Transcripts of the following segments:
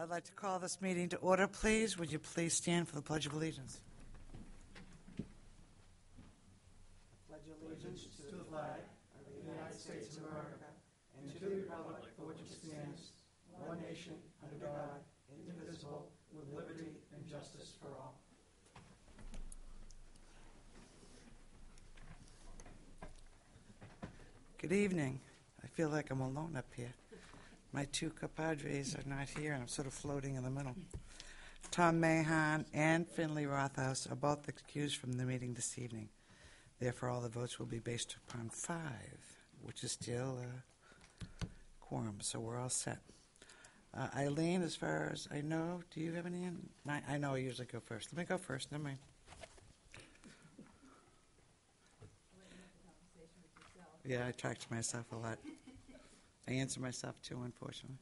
I'd like to call this meeting to order, please. Would you please stand for the Pledge of Allegiance? Pledge allegiance to the flag of the United States of America and to the republic for which it stands, one nation, under God, indivisible, with liberty and justice for all. Good evening. I feel like I'm alone up here. My two compadres are not here, and I'm sort of floating in the middle. Tom Mahon and Finley Rothaus are both excused from the meeting this evening. Therefore, all the votes will be based upon 5, which is still a quorum, so we're all set. Eileen, as far as I know, do you have any? I know I usually go first. Let me go first. Never mind. Yeah, I talk to myself a lot. I answer myself too, unfortunately.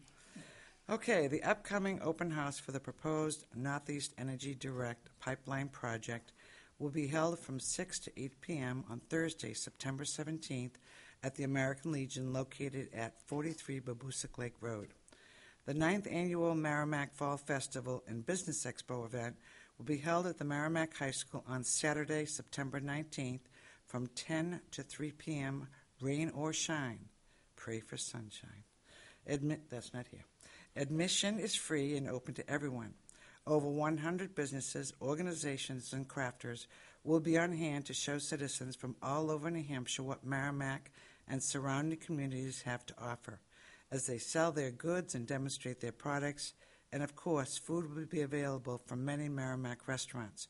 Okay, the upcoming open house for the proposed Northeast Energy Direct pipeline project will be held from 6 to 8 p.m. on Thursday, September 17th at the American Legion located at 43 Babusick Lake Road. The 9th Annual Merrimack Fall Festival and Business Expo event will be held at the Merrimack High School on Saturday, September 19th from 10 to 3 p.m., rain or shine. Pray for sunshine. That's not here. Admission is free and open to everyone. Over 100 businesses, organizations, and crafters will be on hand to show citizens from all over New Hampshire what Merrimack and surrounding communities have to offer as they sell their goods and demonstrate their products. And, of course, food will be available from many Merrimack restaurants.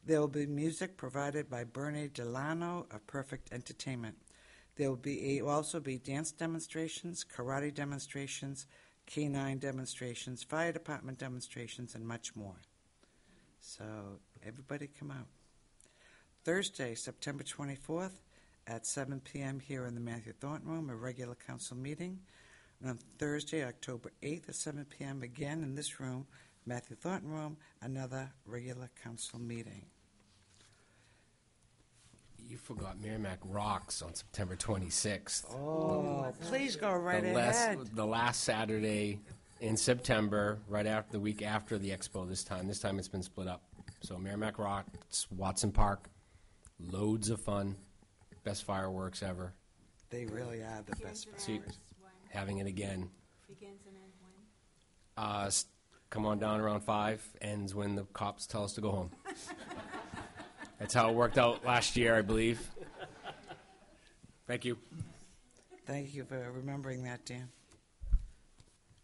There will be music provided by Bernie Delano of Perfect Entertainment. There will also be dance demonstrations, karate demonstrations, canine demonstrations, fire department demonstrations, and much more. So everybody come out. Thursday, September 24th at 7 p.m. here in the Matthew Thornton Room, a regular council meeting. And on Thursday, October 8th at 7 p.m. again in this room, Matthew Thornton Room, another regular council meeting. You forgot Merrimack Rocks on September 26th. Oh, please go right ahead. The last Saturday in September, right after the week after the expo this time. This time it's been split up. So Merrimack Rocks, Watson Park, loads of fun, best fireworks ever. They really are the best fireworks. Having it again. Begins and ends when? Come on down around 5, ends when the cops tell us to go home. That's how it worked out last year, I believe. Thank you. Thank you for remembering that, Dan.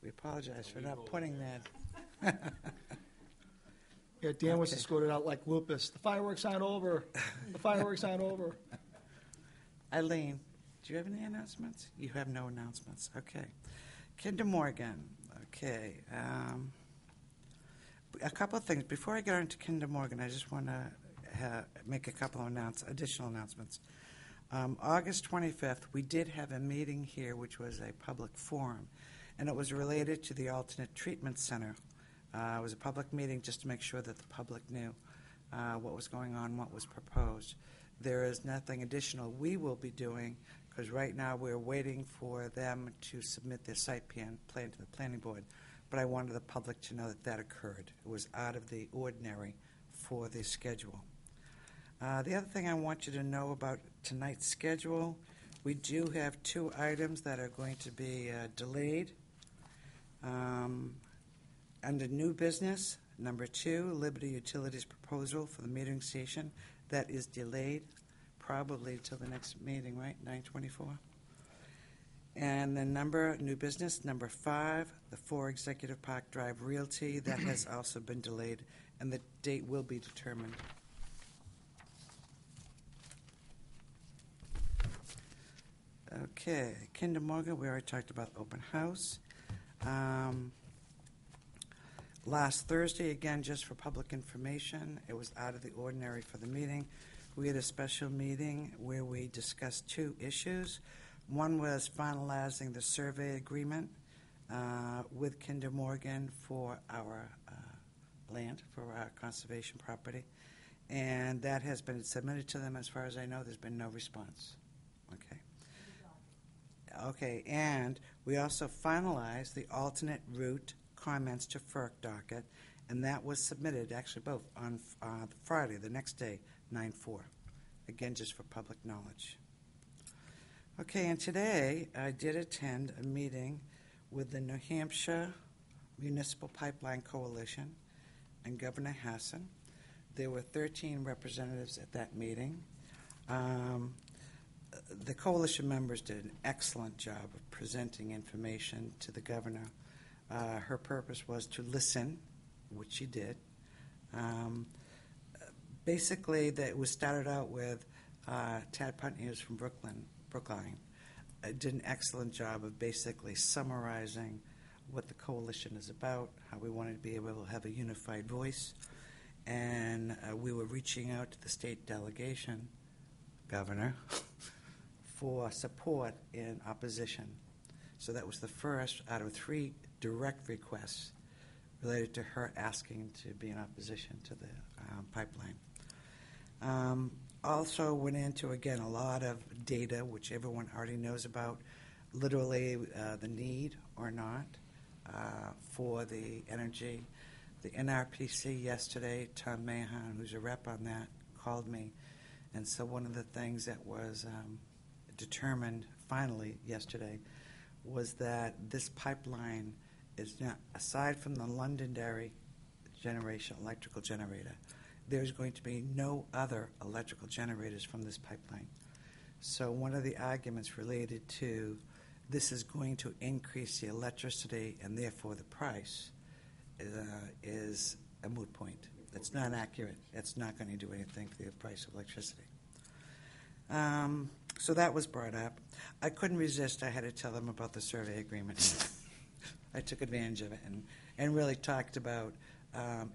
We apologize for not putting that. Yeah, Dan was escorted out like lupus. The fireworks aren't over. The fireworks aren't over. Eileen, do you have any announcements? You have no announcements. Okay. Kinder Morgan. Okay. A couple of things. Before I get into Kinder Morgan, I just want to make a couple of additional announcements. August 25th, we did have a meeting here, which was a public forum, and it was related to the Alternate Treatment Center. It was a public meeting just to make sure that the public knew what was going on, what was proposed. There is nothing additional we will be doing, because right now we're waiting for them to submit their site plan to the planning board, but I wanted the public to know that that occurred. It was out of the ordinary for the schedule. The other thing I want you to know about tonight's schedule, we do have 2 items that are going to be delayed. Under new business, number 2, Liberty Utilities proposal for the metering station. That is delayed probably till the next meeting, right, 9/24? And then new business, number 5, the 4 Executive Park Drive Realty. That has also been delayed, and the date will be determined. Okay, Kinder Morgan, we already talked about open house. Last Thursday, again, just for public information, it was out of the ordinary for the meeting. We had a special meeting where we discussed 2 issues. One was finalizing the survey agreement with Kinder Morgan for our land, for our conservation property. And that has been submitted to them. As far as I know, there's been no response. Okay. Okay, and we also finalized the alternate route comments to FERC docket, and that was submitted, actually both, on Friday, the next day, 9/4. Again, just for public knowledge. Okay, and today I did attend a meeting with the New Hampshire Municipal Pipeline Coalition and Governor Hassan. There were 13 representatives at that meeting. The coalition members did an excellent job of presenting information to the governor. Her purpose was to listen, which she did. Basically, it was started out with Tad Putney, who's from Brookline, did an excellent job of basically summarizing what the coalition is about, how we wanted to be able to have a unified voice, and we were reaching out to the state delegation, governor, for support in opposition. So that was the first out of 3 direct requests related to her asking to be in opposition to the pipeline. Also went into, again, a lot of data, which everyone already knows about, literally the need or not for the energy. The NRPC yesterday, Tom Mahan, who's a rep on that, called me. And so one of the things that was determined finally yesterday was that this pipeline is not, aside from the Londonderry electrical generator, there's going to be no other electrical generators from this pipeline. So one of the arguments related to this is going to increase the electricity and therefore the price is a moot point. It's not accurate. It's not going to do anything for the price of electricity. So that was brought up. I couldn't resist. I had to tell them about the survey agreement. I took advantage of it and really talked about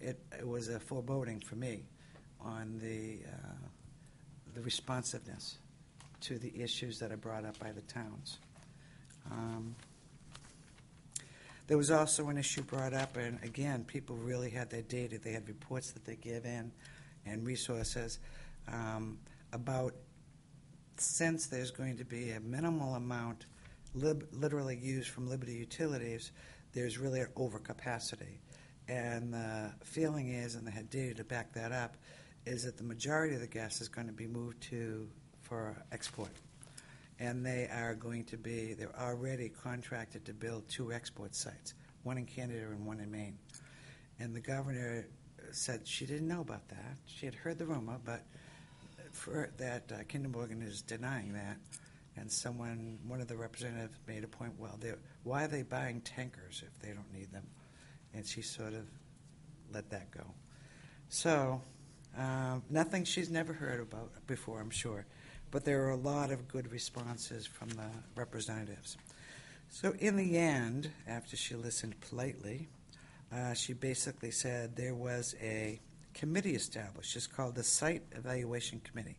it was a foreboding for me on the responsiveness to the issues that are brought up by the towns. There was also an issue brought up, and again, people really had their data. They had reports that they give in and resources about, since there's going to be a minimal amount literally used from Liberty Utilities, there's really an overcapacity. And the feeling is, and they had data to back that up, is that the majority of the gas is going to be moved for export. And they're already contracted to build 2 export sites, one in Canada and one in Maine. And the governor said she didn't know about that. She had heard the rumor, but Kinder Morgan is denying that. And one of the representatives made a point, well, why are they buying tankers if they don't need them? And she sort of let that go. So nothing she's never heard about before, I'm sure. But there are a lot of good responses from the representatives. So in the end, after she listened politely, she basically said there was a committee established. It's called the Site Evaluation Committee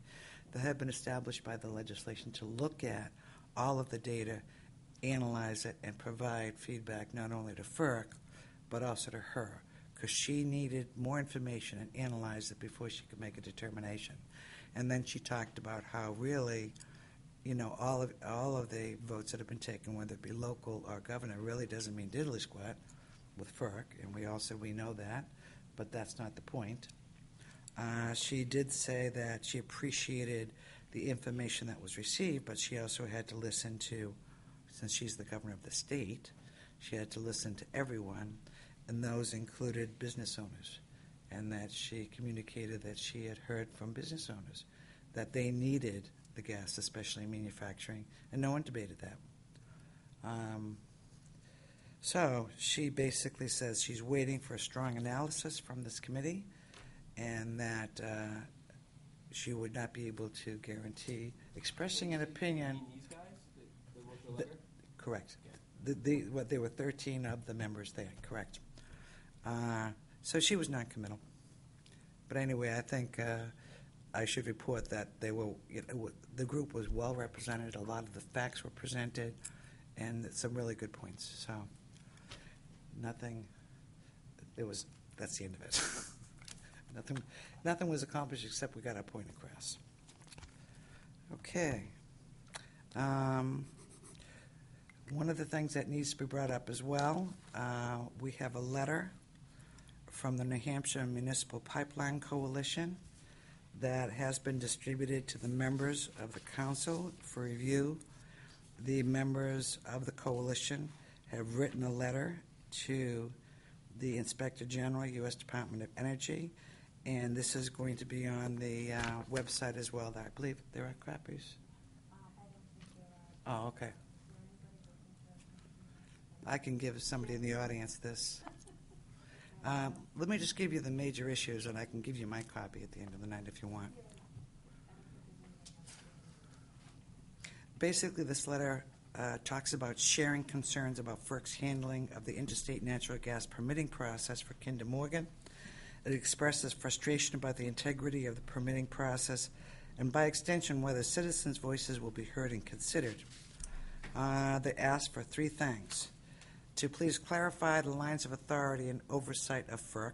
that had been established by the legislation to look at all of the data, analyze it, and provide feedback not only to FERC, but also to her, because she needed more information and analyze it before she could make a determination. And then she talked about how really, all of the votes that have been taken, whether it be local or governor, really doesn't mean diddly squat with FERC, and we know that, but that's not the point. She did say that she appreciated the information that was received, but she also had to listen to, since she's the governor of the state, she had to listen to everyone, and those included business owners, and that she communicated that she had heard from business owners that they needed the gas, especially in manufacturing, and no one debated that. So she basically says she's waiting for a strong analysis from this committee, and that she would not be able to guarantee expressing an opinion. These guys that wrote the letter? Correct. There were 13 of the members there, correct. So she was non-committal. But anyway, I think I should report that the group was well represented. A lot of the facts were presented, and some really good points. So that's the end of it. Nothing was accomplished except we got our point across. Okay. One of the things that needs to be brought up as well, we have a letter from the New Hampshire Municipal Pipeline Coalition that has been distributed to the members of the council for review. The members of the coalition have written a letter to the Inspector General, U.S. Department of Energy, and this is going to be on the website as well. I believe there are copies. Oh, okay. I can give somebody in the audience this. Let me just give you the major issues, and I can give you my copy at the end of the night if you want. Basically, this letter talks about sharing concerns about FERC's handling of the interstate natural gas permitting process for Kinder Morgan. It expresses frustration about the integrity of the permitting process and, by extension, whether citizens' voices will be heard and considered. They ask for three things: to please clarify the lines of authority and oversight of FERC,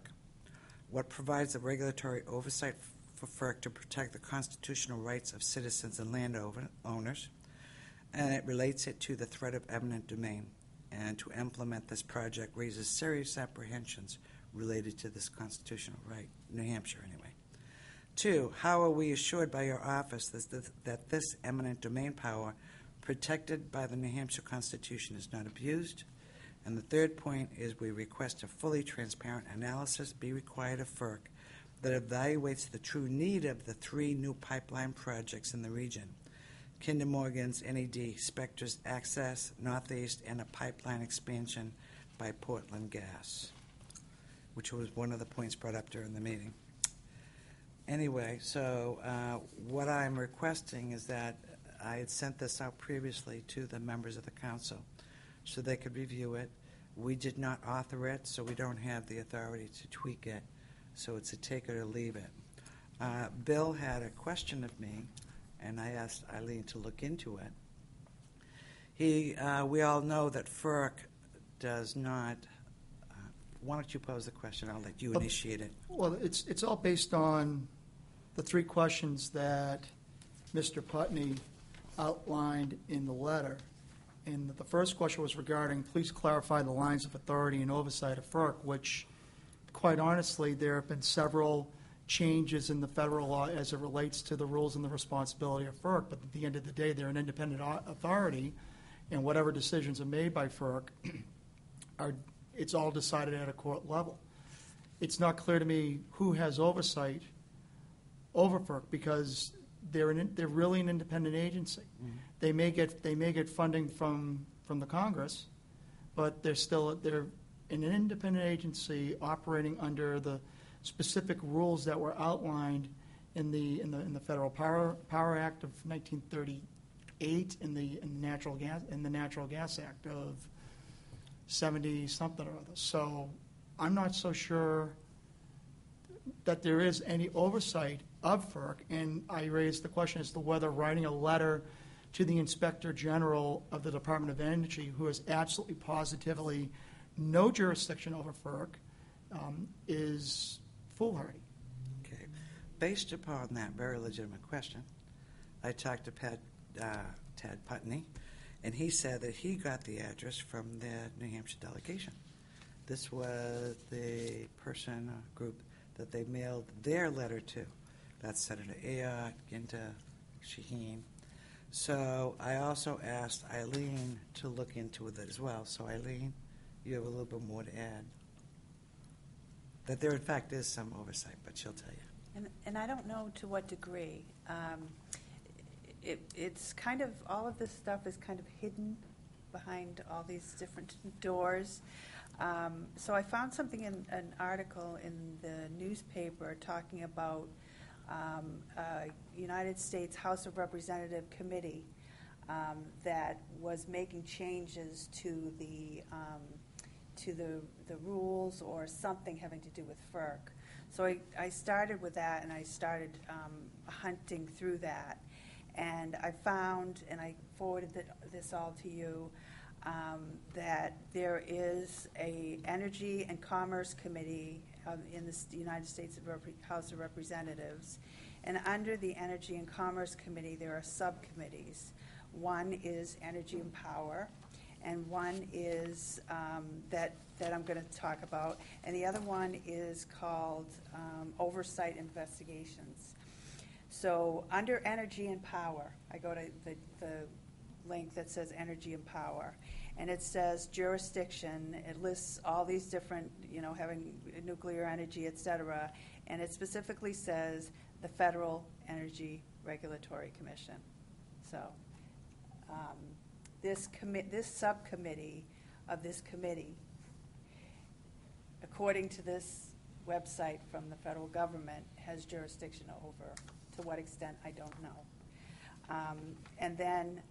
what provides the regulatory oversight for FERC to protect the constitutional rights of citizens and landowners, and it relates it to the threat of eminent domain, and to implement this project raises serious apprehensions related to this constitutional right, New Hampshire anyway. 2, how are we assured by your office that this eminent domain power protected by the New Hampshire Constitution is not abused? And the third point is we request a fully transparent analysis be required of FERC that evaluates the true need of the 3 new pipeline projects in the region: Kinder Morgan's NED, Spectra's Access, Northeast, and a pipeline expansion by Portland Gas, which was one of the points brought up during the meeting. Anyway, so what I'm requesting is that I had sent this out previously to the members of the council so they could review it. We did not author it, so we don't have the authority to tweak it. So it's a take it or leave it. Bill had a question of me, and I asked Eileen to look into it. We all know that FERC does not. Why don't you pose the question? I'll let you initiate it. Well, it's all based on the 3 questions that Mr. Putney outlined in the letter. And the first question was regarding, please clarify the lines of authority and oversight of FERC, which, quite honestly, there have been several changes in the federal law as it relates to the rules and the responsibility of FERC. But at the end of the day, they're an independent authority, and whatever decisions are made by FERC, it's all decided at a court level. It's not clear to me who has oversight over FERC, because they're really an independent agency. Mm-hmm. They may get funding from the Congress, but they're an independent agency operating under the specific rules that were outlined in the Federal Power Act of 1938 and the Natural Gas Act of 70 something or other. So I'm not so sure that there is any oversight of FERC, and I raised the question as to whether writing a letter to the Inspector General of the Department of Energy, who has absolutely positively no jurisdiction over FERC, is foolhardy. Okay. Based upon that very legitimate question, I talked to Tad Putney, and he said that he got the address from the New Hampshire delegation. This was the group that they mailed their letter to. That's Senator Ayotte, Ginta, Shaheen. So I also asked Eileen to look into it as well. So Eileen, you have a little bit more to add. That there in fact is some oversight, but she'll tell you. And I don't know to what degree. It's kind of, all of this stuff is kind of hidden behind all these different doors. So I found something in an article in the newspaper talking about United States House of Representative committee that was making changes to the rules or something having to do with FERC. So I started with that, and I started hunting through that, and I found, and I forwarded this all to you, that there is a Energy and Commerce Committee in the United States House of Representatives, and under the Energy and Commerce Committee there are subcommittees. One is Energy and Power, and one is that I'm going to talk about, and the other one is called Oversight Investigations. So under Energy and Power, I go to the link that says Energy and Power, and it says jurisdiction. It lists all these different, having nuclear energy, et cetera, and it specifically says the Federal Energy Regulatory Commission. So this subcommittee of this committee, according to this website from the federal government, has jurisdiction over. To what extent, I don't know. And then,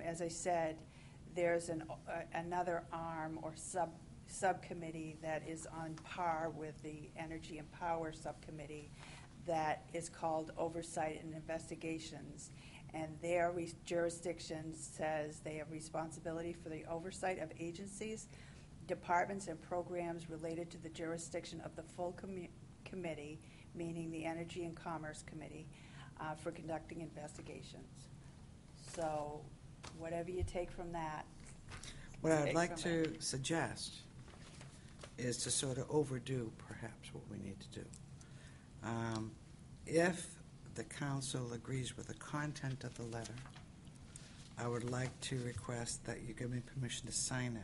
as I said, there's another arm or subcommittee that is on par with the Energy and Power subcommittee that is called Oversight and Investigations. And their jurisdiction says they have responsibility for the oversight of agencies, departments, and programs related to the jurisdiction of the full committee, meaning the Energy and Commerce Committee, for conducting investigations. So whatever you take from that. What I'd like to suggest is to sort of overdo perhaps what we need to do. If the council agrees with the content of the letter, I would like to request that you give me permission to sign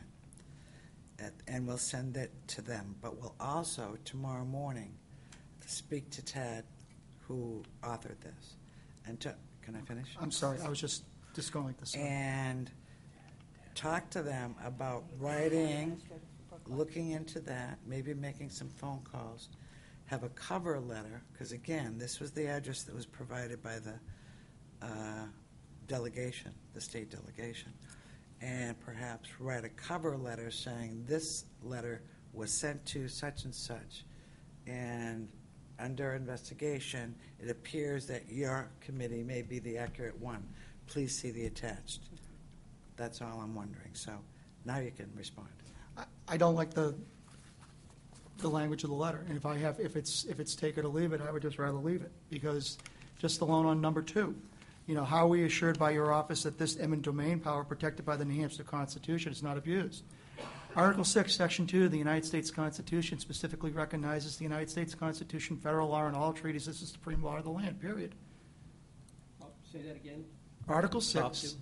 it, and we'll send it to them. But we'll also, tomorrow morning, speak to Ted, who authored this. And can I finish? I'm sorry, I was just going like this. And talk to them about writing, looking into that, maybe making some phone calls, have a cover letter, because again, this was the address that was provided by the delegation, the state delegation, and perhaps write a cover letter saying this letter was sent to such and such, and under investigation, it appears that your committee may be the accurate one. Please see the attached. That's all I'm wondering. So now you can respond. I don't like the language of the letter, and if it's take it or leave it, I would just rather leave it, because just alone on number 2, how are we assured by your office that this eminent domain power protected by the New Hampshire Constitution is not abused? Article 6, Section 2 of the United States Constitution specifically recognizes the United States Constitution, federal law, and all treaties as the supreme law of the land, period. Say that again. Article 6,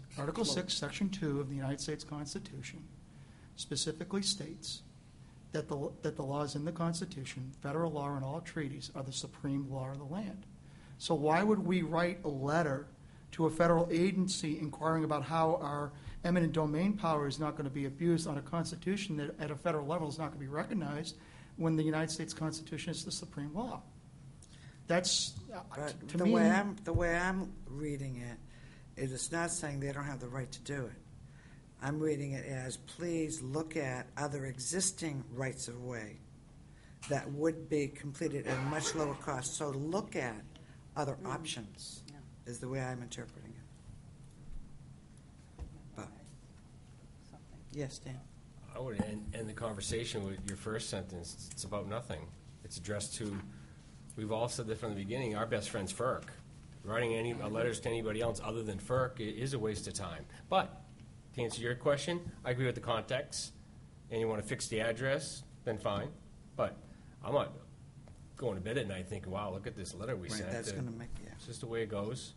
Section 2 of the United States Constitution specifically states that the laws in the Constitution, federal law, and all treaties are the supreme law of the land. So why would we write a letter to a federal agency inquiring about how our eminent domain power is not going to be abused on a Constitution that at a federal level is not going to be recognized when the United States Constitution is the supreme law? That's, But to the me... way I'm reading it is it's not saying they don't have the right to do it. I'm reading it as, please look at other existing rights of way that would be completed at a much lower cost. So look at other options is the way I'm interpreting it. But, yes, Dan. I would end the conversation with your first sentence. It's about nothing. It's addressed to, we've all said that from the beginning, our best friend's FERC. Writing any letters to anybody else other than FERC is a waste of time. But to answer your question, I agree with the context, and you want to fix the address, then fine. But I'm not going to bed at night thinking, wow, look at this letter we sent. That's going to make, It's just the way it goes.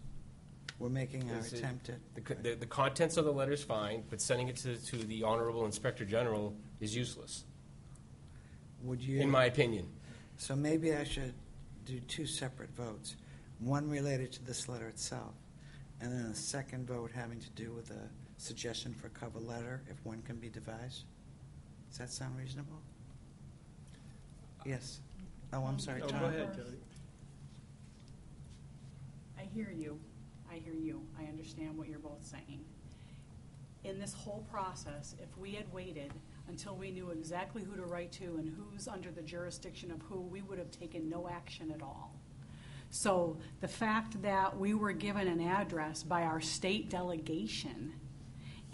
We're making our attempt at. The contents of the letter is fine, but sending it to the Honorable Inspector General is useless, Would you? in my opinion. So maybe I should do 2 separate votes. One related to this letter itself, and then a second vote having to do with a suggestion for a cover letter, if one can be devised. Does that sound reasonable? Yes. Oh, I'm sorry, Oh, Tom. go ahead, Jody. I hear you. I understand what you're both saying. In this whole process, if we had waited until we knew exactly who to write to and who's under the jurisdiction of who, we would have taken no action at all. So the fact that we were given an address by our state delegation,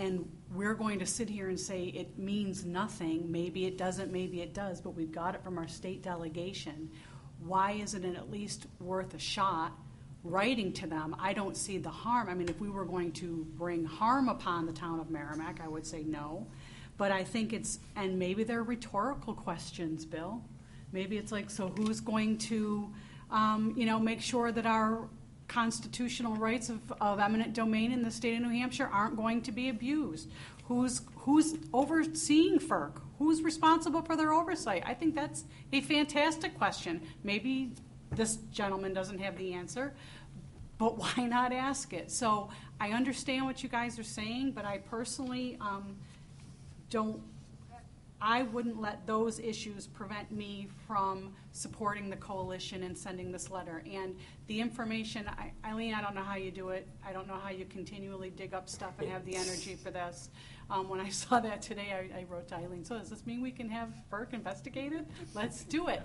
and we're going to sit here and say it means nothing, maybe it doesn't, maybe it does, but we've got it from our state delegation, why isn't it at least worth a shot writing to them, I don't see the harm. I mean, if we were going to bring harm upon the town of Merrimack, I would say no. But I think and maybe they're rhetorical questions, Bill. Maybe it's like, so who's going to, make sure that our constitutional rights of eminent domain in the state of New Hampshire aren't going to be abused? Who's overseeing FERC? Who's responsible for their oversight? I think that's a fantastic question. Maybe this gentleman doesn't have the answer, but why not ask it? So I understand what you guys are saying, but I personally I wouldn't let those issues prevent me from supporting the coalition and sending this letter. And the information, Eileen, I don't know how you do it. I don't know how you continually dig up stuff and have the energy for this. When I saw that today, I wrote to Eileen, so does this mean we can have FERC investigated? Let's do it.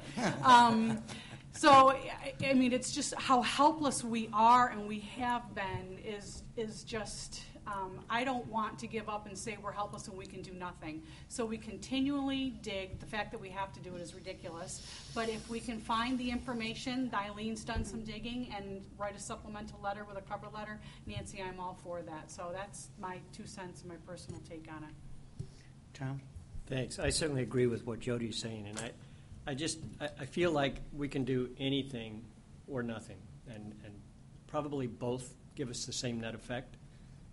So, I mean, it's just how helpless we are and we have been is just... I don't want to give up and say we're helpless and we can do nothing. So we continually dig. The fact that we have to do it is ridiculous. But if we can find the information, Eileen's done some digging, and write a supplemental letter with a cover letter, Nancy, I'm all for that. So that's my 2 cents and my personal take on it. Tom? Thanks. I certainly agree with what Jody's saying, and I feel like we can do anything or nothing, and probably both give us the same net effect.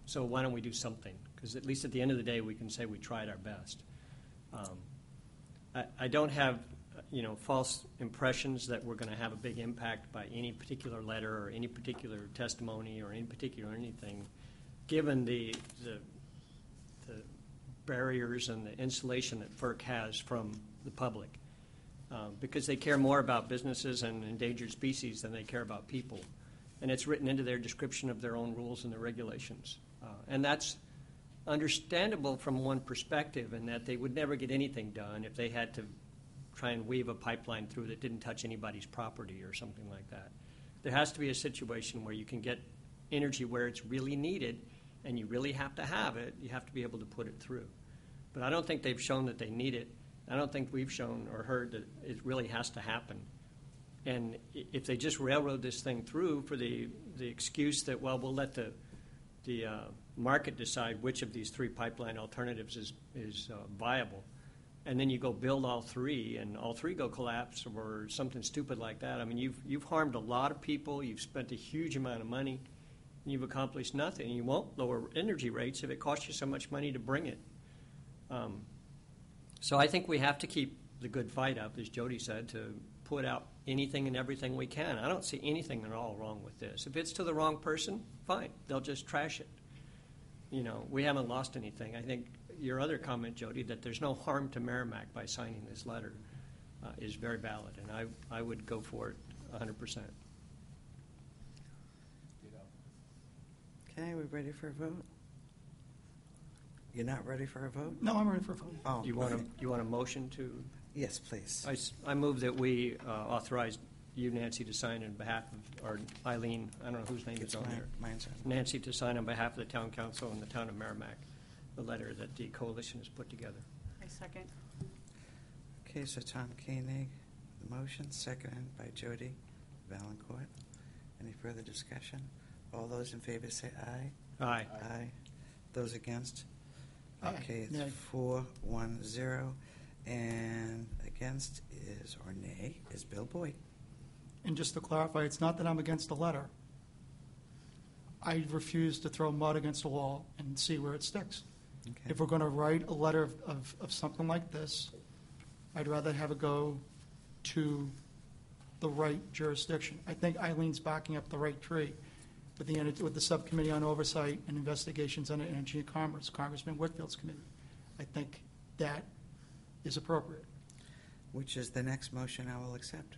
So why don't we do something? Because at least at the end of the day, we can say we tried our best. I don't have, false impressions that we're going to have a big impact by any particular letter or any particular testimony or any particular anything, given the barriers and the insulation that FERC has from the public. Because they care more about businesses and endangered species than they care about people. And it's written into their description of their own rules and their regulations. And that's understandable from one perspective, in that they would never get anything done if they had to try and weave a pipeline through that didn't touch anybody's property or something like that. There has to be a situation where you can get energy where it's really needed, and you really have to have it. You have to be able to put it through. But I don't think they've shown that they need it. I don't think we've shown or heard that it really has to happen. And if they just railroad this thing through for the excuse that, well, we'll let the market decide which of these 3 pipeline alternatives is viable, and then you go build all 3, and all 3 go collapse or something stupid like that. I mean, you've harmed a lot of people. You've spent a huge amount of money, and you've accomplished nothing. You won't lower energy rates if it costs you so much money to bring it. So I think we have to keep the good fight up, as Jody said, to put out anything and everything we can. I don't see anything at all wrong with this. If it's to the wrong person, fine. They'll just trash it. We haven't lost anything. I think your other comment, Jody, that there's no harm to Merrimack by signing this letter is very valid, and I would go for it 100%. Okay, we ready for a vote? You're not ready for a vote? No, I'm ready for a vote. Oh, You want a motion to? yes, please. I move that we authorize you, Nancy, to sign on behalf of, or Eileen, I don't know whose name is on there. Mine's on. Nancy to sign on behalf of the town council and the town of Merrimack, the letter that the coalition has put together. I second. Okay, so Tom Koenig, the motion, seconded by Jody Valencourt. Any further discussion? All those in favor say aye. Aye. Aye. Those against? Aye. Okay, it's Nay. 4-1-0. And against is, or nay, is Bill Boyd. And just to clarify, it's not that I'm against the letter. I refuse to throw mud against a wall and see where it sticks. Okay. If we're going to write a letter of something like this, I'd rather have it go to the right jurisdiction. I think Eileen's backing up the right tree with the Subcommittee on Oversight and Investigations on Energy and Commerce, Congressman Whitfield's committee. I think that is appropriate. Which is the next motion I will accept.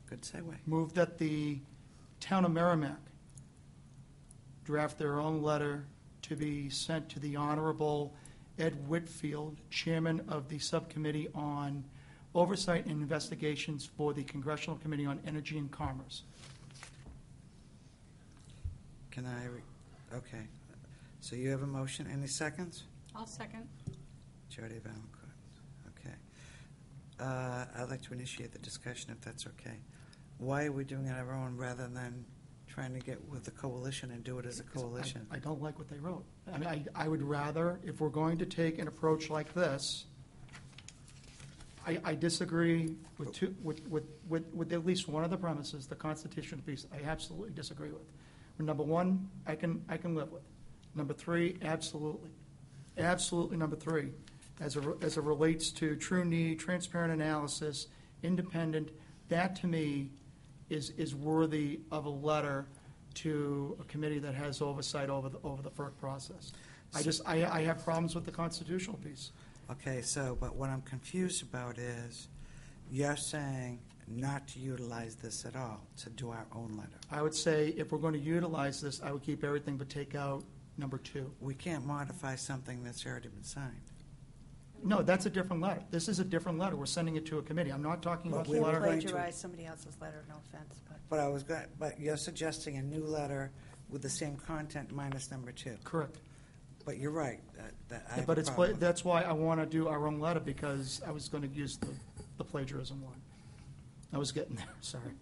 Good segue. Move that the town of Merrimack draft their own letter to be sent to the Honorable Ed Whitfield, Chairman of the Subcommittee on Oversight and Investigations for the Congressional Committee on Energy and Commerce. Can I, okay. So you have a motion. Any seconds? I'll second. Jody Valencourt. Okay. I'd like to initiate the discussion if that's okay. Why are we doing it our own rather than trying to get with the coalition and do it as a coalition. I don't like what they wrote. I mean, I would rather, if we're going to take an approach like this, I disagree with at least one of the premises, the constitutional piece, I absolutely disagree with. Number one, I can live with. Number three, absolutely. Absolutely number three, as it relates to true need, transparent analysis, independent, that to me is worthy of a letter to a committee that has oversight over the FERC process. I have problems with the constitutional piece. Okay, but what I'm confused about is, you're saying not to utilize this at all, to do our own letter. I would say if we're going to utilize this, I would keep everything but take out number 2. We can't modify something that's already been signed. No, that's a different letter. This is a different letter. We're sending it to a committee. I'm not talking about But the we were letter. going to- Plagiarize somebody else's letter, no offense, but. But you're suggesting a new letter with the same content minus number 2. Correct. But you're right, that I have But a problem. that's why I want to do our own letter, because I was going to use the plagiarism one. I was getting there, sorry.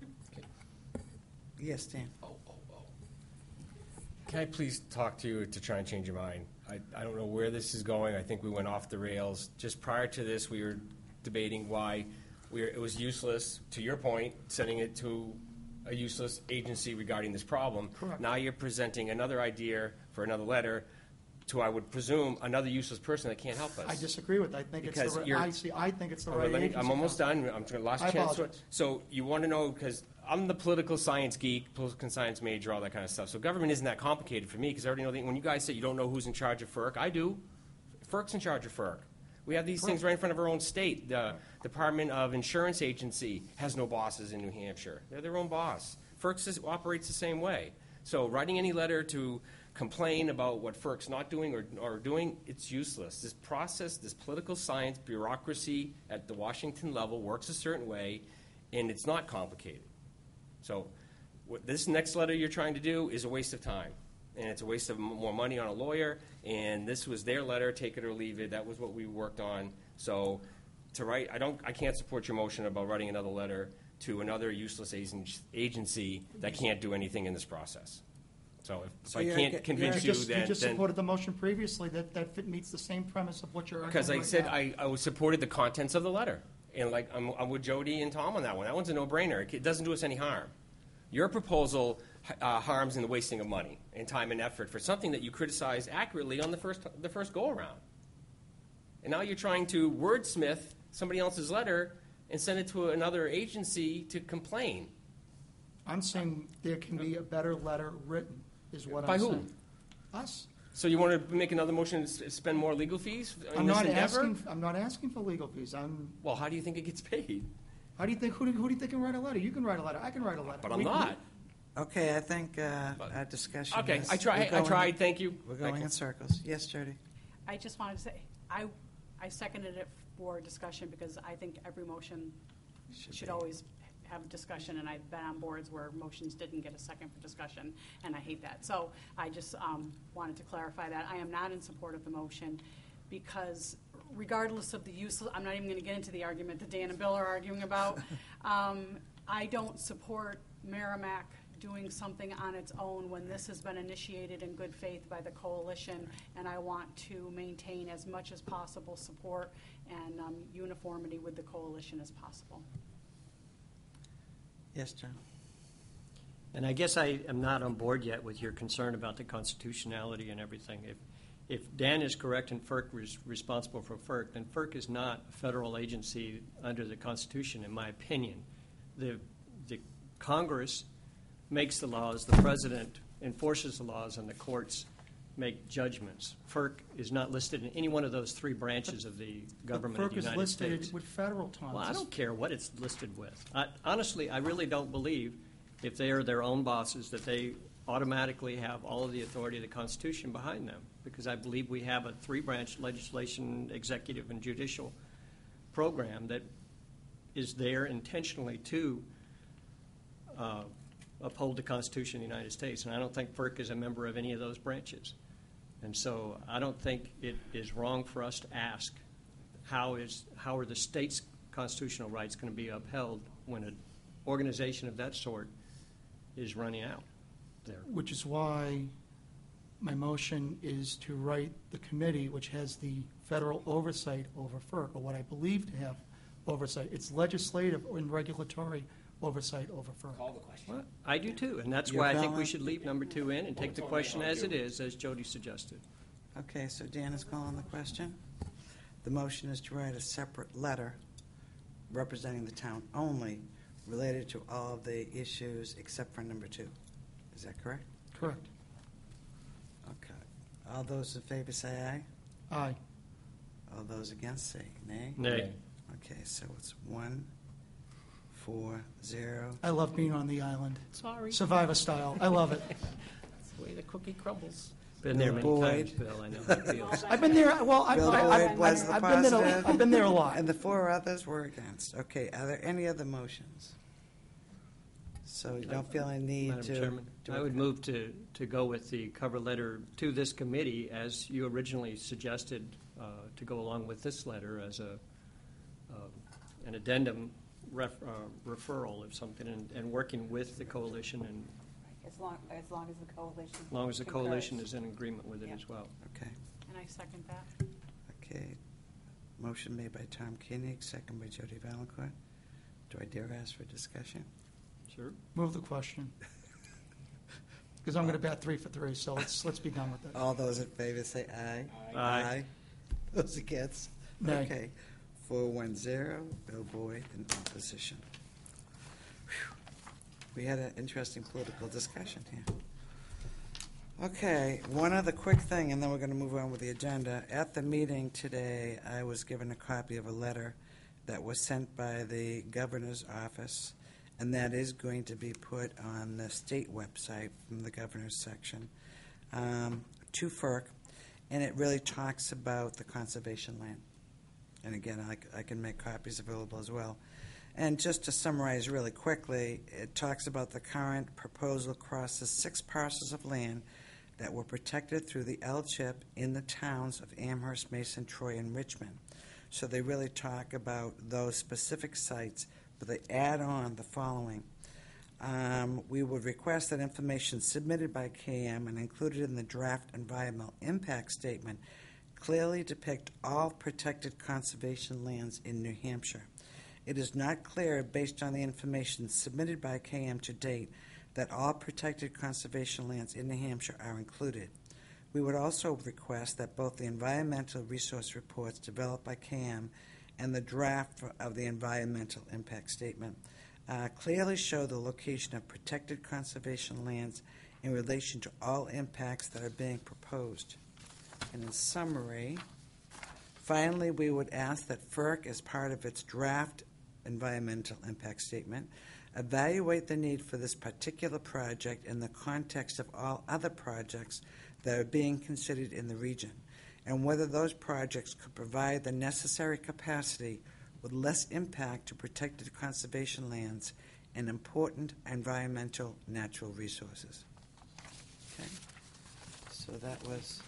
Yes, Dan. Can I please talk to you to try and change your mind? I don't know where this is going. I think we went off the rails. Just prior to this, we were debating why it was useless, to your point, sending it to a useless agency regarding this problem. Correct. Now you're presenting another idea for another letter to, I would presume, another useless person that can't help us. I disagree with that. I think it's Because the right, you're- I think it's the All right right, let me- agency. I'm almost done. I'm going to last I chance. apologize. So you want to know, because I'm the political science geek, political science major, all that kind of stuff. So government isn't that complicated for me, because I already know when you guys say you don't know who's in charge of FERC, I do. FERC's in charge of FERC. We have these things right in front of our own state. The Department of Insurance Agency has no bosses in New Hampshire. They're their own boss. FERC operates the same way. So writing any letter to complain about what FERC's not doing or doing, it's useless. This process, this political science bureaucracy at the Washington level works a certain way, and it's not complicated. So this next letter you're trying to do is a waste of time, and it's a waste of more money on a lawyer, and this was their letter, take it or leave it. That was what we worked on. So to write, I can't support your motion about writing another letter to another useless agency that can't do anything in this process. So if So I you're can't aga- convince You you, then just supported the motion previously that meets the same premise of what you're arguing because I right said now. I supported the contents of the letter, and like I'm with Jody and Tom on that one. That one's a no-brainer. It doesn't do us any harm. Your proposal harms in the wasting of money and time and effort for something that you criticized accurately on the first go-around. And now you're trying to wordsmith somebody else's letter and send it to another agency to complain. I'm saying there can be a better letter written, is what By I'm who? saying. Us. So you want to make another motion to spend more legal fees in I'm this not endeavor? asking for legal fees. Well, how do you think it gets paid? Who do you think can write a letter? You can write a letter. I can write a letter. But I'm not. Okay, I think our discussion Okay, is- I we're going- tried, thank you. We're Thank going you. in circles. Yes, Jody? I just wanted to say, I seconded it for discussion because I think every motion should be. always have a discussion, and I've been on boards where motions didn't get a second for discussion, and I hate that. So I just wanted to clarify that. I am not in support of the motion because regardless of the use, I'm not even going to get into the argument that Dan and Bill are arguing about. I don't support Merrimack doing something on its own when this has been initiated in good faith by the coalition, and I want to maintain as much as possible support and uniformity with the coalition as possible. Yes, John? And I guess I am not on board yet with your concern about the constitutionality and everything. If Dan is correct and FERC was responsible for FERC, then FERC is not a federal agency under the Constitution, in my opinion. The Congress makes the laws, the president enforces the laws, and the courts make judgments. FERC is not listed in any one of those three branches of the government of the United FERC is States. listed with federal terms. Well, I don't care what it's listed with. Honestly, I really don't believe if they are their own bosses that they automatically have all of the authority of the Constitution behind them, because I believe we have a three-branch legislation, executive, and judicial program that is there intentionally to uphold the Constitution of the United States, and I don't think FERC is a member of any of those branches. And so I don't think it is wrong for us to ask how are the state's constitutional rights going to be upheld when an organization of that sort is running out. there. Which is why my motion is to write the committee, which has the federal oversight over FERC, or what I believe to have oversight. It's legislative and regulatory oversight over FERC. Call the question. Well, I do too, and that's You're why I think we valid. should leave number 2 in and take the question as it is, as Jody suggested. Okay, so Dan is calling the question. The motion is to write a separate letter representing the town only related to all of the issues except for number 2. Is that correct? Correct. Okay. All those in favor say aye. Aye. All those against say nay. Nay. Okay, so it's 1, 4, 0. I love being on the island. Sorry. Survivor style. I love it. That's the way the cookie crumbles. Been there many Bill times, Boyd. Bill, I know how it feels. I've been there, well, Bill Boyd was the I've been there, positive. I've been there a lot. And the 4 others were against. Okay, are there any other motions? So you don't feel a need Madam to... Chairman, I would move to go with the cover letter to this committee as you originally suggested to go along with this letter as an addendum referral of something and working with the coalition and As long as the coalition. as long as the coalition concurs. is in agreement with it Yeah. as well. Okay, And I second that. okay. Motion made by Tom Koenig, second by Jody Valencourt. Do I dare ask for discussion? Sure. Move the question. Because I'm going to bat 3 for 3, so let's be done with it. All those in favor say aye. Aye. Those against? Nay. Okay. 410, Bill Boyd in opposition. Whew. We had an interesting political discussion here. Okay, one other quick thing, and then we're going to move on with the agenda. At the meeting today, I was given a copy of a letter that was sent by the governor's office, and that is going to be put on the state website from the governor's section to FERC, and it really talks about the conservation land. And again, I can make copies available as well. And just to summarize really quickly, it talks about the current proposal crosses 6 parcels of land that were protected through the LCHIP in the towns of Amherst, Mason, Troy, and Richmond. So they really talk about those specific sites, but they add on the following. We would request that information submitted by KM and included in the draft environmental impact statement clearly depict all protected conservation lands in New Hampshire. It is not clear, based on the information submitted by KM to date, that all protected conservation lands in New Hampshire are included. We would also request that both the environmental resource reports developed by KM and the draft of the environmental impact statement clearly show the location of protected conservation lands in relation to all impacts that are being proposed. And in summary, finally, we would ask that FERC, as part of its draft environmental impact statement, evaluate the need for this particular project in the context of all other projects that are being considered in the region, and whether those projects could provide the necessary capacity with less impact to protected conservation lands and important environmental natural resources. Okay? So that was,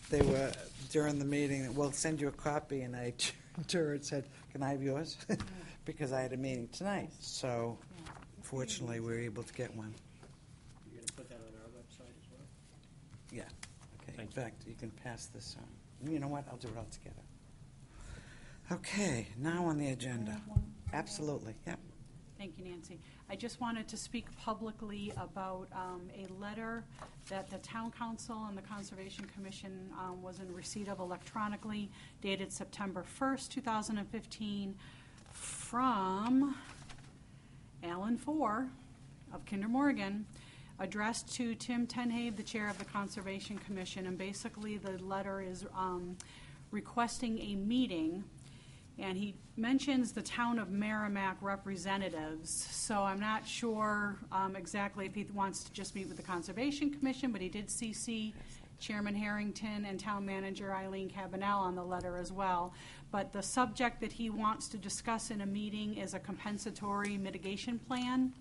they were, during the meeting, we'll send you a copy, and I turned to her and said, can I have yours? Because I had a meeting tonight, so fortunately, we were able to get one. You're going to put that on our website as well? Yeah. Okay. Thank In fact, you can pass this on. You know what? I'll do it all together. Okay. Now on the agenda. Absolutely. Yep. Thank you, Nancy. I just wanted to speak publicly about a letter that the Town Council and the Conservation Commission was in receipt of electronically, dated September 1st, 2015, from Alan Four of Kinder Morgan, addressed to Tim Tenhabe, the chair of the Conservation Commission, and basically the letter is requesting a meeting, and he mentions the town of Merrimack representatives, so I'm not sure exactly if he wants to just meet with the Conservation Commission, but he did CC Chairman Harrington and Town Manager Eileen Cabanel on the letter as well. But the subject that he wants to discuss in a meeting is a compensatory mitigation plan.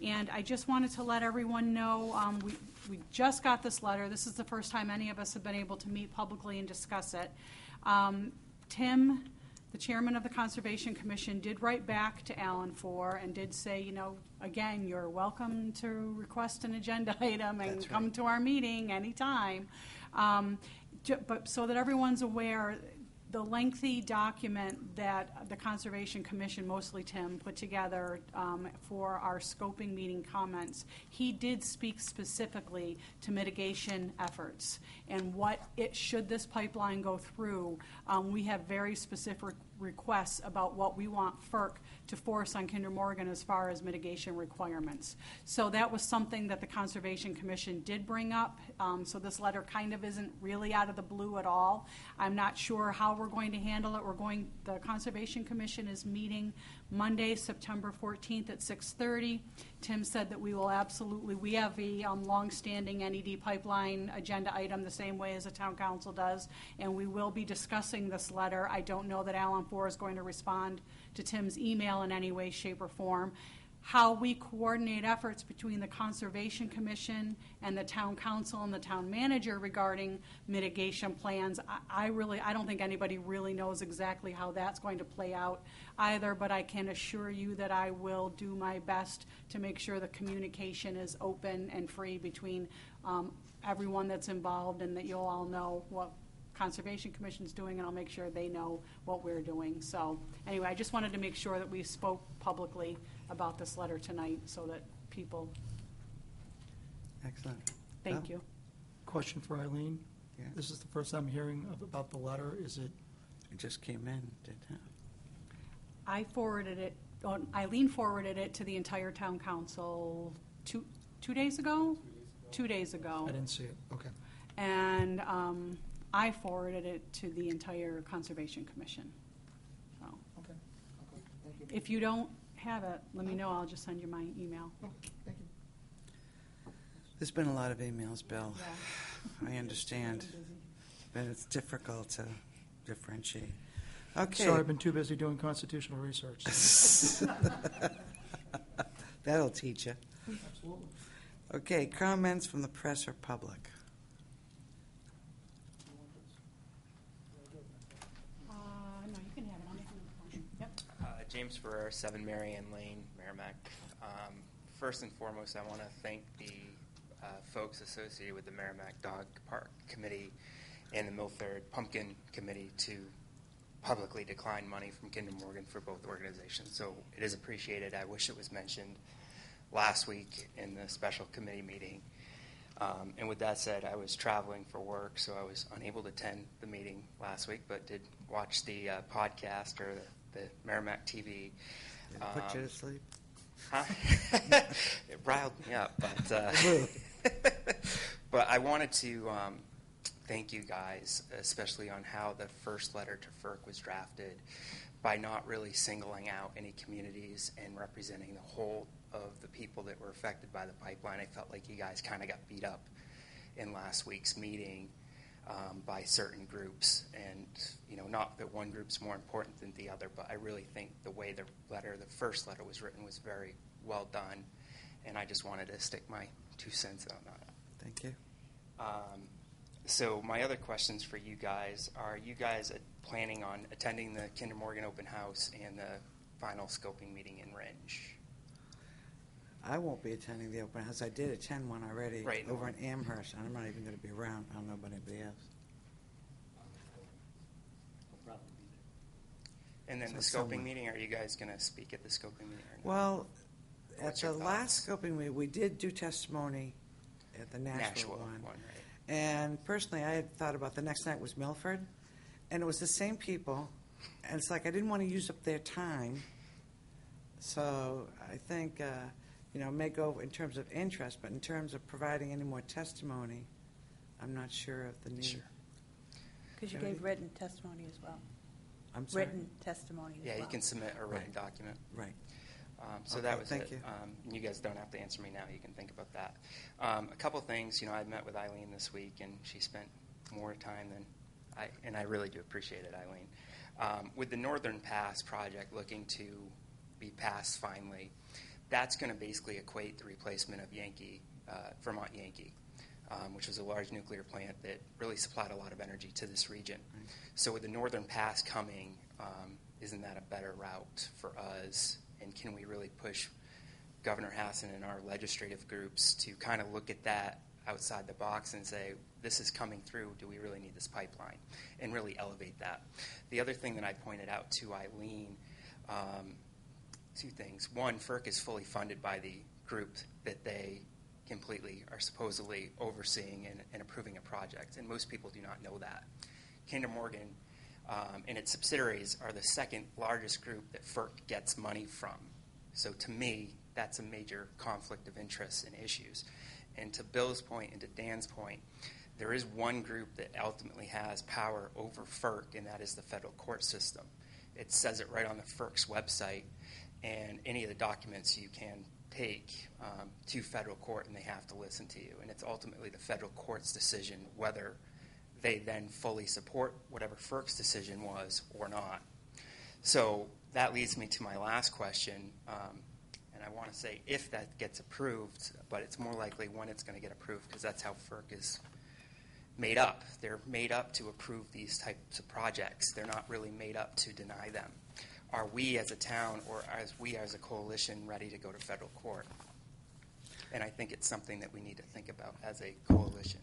And I just wanted to let everyone know, we just got this letter. This is the first time any of us have been able to meet publicly and discuss it. Tim The chairman of the Conservation Commission did write back to Alan Four and did say, again, you're welcome to request an agenda item and That's come right. to our meeting anytime. But so that everyone's aware, the lengthy document that the Conservation Commission, mostly Tim, put together for our scoping meeting comments, he did speak specifically to mitigation efforts and should this pipeline go through, we have very specific requests about what we want FERC to force on Kinder Morgan as far as mitigation requirements. So that was something that the Conservation Commission did bring up. So this letter kind of isn't really out of the blue at all. I'm not sure how we're going to handle it. The Conservation Commission is meeting Monday, September 14th at 6:30. Tim said that we have a longstanding NED pipeline agenda item the same way as the town council does, and we will be discussing this letter. I don't know that Alan Four is going to respond to Tim's email in any way, shape, or form. How we coordinate efforts between the Conservation Commission and the town council and the town manager regarding mitigation plans, I don't think anybody really knows exactly how that's going to play out either, but I can assure you that I will do my best to make sure the communication is open and free between everyone that's involved, and that you'll all know what Conservation Commission's doing, and I'll make sure they know what we're doing. So anyway, I just wanted to make sure that we spoke publicly about this letter tonight so that people, Excellent. thank Bill? you. Question for Eileen. Yeah. This is the first time hearing about the letter. Is it, It just came in, didn't it? Eileen forwarded it to the entire town council two days ago? 2 days ago. I didn't see it. Okay. And I forwarded it to the entire Conservation Commission. So Okay. Thank you. if you don't have it, let me know. I'll just send you my email. Thank you. There's been a lot of emails, Bill. Yeah. I understand, but it's difficult to differentiate. Okay. Sorry, I've been too busy doing constitutional research. That'll teach you. Absolutely. Okay, comments from the press or public? No, you can have it. I'll make a motion. Yep. James Ferrer, 7 Marianne Lane, Merrimack. First and foremost, I want to thank the folks associated with the Merrimack Dog Park Committee and the Milford Pumpkin Committee to publicly decline money from Kinder Morgan for both organizations. So it is appreciated. I wish it was mentioned last week in the special committee meeting. And with that said, I was traveling for work, so I was unable to attend the meeting last week, but did watch the podcast or the Merrimack TV. Did it put you to sleep? Huh? It riled me up, but I wanted to thank you guys, especially on how the first letter to FERC was drafted, by not really singling out any communities and representing the whole of the people that were affected by the pipeline. I felt like you guys kind of got beat up in last week's meeting by certain groups, and not that one group's more important than the other, but I really think the way the first letter was written was very well done, and I just wanted to stick my 2 cents on that. Thank you. So my other questions for you guys are: you guys planning on attending the Kinder Morgan open house and the final scoping meeting in Ringe? I won't be attending the open house. I did attend one already Right. over in Amherst, and I'm not even going to be around. I don't know about anybody else. And then So the someone- scoping meeting, are you guys going to speak at the scoping meeting or not? Well, at What's the your last thoughts? scoping meeting, we did do testimony at the Nashville one. right? And personally, I had thought about the next night was Milford, and it was the same people, and it's like I didn't want to use up their time. So I think, may go in terms of interest, but in terms of providing any more testimony, I'm not sure of the need. Sure. Because you Jody? gave written testimony as well. I'm sorry? Written testimony as well. Yeah, you can submit a written Right. document. Right. So Okay, that was thank it. you. You guys don't have to answer me now. You can think about that. A couple things. I met with Eileen this week, and she spent more time than and I really do appreciate it, Eileen. With the Northern Pass project looking to be passed finally, that's going to basically equate the replacement of Vermont Yankee. which was a large nuclear plant that really supplied a lot of energy to this region. So with the Northern Pass coming, isn't that a better route for us? And can we really push Governor Hassan and our legislative groups to kind of look at that outside the box and say, this is coming through, do we really need this pipeline? And really elevate that. The other thing that I pointed out to Eileen, two things. One, FERC is fully funded by the group that they completely are supposedly overseeing and approving a project, and most people do not know that. Kinder Morgan and its subsidiaries are the second largest group that FERC gets money from. So to me, that's a major conflict of interest and issues. And to Bill's point and to Dan's point, there is one group that ultimately has power over FERC, and that is the federal court system. It says it right on the FERC's website, and any of the documents you can take to federal court, and they have to listen to you. And it's ultimately the federal court's decision whether they then fully support whatever FERC's decision was or not. So that leads me to my last question. And I want to say if that gets approved, but it's more likely when it's going to get approved, because that's how FERC is made up. They're made up to approve these types of projects. They're not really made up to deny them. Are we as a town or we as a coalition ready to go to federal court? And I think it's something that we need to think about as a coalition.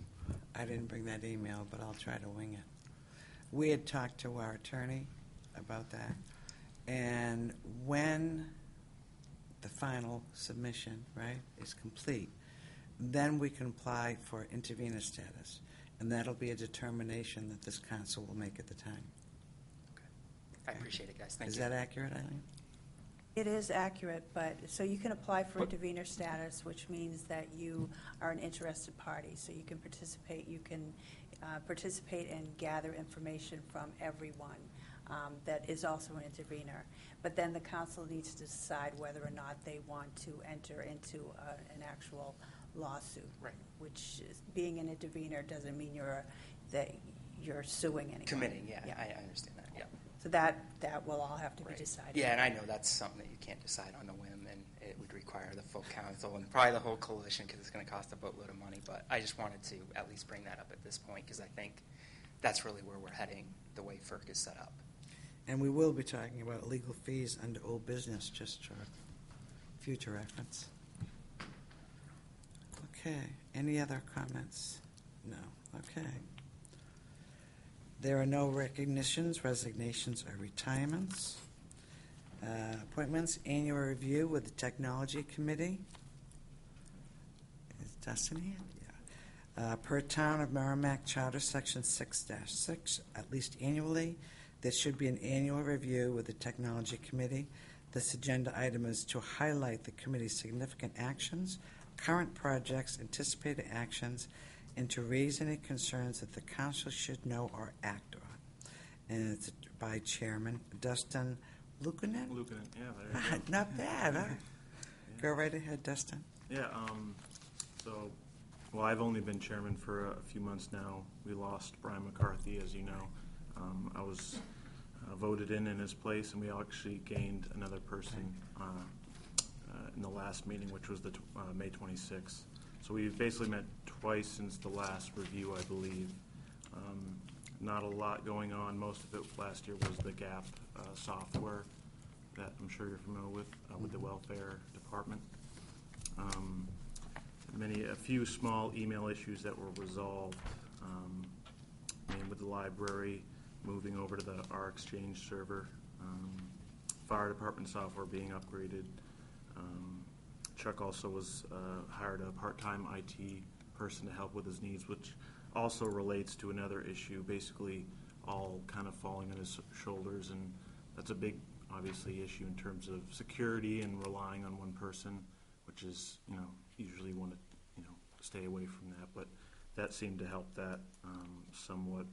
I didn't bring that email, but I'll try to wing it. We had talked to our attorney about that, and when the final submission, right, is complete, then we can apply for intervenor status, and that'll be a determination that this council will make at the time. I appreciate it, guys. Thank Is you. that accurate, Eileen? It is accurate, but, so you can apply for intervenor status, which means that you are an interested party, so you can participate. You can participate and gather information from everyone that is also an intervenor. But then the council needs to decide whether or not they want to enter into an actual lawsuit. Right. Which is, being an intervenor doesn't mean that you're suing anyone. Committing, yeah. I understand that, yeah. So that will all have to be Right. decided. Yeah, and I know that's something that you can't decide on a whim, and it would require the full council and probably the whole coalition because it's going to cost a boatload of money. But I just wanted to at least bring that up at this point because I think that's really where we're heading, the way FERC is set up. And we will be talking about legal fees under old business, just for future reference. Okay, any other comments? No, okay. There are no recognitions, resignations, or retirements. Appointments, annual review with the Technology Committee. Is Dustin here? Yeah. Per Town of Merrimack Charter, Section 6-6, at least annually, there should be an annual review with the Technology Committee. This agenda item is to highlight the committee's significant actions, current projects, anticipated actions, and to raise any concerns that the council should know or act on. And it's by Chairman Dustin Lukanen. Lukanen, yeah, there you go. Not bad, huh? Yeah. Go right ahead, Dustin. Yeah, well, I've only been chairman for a few months now. We lost Brian McCarthy, as you know. I was voted in his place, and we actually gained another person in the last meeting, which was the May 26th. So we've basically met twice since the last review, I believe. Not a lot going on. Most of it last year was the GAP software that I'm sure you're familiar with the welfare department. A few small email issues that were resolved, and with the library moving over to our Exchange server, fire department software being upgraded. Chuck also was hired a part-time IT person to help with his needs, which also relates to another issue, basically all kind of falling on his shoulders, and that's a big, obviously, issue in terms of security and relying on one person, which is, usually want to, stay away from that, but that seemed to help that somewhat.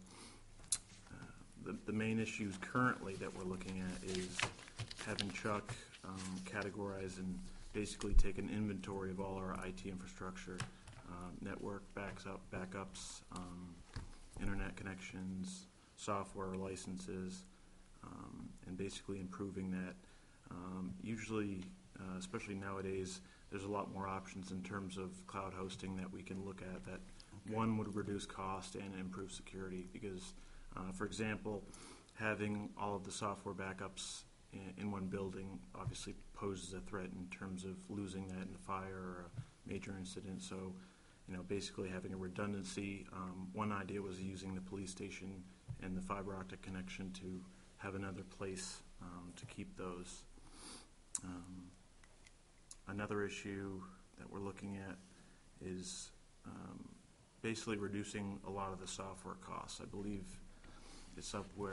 The main issues currently that we're looking at is having Chuck categorize and basically take an inventory of all our IT infrastructure, network backups, internet connections, software licenses, and basically improving that. Usually, especially nowadays, there's a lot more options in terms of cloud hosting that we can look at that One would reduce cost and improve security because, for example, having all of the software backups in one building obviously poses a threat in terms of losing that in a fire or a major incident. So, basically having a redundancy. One idea was using the police station and the fiber optic connection to have another place to keep those. Another issue that we're looking at is basically reducing a lot of the software costs. I believe it's upwards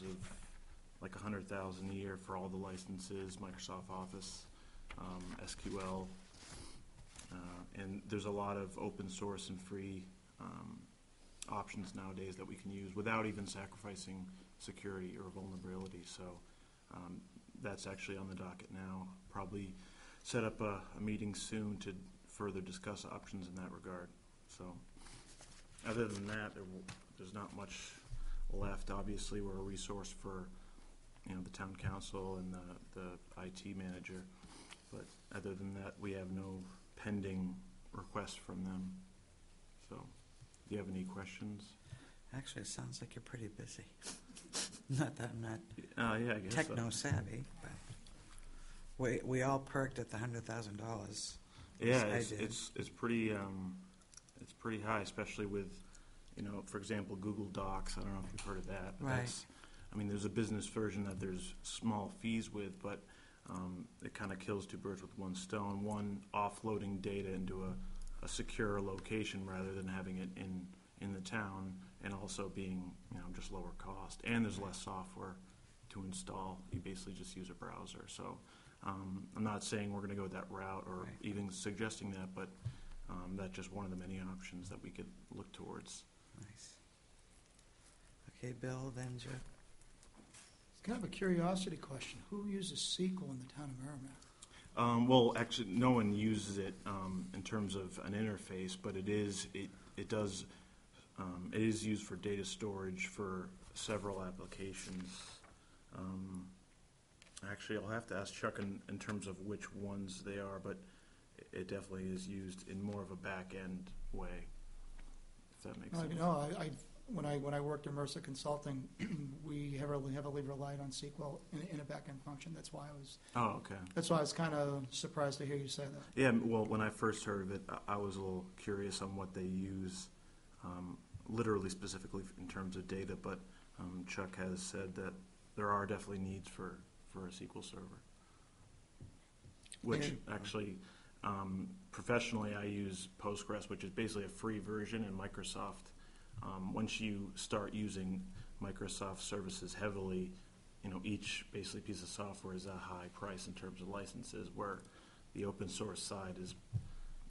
of like $100,000 a year for all the licenses, Microsoft Office, SQL, and there's a lot of open source and free options nowadays that we can use without even sacrificing security or vulnerability. So that's actually on the docket now. Probably set up a meeting soon to further discuss options in that regard. So other than that, there's not much left. Obviously, we're a resource for the town council and the IT manager. But other than that, we have no pending requests from them. So do you have any questions? Actually, it sounds like you're pretty busy. Not that I'm not Yeah, I guess techno savvy, but we all perked at the $100,000. Yeah, I it's did. it's pretty high, especially with for example, Google Docs. I don't know if you've heard of that. But Right. There's a business version that there's small fees with, but it kind of kills two birds with one stone. One, offloading data into a secure location rather than having it in the town, and also being just lower cost. And there's less software to install. You basically just use a browser. So I'm not saying we're going to go that route or Right. even suggesting that, but that's just one of the many options that we could look towards. Nice. Okay, Bill, then Jeff. It's kind of a curiosity question. Who uses SQL in the town of Merrimack? Well, actually, no one uses it in terms of an interface, but it is used for data storage for several applications. Actually, I'll have to ask Chuck in terms of which ones they are, but it definitely is used in more of a back-end way, if that makes sense. No, when I worked at Mercer Consulting, we heavily relied on SQL in a back-end function. That's why I was kind of surprised to hear you say that. Yeah, well, when I first heard of it, I was a little curious on what they use, literally specifically in terms of data, but Chuck has said that there are definitely needs for a SQL server. Which actually, professionally, I use Postgres, which is basically a free version in Microsoft. Once you start using Microsoft services heavily, each basically piece of software is a high price in terms of licenses, where the open source side is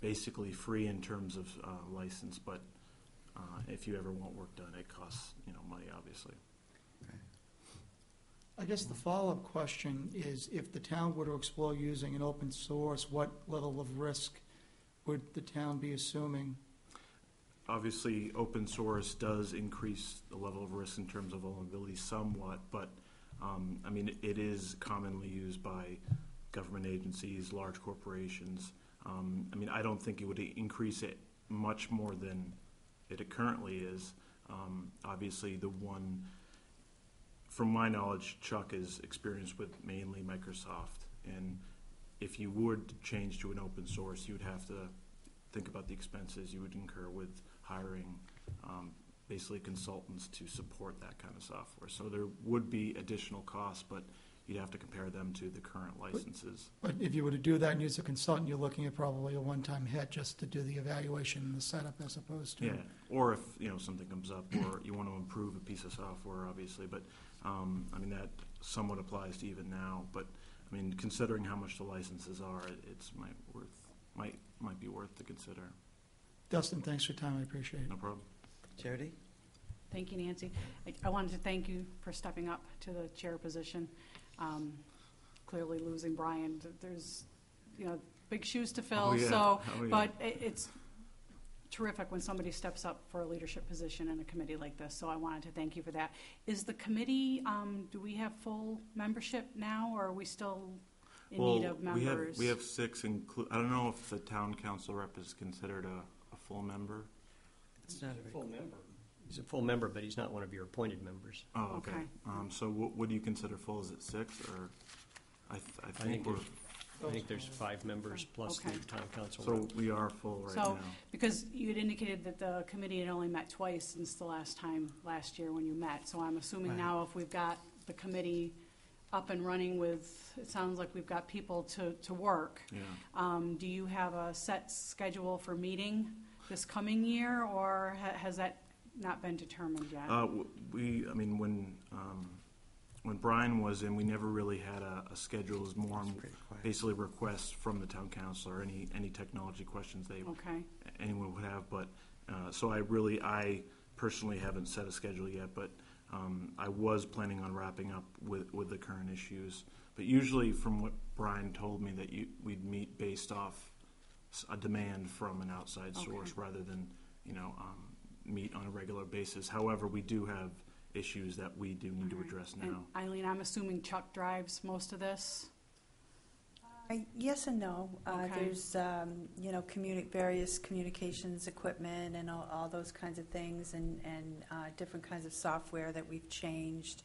basically free in terms of license, but if you ever want work done, it costs money, obviously. I guess the follow-up question is, if the town were to explore using an open source, what level of risk would the town be assuming? Obviously, open source does increase the level of risk in terms of vulnerability somewhat, but it is commonly used by government agencies, large corporations. I don't think it would increase it much more than it currently is. Obviously, the one, from my knowledge, Chuck is experienced with mainly Microsoft, and if you would change to an open source, you would have to think about the expenses you would incur with hiring basically consultants to support that kind of software. So there would be additional costs, but you'd have to compare them to the current licenses. But if you were to do that and use a consultant, you're looking at probably a one-time hit just to do the evaluation and the setup as opposed to... Yeah, or if something comes up, or you want to improve a piece of software, obviously, but that somewhat applies to even now. But considering how much the licenses are, it's might be worth to consider. Dustin, thanks for your time. I appreciate it. No problem. Jody? Thank you, Nancy. I wanted to thank you for stepping up to the chair position. Clearly losing Brian, there's, big shoes to fill. Oh, yeah. So, Oh, yeah. but it's terrific when somebody steps up for a leadership position in a committee like this. So I wanted to thank you for that. Is the committee, do we have full membership now, or are we still in need of members? We have 6. I don't know if the town council rep is considered a full member. It's not a Full requirement. member. He's a full member, but he's not one of your appointed members. Oh, okay. Okay. So what do you consider full? Is it 6 or? I think think we're, I think there's 5 members plus the Okay. town council. so rep. we are full right So, now. because you had indicated that the committee had only met twice since the last time, last year when you met, so I'm assuming Right. now if we've got the committee up and running with, it sounds like we've got people to work. Yeah. Do you have a set schedule for meeting this coming year, or has that not been determined yet? I mean, when Brian was in, we never really had a schedule. It was more It's pretty quiet. basically requests from the town council or any technology questions Okay, anyone would have. But so I personally haven't set a schedule yet, but I was planning on wrapping up with the current issues. But usually, from what Brian told me, that we'd meet based off a demand from an outside source rather than meet on a regular basis. However, we do have issues that we do need to address and now. Eileen, I'm assuming Chuck drives most of this? Yes and no. Okay. There's, various communications equipment and all those kinds of things, and different kinds of software that we've changed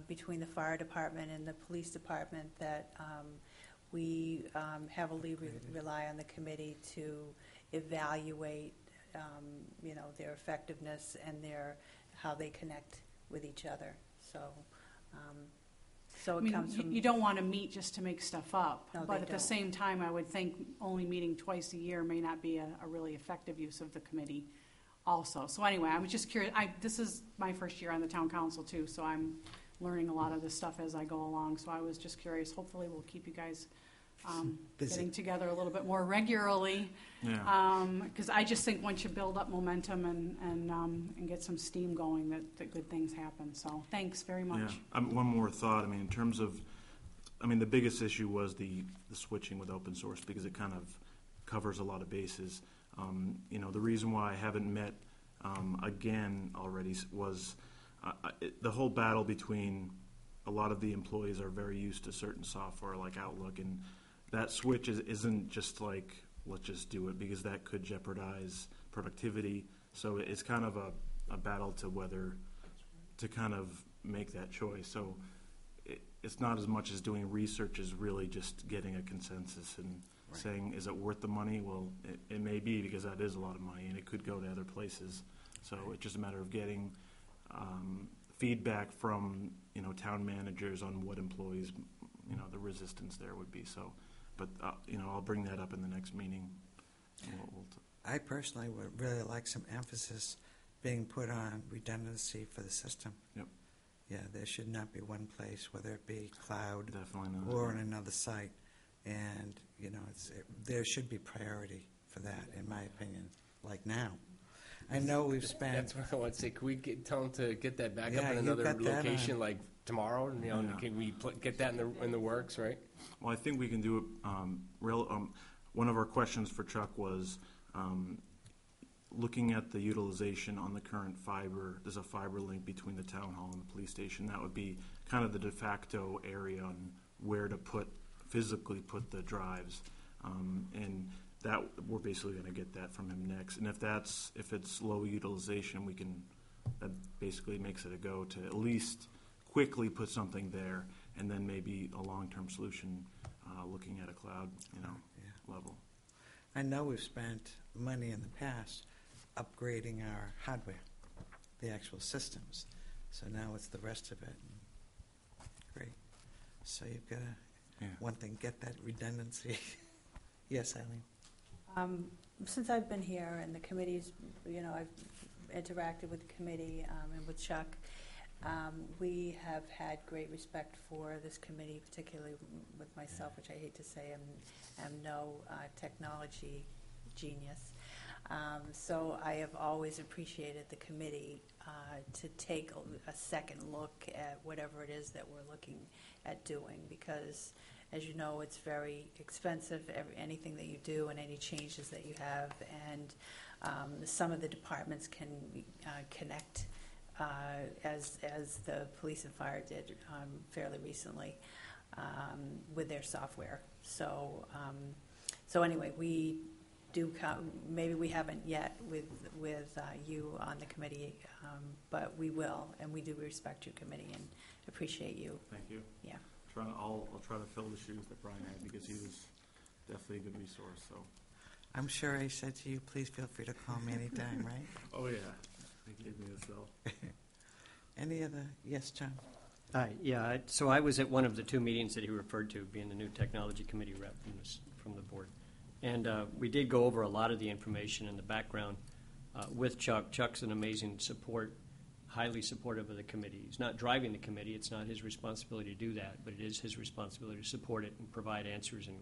between the fire department and the police department that we heavily rely on the committee to evaluate, their effectiveness and how they connect with each other. So I it mean, comes from. you don't want to meet just to make stuff up. No, But they at the don't. same time, I would think only meeting twice a year may not be a really effective use of the committee also. So anyway, I was just curious. This is my first year on the town council too, so I'm learning a lot of this stuff as I go along. So I was just curious. Hopefully we'll keep you guys Busy. getting together a little bit more regularly. Yeah. Because I just think once you build up momentum and get some steam going, that good things happen. So thanks very much. Yeah. One more thought. I mean, in terms of, the biggest issue was the switching with open source because it kind of covers a lot of bases. The reason why I haven't met again already was the whole battle between a lot of the employees are very used to certain software like Outlook, and that switch isn't just like, let's just do it, because that could jeopardize productivity. So it's kind of a battle to whether to kind of make that choice. So it's not as much as doing research as really just getting a consensus and saying, is it worth the money? Well, it may be, because that is a lot of money, and it could go to other places. So it's just a matter of getting feedback from town managers on what employees, the resistance there would be. So, but I'll bring that up in the next meeting. I personally would really like some emphasis being put on redundancy for the system. Yep. Yeah, there should not be one place, whether it be cloud Definitely not. or on another site. And, there should be priority for that, in my opinion, like now. I know we've spent, That's what I want to say. Can we tell them to get that back up Yeah, in you've another got that location, on. like tomorrow? Yeah. Can we get that in the works, right? Well, I think we can do it. One of our questions for Chuck was looking at the utilization on the current fiber. There's a fiber link between the town hall and the police station. That would be kind of the de facto area on where to physically put the drives, and that we're basically going to get that from him next. And if it's low utilization, that basically makes it a go to at least quickly put something there, and then maybe a long-term solution looking at a cloud level. I know we've spent money in the past upgrading our hardware, the actual systems. So now it's the rest of it. Great. So you've got to, one thing, get that redundancy. Yes, Eileen? Since I've been here and the committees, I've interacted with the committee and with Chuck, we have had great respect for this committee, particularly with myself, which I hate to say I'm no technology genius. So I have always appreciated the committee to take a second look at whatever it is that we're looking at doing, because as you know, it's very expensive, anything that you do and any changes that you have, and some of the departments can connect as the police and fire did fairly recently with their software. So anyway, we do come, maybe we haven't yet with you on the committee, but we will, and we do respect your committee and appreciate you. Thank you. Yeah. I'll try to fill the shoes that Brian had because he was definitely a good resource. So. I'm sure I said to you, please feel free to call me anytime, right? Oh yeah, he gave me the cell. Any other? Yes, John? Hi, yeah, so I was at one of the two meetings that he referred to, being the new technology committee rep from the board. And we did go over a lot of the information in the background with Chuck. Chuck's an amazing support, highly supportive of the committee. He's not driving the committee. It's not his responsibility to do that, but it is his responsibility to support it and provide answers, and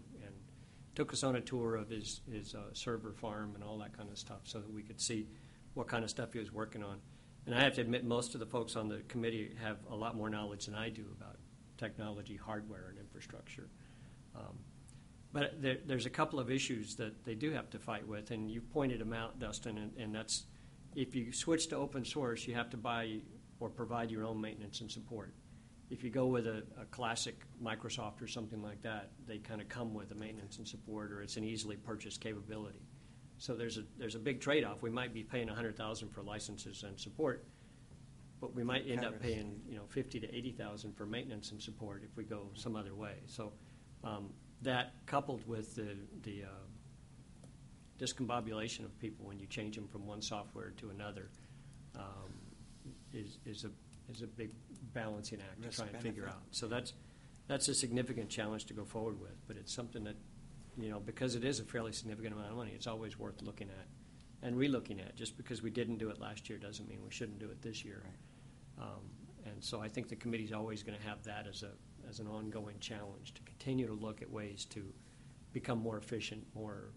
took us on a tour of his server farm and all that kind of stuff so that we could see what kind of stuff he was working on. And I have to admit, most of the folks on the committee have a lot more knowledge than I do about technology, hardware, and infrastructure. But there's a couple of issues that they do have to fight with, and you pointed them out, Dustin, and that's if you switch to open source, you have to buy or provide your own maintenance and support. If you go with a classic Microsoft or something like that, they kind of come with a maintenance and support, or it's an easily purchased capability. So there's a big trade-off. We might be paying $100,000 for licenses and support, but we might end up paying $50,000 to $80,000 for maintenance and support if we go some other way. So that, coupled with the discombobulation of people when you change them from one software to another, is a big balancing act to try and figure out. So that's a significant challenge to go forward with, but it's something that, because it is a fairly significant amount of money, it's always worth looking at and re-looking at. Just because we didn't do it last year doesn't mean we shouldn't do it this year. Right. And so I think the committee's always going to have that as an ongoing challenge, to continue to look at ways to become more efficient, more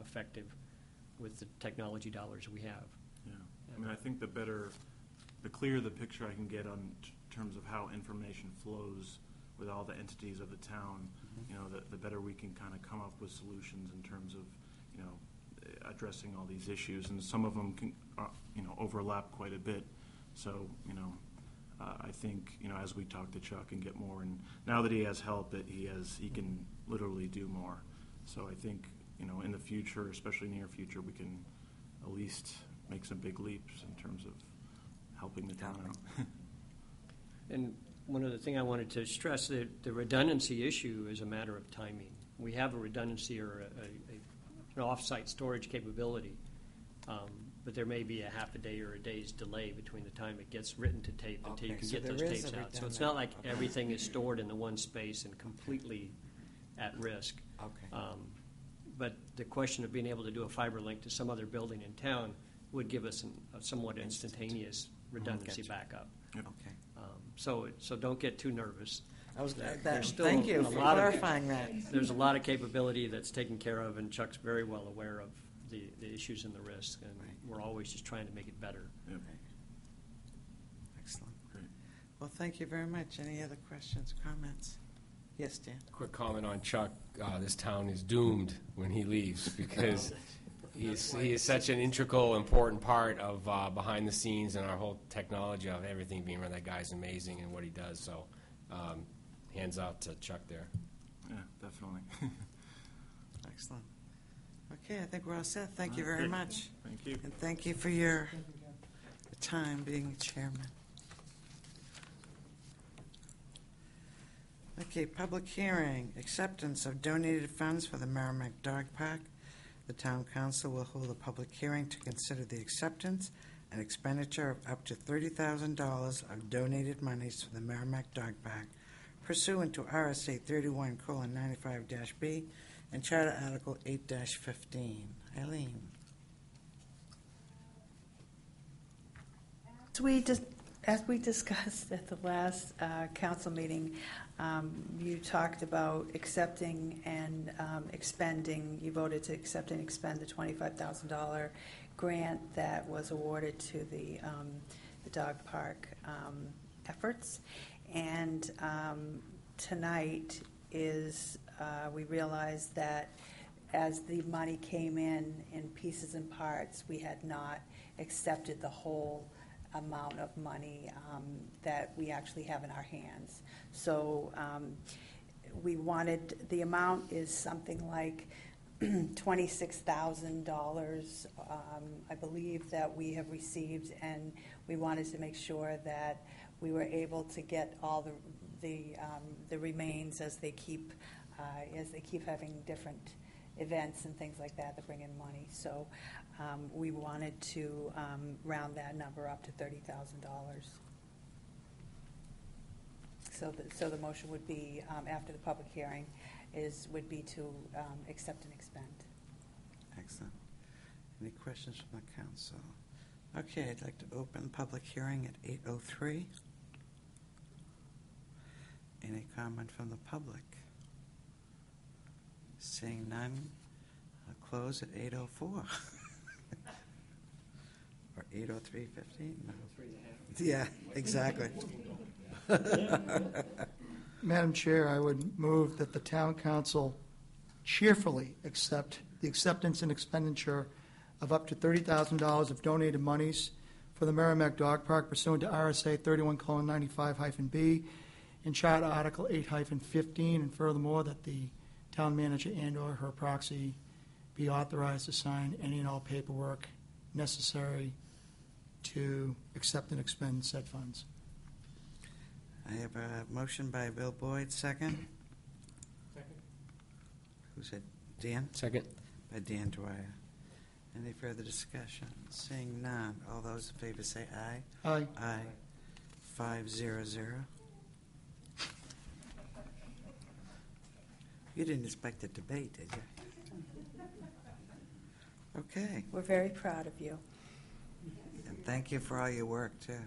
effective with the technology dollars we have. Yeah, I mean, I think the clearer the picture I can get on terms of how information flows with all the entities of the town, the better we can kind of come up with solutions in terms of, addressing all these issues. And some of them can, overlap quite a bit. So, I think, as we talk to Chuck and get more, and now that he has help, he can literally do more. So I think, in the future, especially near future, we can at least make some big leaps in terms of helping the town out. And one other thing I wanted to stress, the redundancy issue is a matter of timing. We have a redundancy or an off-site storage capability, but there may be a half a day or a day's delay between the time it gets written to tape until you can get those tapes out. So it's not like everything is stored in the one space and completely at risk. Okay. But the question of being able to do a fiber link to some other building in town would give us a somewhat instantaneous redundancy backup. Yep. Okay. So don't get too nervous. Thank you for clarifying that. There's a lot of capability that's taken care of, and Chuck's very well aware of the issues and the risks, and we're always just trying to make it better. Yep. Excellent. Great. Well, thank you very much. Any other questions, comments? Yes, Dan? Quick comment on Chuck. This town is doomed when he leaves because he is such an integral, important part of behind the scenes and our whole technology of everything being run. That guy's amazing in what he does. So hands out to Chuck there. Yeah, definitely. Excellent. Okay, I think we're all set. Thank you very much. Thank you. And thank you for your time being chairman. Okay, public hearing, acceptance of donated funds for the Merrimack Dog Park. The town council will hold a public hearing to consider the acceptance and expenditure of up to $30,000 of donated monies for the Merrimack Dog Park pursuant to RSA 31:95-B and Charter Article 8-15. Eileen. As we discussed at the last council meeting, you talked about accepting and expending, you voted to accept and expend the $25,000 grant that was awarded to the dog park efforts. And tonight we realized that as the money came in pieces and parts, we had not accepted the whole amount of money that we actually have in our hands. So we wanted, the amount is something like $26,000, I believe, that we have received, and we wanted to make sure that we were able to get all the remains as they keep having different events and things like that bring in money. So we wanted to round that number up to $30,000. So the motion would be, after the public hearing, would be to accept and expend. Excellent. Any questions from the council? Okay, I'd like to open the public hearing at 8:03. Any comment from the public? Seeing none, I'll close at 8:04. Or 8:03:15? No. Yeah, exactly. Madam Chair, I would move that the town council cheerfully accept the acceptance and expenditure of up to $30,000 of donated monies for the Merrimack Dog Park pursuant to RSA 31:95-B and Charter Article 8-15, and furthermore, that the town manager and/or her proxy be authorized to sign any and all paperwork necessary to accept and expend said funds. I have a motion by Bill Boyd, second. Second. Who said? Dan? Second. By Dan Dwyer. Any further discussion? Seeing none, all those in favor say aye. Aye. Aye. 5-0-0. You didn't expect a debate, did you? Okay, We're very proud of you. and thank you for all your work, too.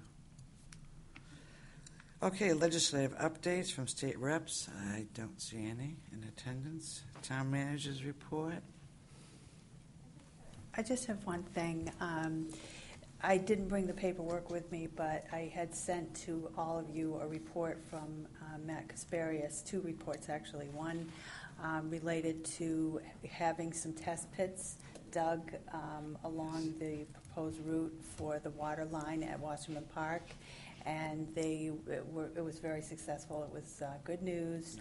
Okay, legislative updates from state reps. I don't see any in attendance. Town managers report. I just have one thing. I didn't bring the paperwork with me, but I had sent to all of you a report from Matt Kasparius, 2 reports actually. One related to having some test pits dug along the proposed route for the water line at Wasserman Park, and it was very successful. It was good news.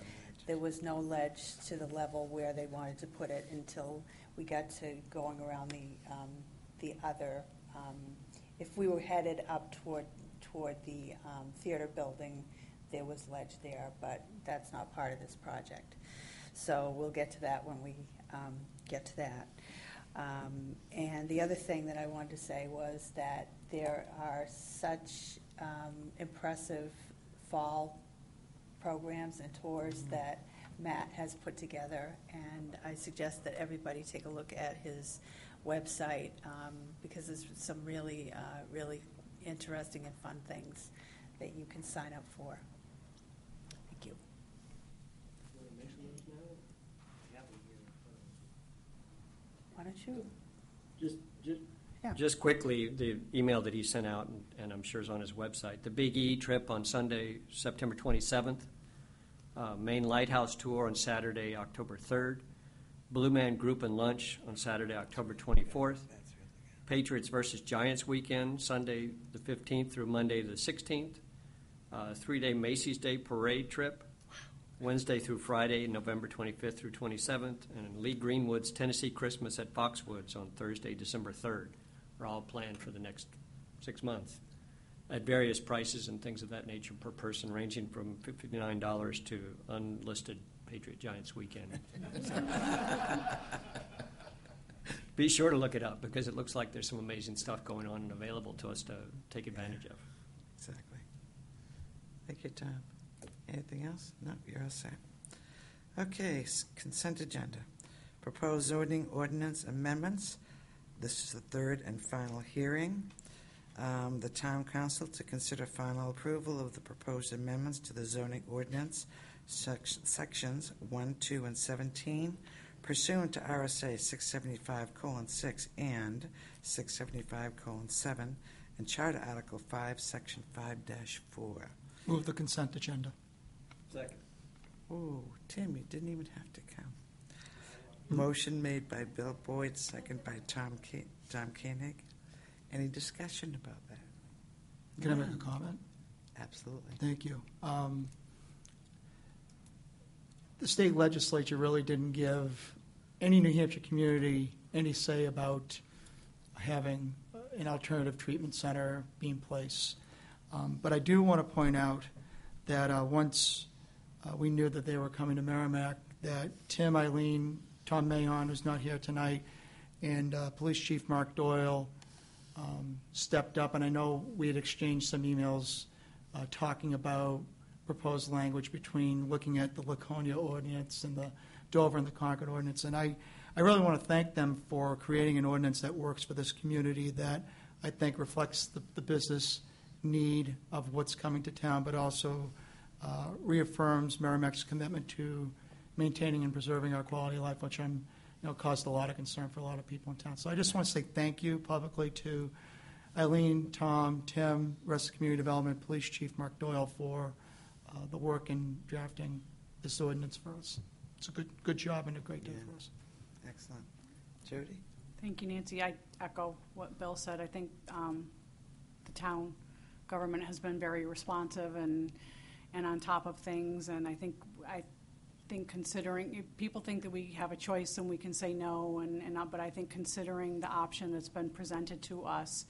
There was no ledge to the level where they wanted to put it until we got to going around the other. If we were headed up toward the theater building, there was ledge there, but that's not part of this project. So we'll get to that when we get to that. And the other thing that I wanted to say was that there are such impressive fall programs and tours that Matt has put together, and I suggest that everybody take a look at his website because there's some really, really interesting and fun things that you can sign up for. Thank you. Why don't you? Just quickly, the email that he sent out, and I'm sure is on his website, the Big E trip on Sunday, September 27th, Main Lighthouse Tour on Saturday, October 3rd, Blue Man Group and Lunch on Saturday, October 24th, Patriots versus Giants weekend, Sunday the 15th through Monday the 16th, 3-day Macy's Day Parade trip, Wednesday through Friday, November 25th through 27th, and Lee Greenwood's Tennessee Christmas at Foxwoods on Thursday, December 3rd. Are all planned for the next 6 months at various prices and things of that nature per person, ranging from $59 to unlisted Patriot Giants weekend. Be sure to look it up because it looks like there's some amazing stuff going on and available to us to take advantage of. Exactly. Thank you, Tom. Anything else? No, you're all set. Okay, consent agenda. Proposed zoning ordinance amendments. This is the third and final hearing. The town council to consider final approval of the proposed amendments to the zoning ordinance, sections 1, 2, and 17, pursuant to RSA 675:6 and 675:7, and Charter Article 5, Section 5-4. Move the consent agenda. Second. Oh, Tim, you didn't even have to come. Motion made by Bill Boyd, second by Tom Koenig. Any discussion about that? Can I make a comment? Absolutely. Thank you. The state legislature really didn't give any New Hampshire community any say about having an alternative treatment center being placed. But I do want to point out that once we knew that they were coming to Merrimack, that Tim, Eileen, Tom Mahon, who's not here tonight, and Police Chief Mark Doyle stepped up, and I know we had exchanged some emails talking about proposed language between looking at the Laconia ordinance and the Dover and the Concord ordinance. And I really want to thank them for creating an ordinance that works for this community, that I think reflects the business need of what's coming to town, but also reaffirms Merrimack's commitment to maintaining and preserving our quality of life, which caused a lot of concern for a lot of people in town. So I just want to say thank you publicly to Eileen, Tom, Tim, rest of community development, Police Chief Mark Doyle for the work in drafting this ordinance for us. It's a good job and a great day for us. Excellent. Jody? Thank you, Nancy. I echo what Bill said. I think the town government has been very responsive and on top of things, and I think considering, people think that we have a choice and we can say no, and not, but I think considering the option that's been presented to us,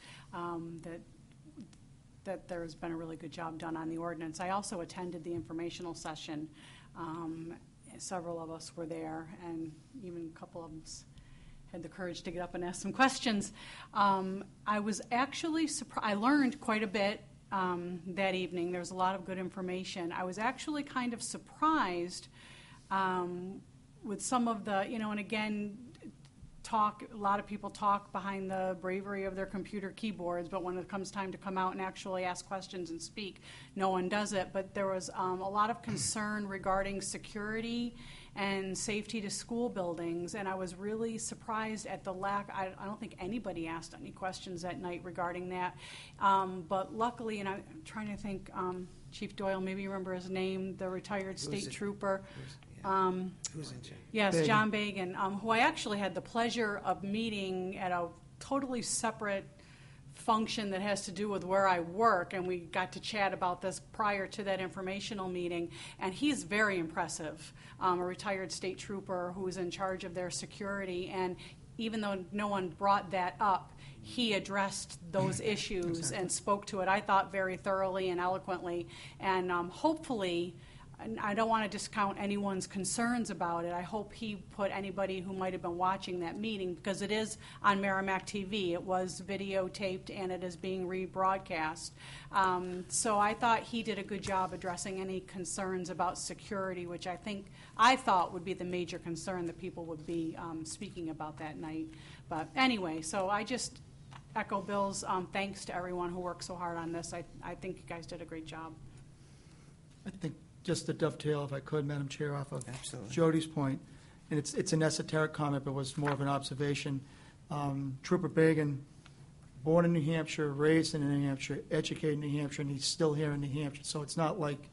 that there's been a really good job done on the ordinance. I also attended the informational session. Several of us were there, and even a couple of us had the courage to get up and ask some questions. I was actually surprised. I learned quite a bit that evening. There was a lot of good information. I was actually kind of surprised with some of the, and again, a lot of people talk behind the bravery of their computer keyboards, but when it comes time to come out and actually ask questions and speak, no one does it. But there was a lot of concern regarding security and safety to school buildings, and I was really surprised at the lack. I don't think anybody asked any questions that night regarding that. But luckily, and I'm trying to think, Chief Doyle, maybe you remember his name, the retired state trooper. Who's in charge? Yes, Bagan. John Bagan, who I actually had the pleasure of meeting at a totally separate function that has to do with where I work, and we got to chat about this prior to that informational meeting, and he's very impressive, a retired state trooper who is in charge of their security, and even though no one brought that up, he addressed those issues and spoke to it, I thought, very thoroughly and eloquently, and hopefully, I don't want to discount anyone's concerns about it. I hope he put anybody who might have been watching that meeting, because it is on Merrimack TV. It was videotaped and it is being rebroadcast. So I thought he did a good job addressing any concerns about security, which I thought would be the major concern that people would be speaking about that night. But anyway, so I just echo Bill's thanks to everyone who worked so hard on this. I think you guys did a great job. I think just to dovetail, if I could, Madam Chair, off of Absolutely. Jody's point, and it's an esoteric comment, but was more of an observation. Trooper Bagan, born in New Hampshire, raised in New Hampshire, educated in New Hampshire, and he's still here in New Hampshire. So it's not like,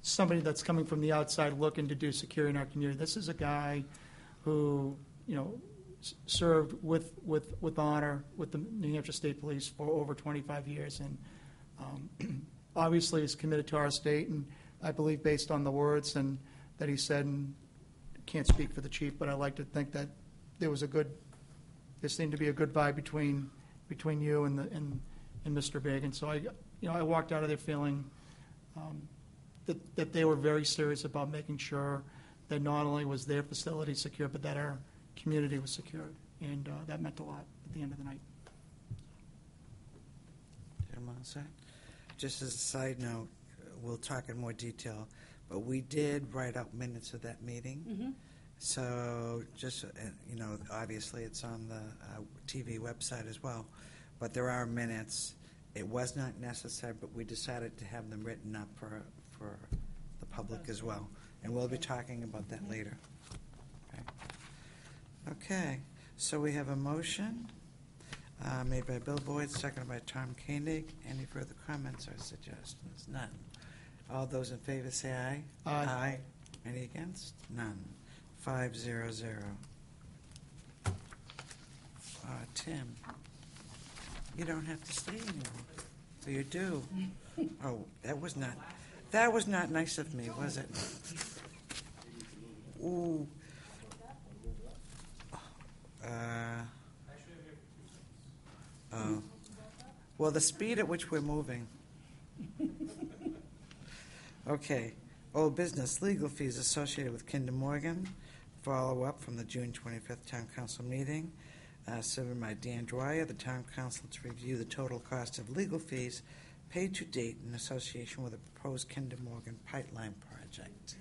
somebody that's coming from the outside looking to do security in our community. This is a guy who, served with honor with the New Hampshire State Police for over 25 years, and obviously is committed to our state, and I believe based on the words and that he said, and can't speak for the chief, but I like to think that there seemed to be a good vibe between you and Mr. Bagan. So I walked out of there feeling that they were very serious about making sure that not only was their facility secure, but that our community was secured, and that meant a lot at the end of the night. Gentlemen, all set? Just as a side note, we'll talk in more detail, but we did write up minutes of that meeting. Mm-hmm. So just, obviously it's on the TV website as well, but there are minutes. It was not necessary, but we decided to have them written up for the public as well. And we'll be talking about that later. Okay, so we have a motion made by Bill Boyd, seconded by Tom Koenig. Any further comments or suggestions? None. All those in favor say aye. Aye. Aye. Any against? None. 5-0-0. Tim, you don't have to stay anymore. So you do. Oh, that was not nice of me, was it? Ooh. Well, the speed at which we're moving. Okay, old business, legal fees associated with Kinder Morgan, follow-up from the June 25th Town Council meeting, submitted by Dan Dwyer, the Town Council, to review the total cost of legal fees paid to date in association with the proposed Kinder Morgan pipeline project.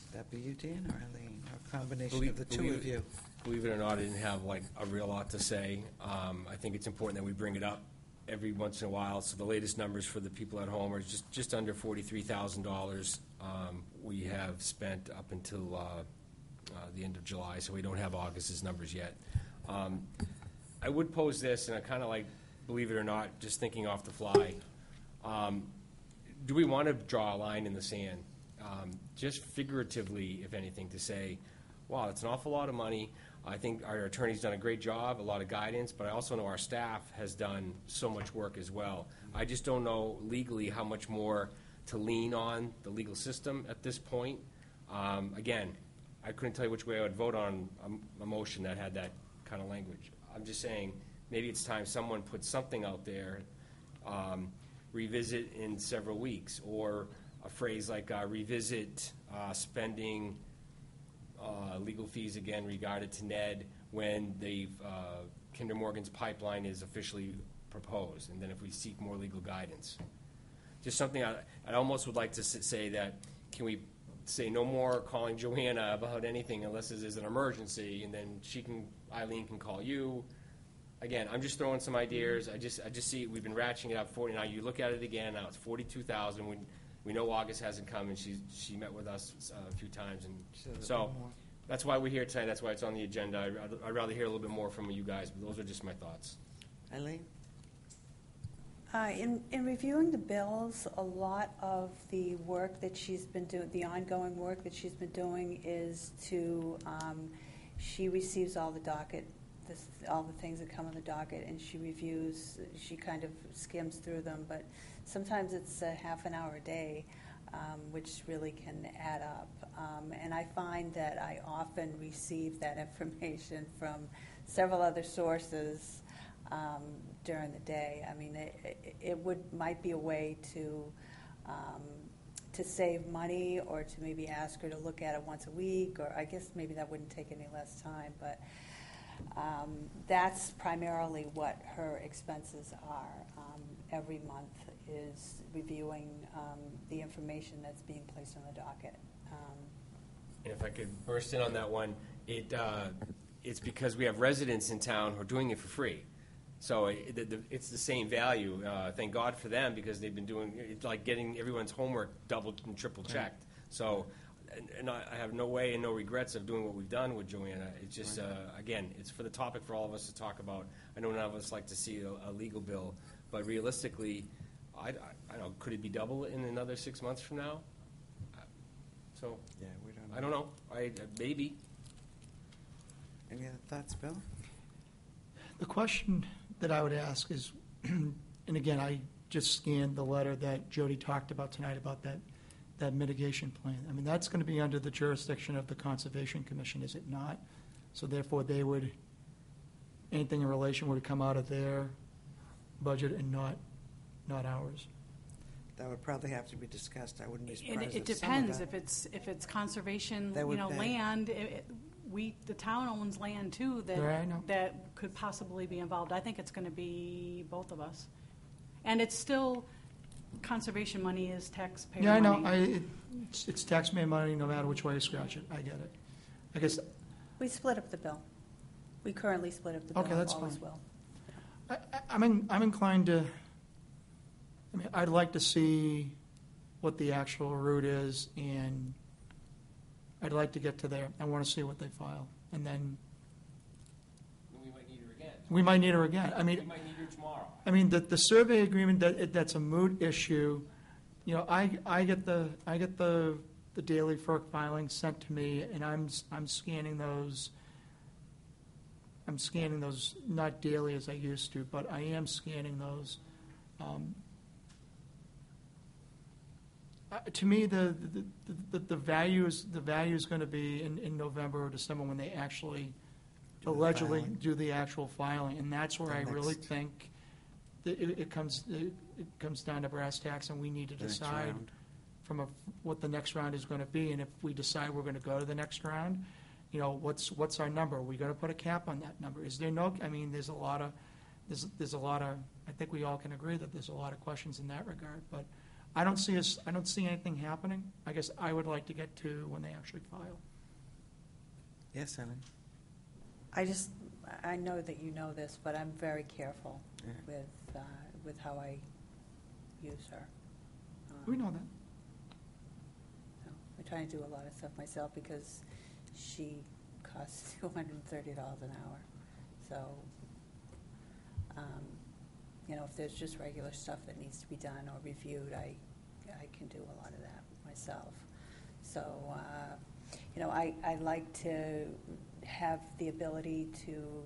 Would that be you, Dan, or Eileen, or a combination of the two of you? Believe it or not, I didn't have like a real lot to say. I think it's important that we bring it up every once in a while. So the latest numbers for the people at home are just under $43,000 we have spent up until the end of July, so we don't have August's numbers yet. I would pose this, and I kind of like, believe it or not, just thinking off the fly. Do we want to draw a line in the sand? Just figuratively, if anything, to say, wow, that's an awful lot of money. I think our attorney's done a great job, a lot of guidance, but I also know our staff has done so much work as well. I just don't know legally how much more to lean on the legal system at this point. Again, I couldn't tell you which way I would vote on a motion that had that kind of language. I'm just saying, maybe it's time someone puts something out there, revisit in several weeks, or a phrase like revisit spending legal fees again regarded to Ned when the Kinder Morgan's pipeline is officially proposed, and then if we seek more legal guidance. Just something I almost would like to say that, can we say no more calling Joanna about anything unless it is an emergency, and then Eileen can call you. Again, I'm just throwing some ideas. I just see we've been ratcheting it up 40. Now you look at it again. Now it's 42,000. We know August hasn't come, and she met with us a few times, and so that's why we're here tonight. That's why it's on the agenda. I'd rather hear a little bit more from you guys, but those are just my thoughts. Eileen? In reviewing the bills, a lot of the work that she's been doing, the ongoing work that she's been doing is to, she receives all the docket, all the things that come on the docket, and she reviews, she kind of skims through them, but sometimes it's a half an hour a day, which really can add up. And I find that I often receive that information from several other sources during the day. I mean, it might be a way to save money, or to maybe ask her to look at it once a week, or I guess maybe that wouldn't take any less time, but that's primarily what her expenses are every month, is reviewing the information that's being placed on the docket. And if I could burst in on that one, it's because we have residents in town who are doing it for free. So it's the same value. Thank God for them, because they've been doing, it's like getting everyone's homework double and triple checked. So, and I have no way and no regrets of doing what we've done with Joanna. It's just, again, it's for the topic for all of us to talk about. I know none of us like to see a legal bill, but realistically, I don't know, could it be double in another 6 months from now? So, Yeah, we don't know. I don't know. Maybe. Any other thoughts, Bill? The question that I would ask is, and again, I just scanned the letter that Jody talked about tonight about that mitigation plan. I mean, that's going to be under the jurisdiction of the Conservation Commission, is it not? So therefore, anything in relation would come out of their budget and not ours. That would probably have to be discussed. I wouldn't be And surprised it if some of depends, that. if it's conservation, They would pay. land, the town owns land too, Yeah, I know. that could possibly be involved. I think it's gonna be both of us. And it's still, conservation money is taxpayer money. Yeah, I know. It's taxpayer money no matter which way you scratch it. I get it. I guess, We split up the bill. We currently split up the bill. Okay, that's always fine. will. I'm inclined to, I mean, I'd like to see what the actual route is, and I'd like to get to there. I want to see what they file, and then We might need her again. we might need her again. I We mean, might need her tomorrow. the survey agreement, that's a moot issue. You know, I get the daily FERC filings sent to me, and I'm scanning those. I'm scanning those, not daily as I used to, but I am scanning those. To me, the value is going to be in November or December when they actually Do the allegedly filing. do the actual filing, and that's where The I really next. think it comes down to brass tacks, and we need to The next decide round. what the next round is going to be, and if we decide we're going to go to the next round, you know, what's our number? Are we going to put a cap on that number? Is there no, I mean, there's a lot of, I think we all can agree that there's a lot of questions in that regard, but I don't see anything happening. I guess I would like to get to when they actually file. Yes, Ellen? I know that you know this, but I'm very careful Yeah. with how I use her. We know that. So I try to do a lot of stuff myself because she costs $230 an hour. So, you know, if there's just regular stuff that needs to be done or reviewed, I can do a lot of that myself. So, you know, I like to have the ability to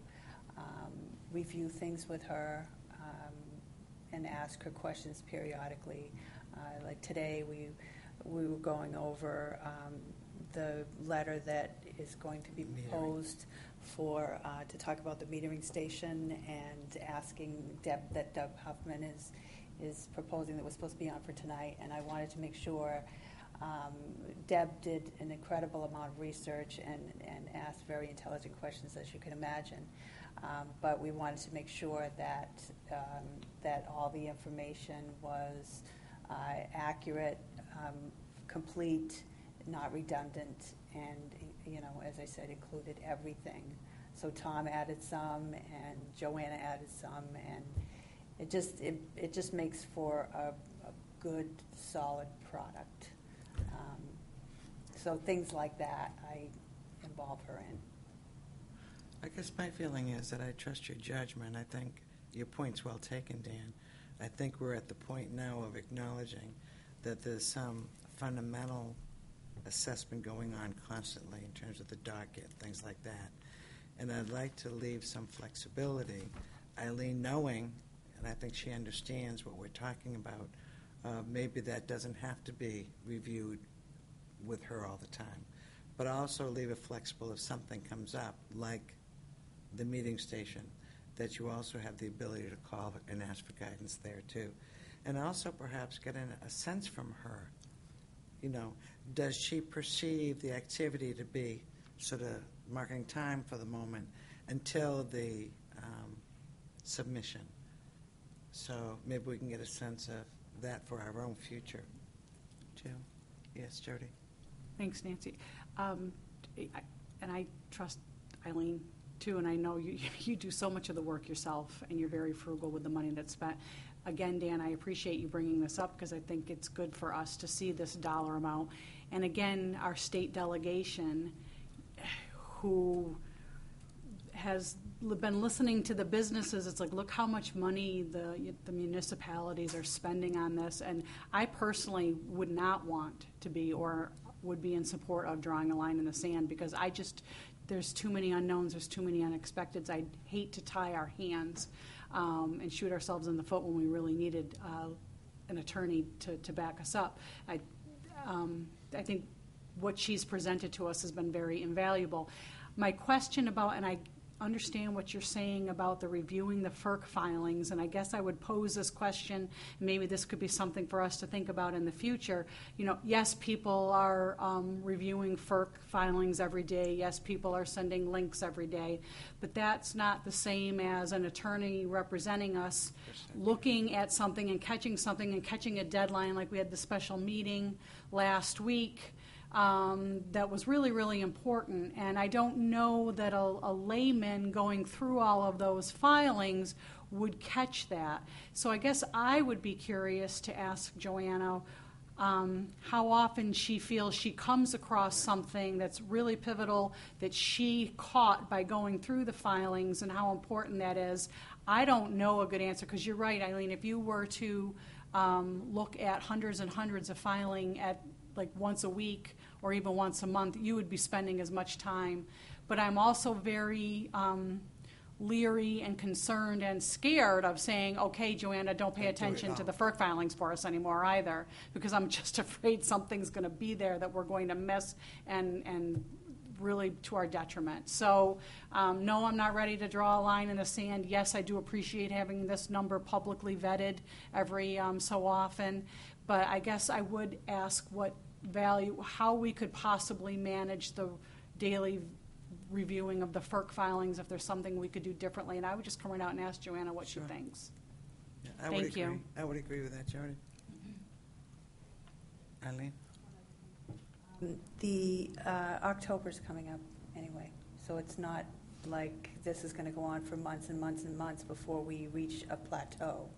review things with her and ask her questions periodically. Like today, we were going over the letter that is going to be proposed for to talk about the metering station, and asking Deb, that Doug Huffman is proposing, that was supposed to be on for tonight. And I wanted to make sure Deb did an incredible amount of research and asked very intelligent questions, as you can imagine. But we wanted to make sure that that all the information was accurate, complete, not redundant, and, you know, as I said, included everything. So Tom added some, and Joanna added some, and it just makes for a good, solid product. So things like that, I involve her in. I guess my feeling is that I trust your judgment. I think your point's well taken, Dan. I think we're at the point now of acknowledging that there's some fundamental assessment going on constantly in terms of the docket, things like that. And I'd like to leave some flexibility. Eileen, knowing, and I think she understands what we're talking about, maybe that doesn't have to be reviewed with her all the time. But also leave it flexible if something comes up, like the meeting station, that you also have the ability to call and ask for guidance there too. And also perhaps get a sense from her, you know, does she perceive the activity to be sort of marking time for the moment until the submission? So maybe we can get a sense of that for our own future, too. Yes, Jody? Thanks, Nancy. And I trust Eileen, too, and I know you do so much of the work yourself, and you're very frugal with the money that's spent. Again, Dan, I appreciate you bringing this up, because I think it's good for us to see this dollar amount. And again, our state delegation, who has been listening to the businesses, it's like, look how much money the municipalities are spending on this. And I personally would not want to be, or would be in support of drawing a line in the sand, because there's too many unknowns, there's too many unexpecteds. I'd hate to tie our hands and shoot ourselves in the foot when we really needed an attorney to back us up. I think what she's presented to us has been very invaluable. My question about, and I understand what you're saying about the reviewing the FERC filings, and I guess I would pose this question, maybe this could be something for us to think about in the future. You know, yes, people are reviewing FERC filings every day. Yes, people are sending links every day, but that's not the same as an attorney representing us looking at something and catching a deadline, like we had the special meeting last week. That was really, really important. And I don't know that a layman going through all of those filings would catch that. So I guess I would be curious to ask Joanna how often she feels she comes across something that's really pivotal that she caught by going through the filings, and how important that is. I don't know a good answer, because you're right, Eileen, if you were to look at hundreds and hundreds of filing at like once a week or even once a month, you would be spending as much time. But I'm also very leery and concerned and scared of saying, okay, Joanna, don't pay attention to the FERC filings for us anymore either, because I'm just afraid something's going to be there that we're going to miss and really to our detriment. So, no, I'm not ready to draw a line in the sand. Yes, I do appreciate having this number publicly vetted every so often, but I guess I would ask what value, how we could possibly manage the daily reviewing of the FERC filings, if there's something we could do differently. And I would just come right out and ask Joanna what Sure. she thinks. Yeah, I would Thank you. agree. I would agree with that, Jody. Eileen? The October's coming up anyway, so it's not like this is going to go on for months and months and months before we reach a plateau.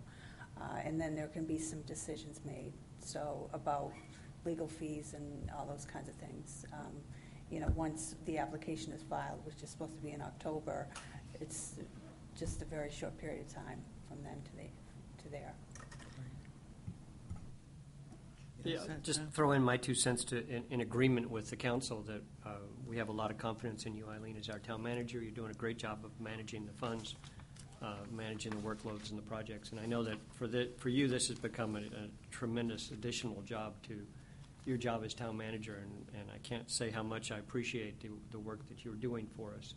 And then there can be some decisions made, so about legal fees and all those kinds of things. Once the application is filed, which is supposed to be in October, it's just a very short period of time from then to there. Yeah, Yes, just throw in my 2 cents in agreement with the council that we have a lot of confidence in you, Eileen, as our town manager. You're doing a great job of managing the funds, managing the workloads and the projects. And I know that for you, this has become a tremendous additional job to your job as town manager. And I can't say how much I appreciate the work that you're doing for us.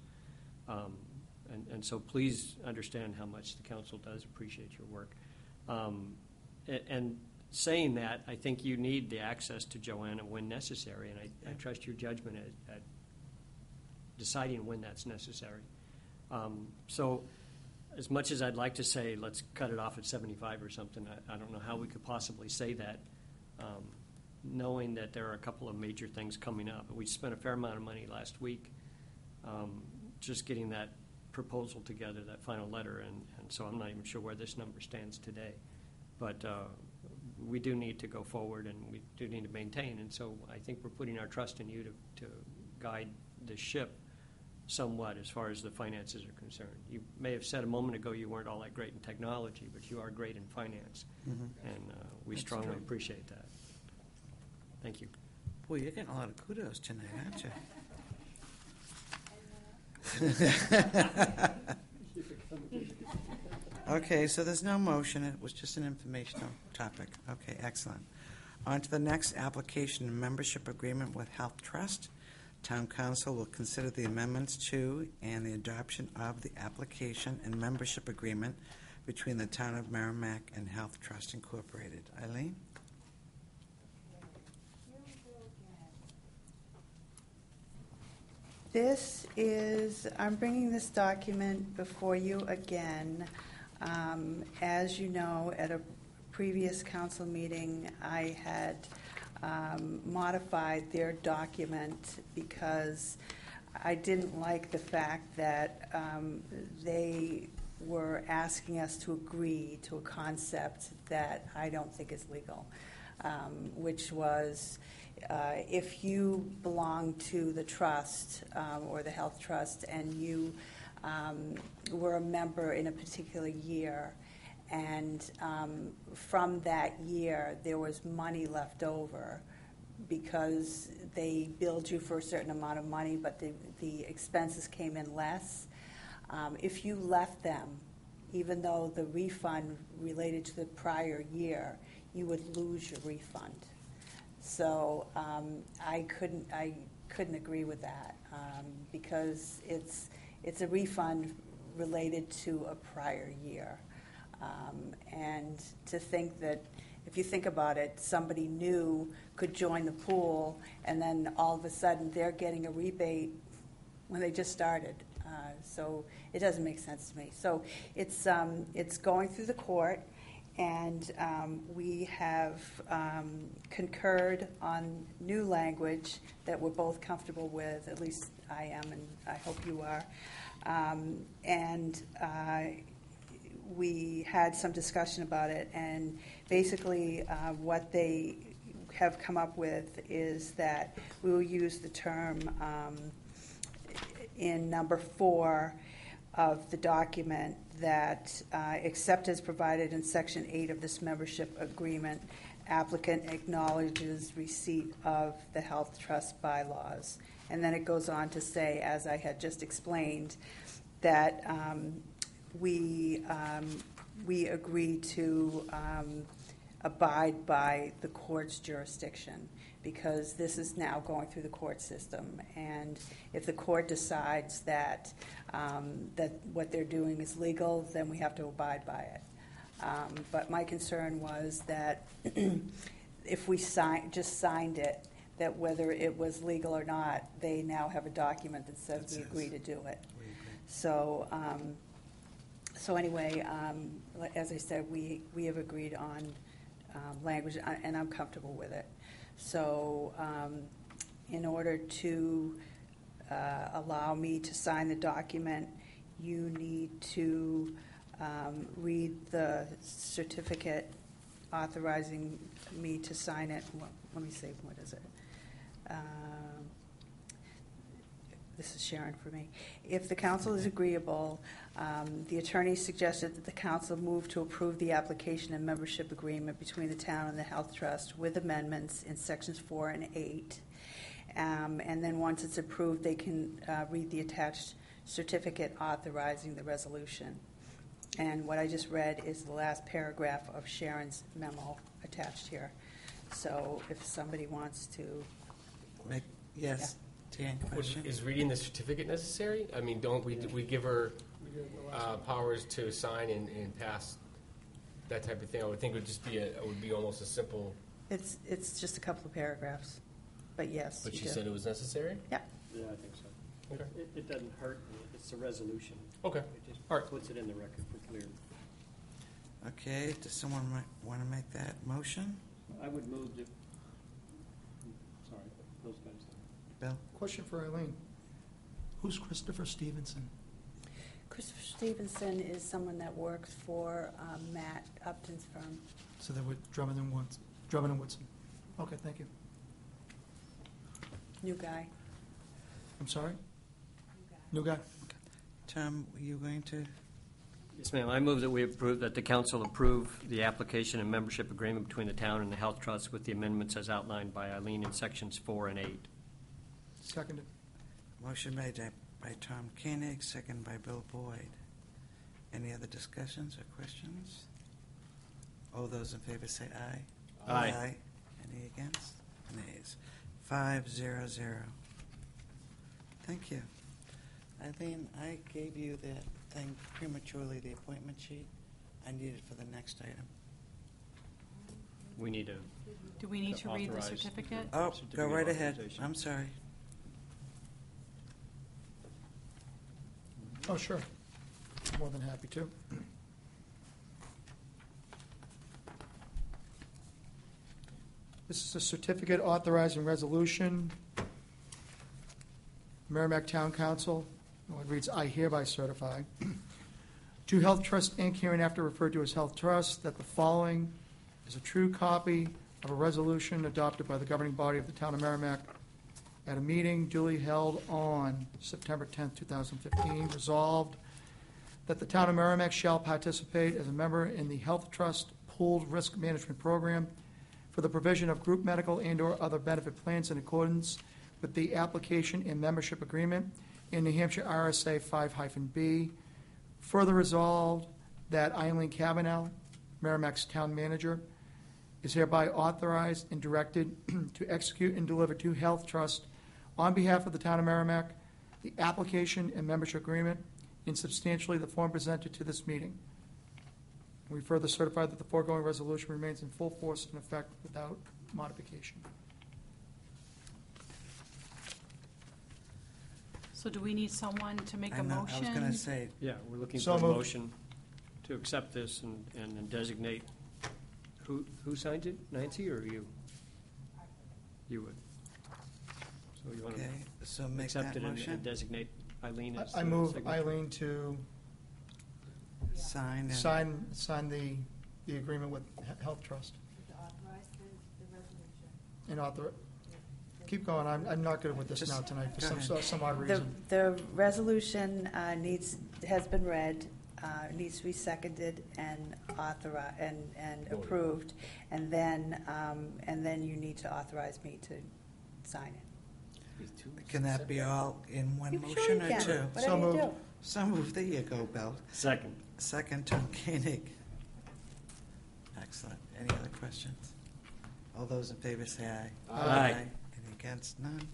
And so please understand how much the council does appreciate your work. And saying that, I think you need the access to Joanna when necessary, and I trust your judgment at deciding when that's necessary. So as much as I'd like to say, let's cut it off at 75 or something, I don't know how we could possibly say that, knowing that there are a couple of major things coming up. We spent a fair amount of money last week just getting that proposal together, that final letter, and so I'm not even sure where this number stands today. But we do need to go forward, and we do need to maintain. And so I think we're putting our trust in you to guide the ship somewhat as far as the finances are concerned. You may have said a moment ago you weren't all that great in technology, but you are great in finance, and we That's strongly true. appreciate that. Thank you. Boy, you're getting a lot of kudos tonight, aren't you? Okay, so there's no motion. It was just an informational topic. Okay, excellent. On to the next application, membership agreement with Health Trust. Town Council will consider the amendments to and the adoption of the application and membership agreement between the Town of Merrimack and Health Trust Incorporated. Eileen? I'm bringing this document before you again. As you know, at a previous council meeting, I had modified their document because I didn't like the fact that they were asking us to agree to a concept that I don't think is legal, which was if you belong to the trust or the health trust and you were a member in a particular year, and from that year there was money left over because they billed you for a certain amount of money, but the expenses came in less. If you left them, even though the refund related to the prior year, you would lose your refund. So I couldn't agree with that because it's a refund related to a prior year. And to think that, if you think about it, somebody new could join the pool and then all of a sudden they're getting a rebate when they just started. So it doesn't make sense to me. So it's going through the court, and we have concurred on new language that we're both comfortable with. At least I am, and I hope you are. We had some discussion about it, and basically what they have come up with is that we will use the term in number 4 of the document that except as provided in Section 8 of this membership agreement, applicant acknowledges receipt of the health trust bylaws. And then it goes on to say, as I had just explained, that we agree to abide by the court's jurisdiction, because this is now going through the court system. And if the court decides that, that what they're doing is legal, then we have to abide by it. But my concern was that if we just signed it, that whether it was legal or not, they now have a document that says we agree to do it. So, so anyway, as I said, we have agreed on language, and I'm comfortable with it. So, in order to allow me to sign the document, you need to read the certificate authorizing me to sign it. Let me see, what is it? This is Sharon for me. If the council is agreeable, the attorney suggested that the council move to approve the application and membership agreement between the town and the Health Trust with amendments in sections 4 and 8. And then once it's approved, they can read the attached certificate authorizing the resolution. And what I just read is the last paragraph of Sharon's memo attached here. So if somebody wants to. Yes, Dan, question? Is reading the certificate necessary? I mean, don't we give her powers to sign and pass that type of thing? I would think it would be almost a simple. It's just a couple of paragraphs, but yes. But you she do. said it was necessary? Yeah. Yeah, I think so. Okay. It doesn't hurt. It's a resolution. Okay. It just All right. puts it in the record for clear. Okay, does someone want to make that motion? I would move to, sorry, those guys. Bill? Question for Eileen. Who's Christopher Stevenson? Christopher Stevenson is someone that works for Matt Upton's firm. So they were Drummond and Woodson. Okay, thank you. New guy. I'm sorry? New guy? Tom, were you going to? Yes, ma'am. I move that we approve, that the council approve the application and membership agreement between the town and the Health Trust with the amendments as outlined by Eileen in sections 4 and 8. Seconded. Motion made by Tom Koenig, second by Bill Boyd. Any other discussions or questions? All those in favor say aye. Aye. Any against? Nays. 5-0-0. Thank you. Eileen, I gave you that thing prematurely, the appointment sheet. I need it for the next item. We need a, Do we need to read the Authorize. certificate? Oh, go Certificate right of ahead. authorization. I'm sorry. Oh, sure. More than happy to. This is a certificate authorizing resolution. Merrimack Town Council, it reads, I hereby certify to Health Trust, Inc., hereinafter referred to as Health Trust, that the following is a true copy of a resolution adopted by the governing body of the town of Merrimack at a meeting duly held on September 10th, 2015. Resolved that the town of Merrimack shall participate as a member in the Health Trust Pooled Risk Management Program for the provision of group medical and/or other benefit plans in accordance with the application and membership agreement in New Hampshire RSA 5-B. Further resolved that Eileen Cavanaugh, Merrimack's town manager, is hereby authorized and directed to execute and deliver to Health Trust on behalf of the town of Merrimack the application and membership agreement in substantially the form presented to this meeting. We further certify that the foregoing resolution remains in full force and effect without modification. So do we need someone to make I a know, motion? I was going to say, yeah, we're looking So for a moved. motion to accept this and designate, who signed it? Nancy or you? You would. So you want to okay, so make accept that it and motion, designate Eileen as I the move signature? Eileen to sign and. sign the agreement with Health Trust. And author, keep going, I'm not good with this Just now tonight for go some odd The, reason. the resolution has been read, needs to be seconded and authorized, and approved, and then you need to authorize me to sign it. Can that be all in one You sure motion you or can. two? Whatever you moved. do. So moved. There you go, Bill. Second. Second, Tom Koenig. Excellent. Any other questions? All those in favor say aye. Aye. Any against? None.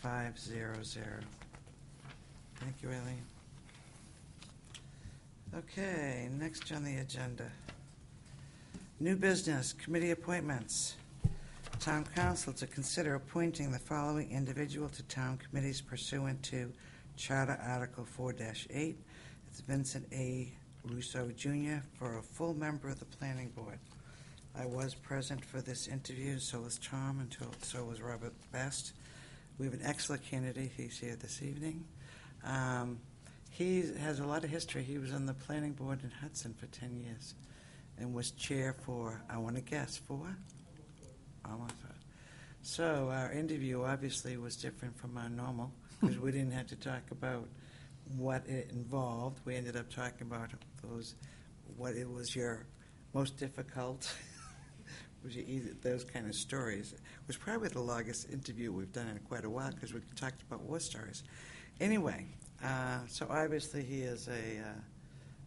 500. Thank you, Eileen. Okay, next on the agenda. New business, committee appointments. Town council to consider appointing the following individual to town committees pursuant to Charter Article 4-8. It's Vincent A. Russo Jr. for a full member of the planning board. I was present for this interview, so was Tom, and so was Robert Best. We have an excellent candidate. He's here this evening. He has a lot of history. He was on the planning board in Hudson for 10 years and was chair for, I want to guess, 4? Almost. So our interview obviously was different from our normal because we didn't have to talk about what it involved. We ended up talking about what it was your most difficult, those kind of stories. It was probably the longest interview we've done in quite a while because we talked about war stories. Anyway, so obviously he is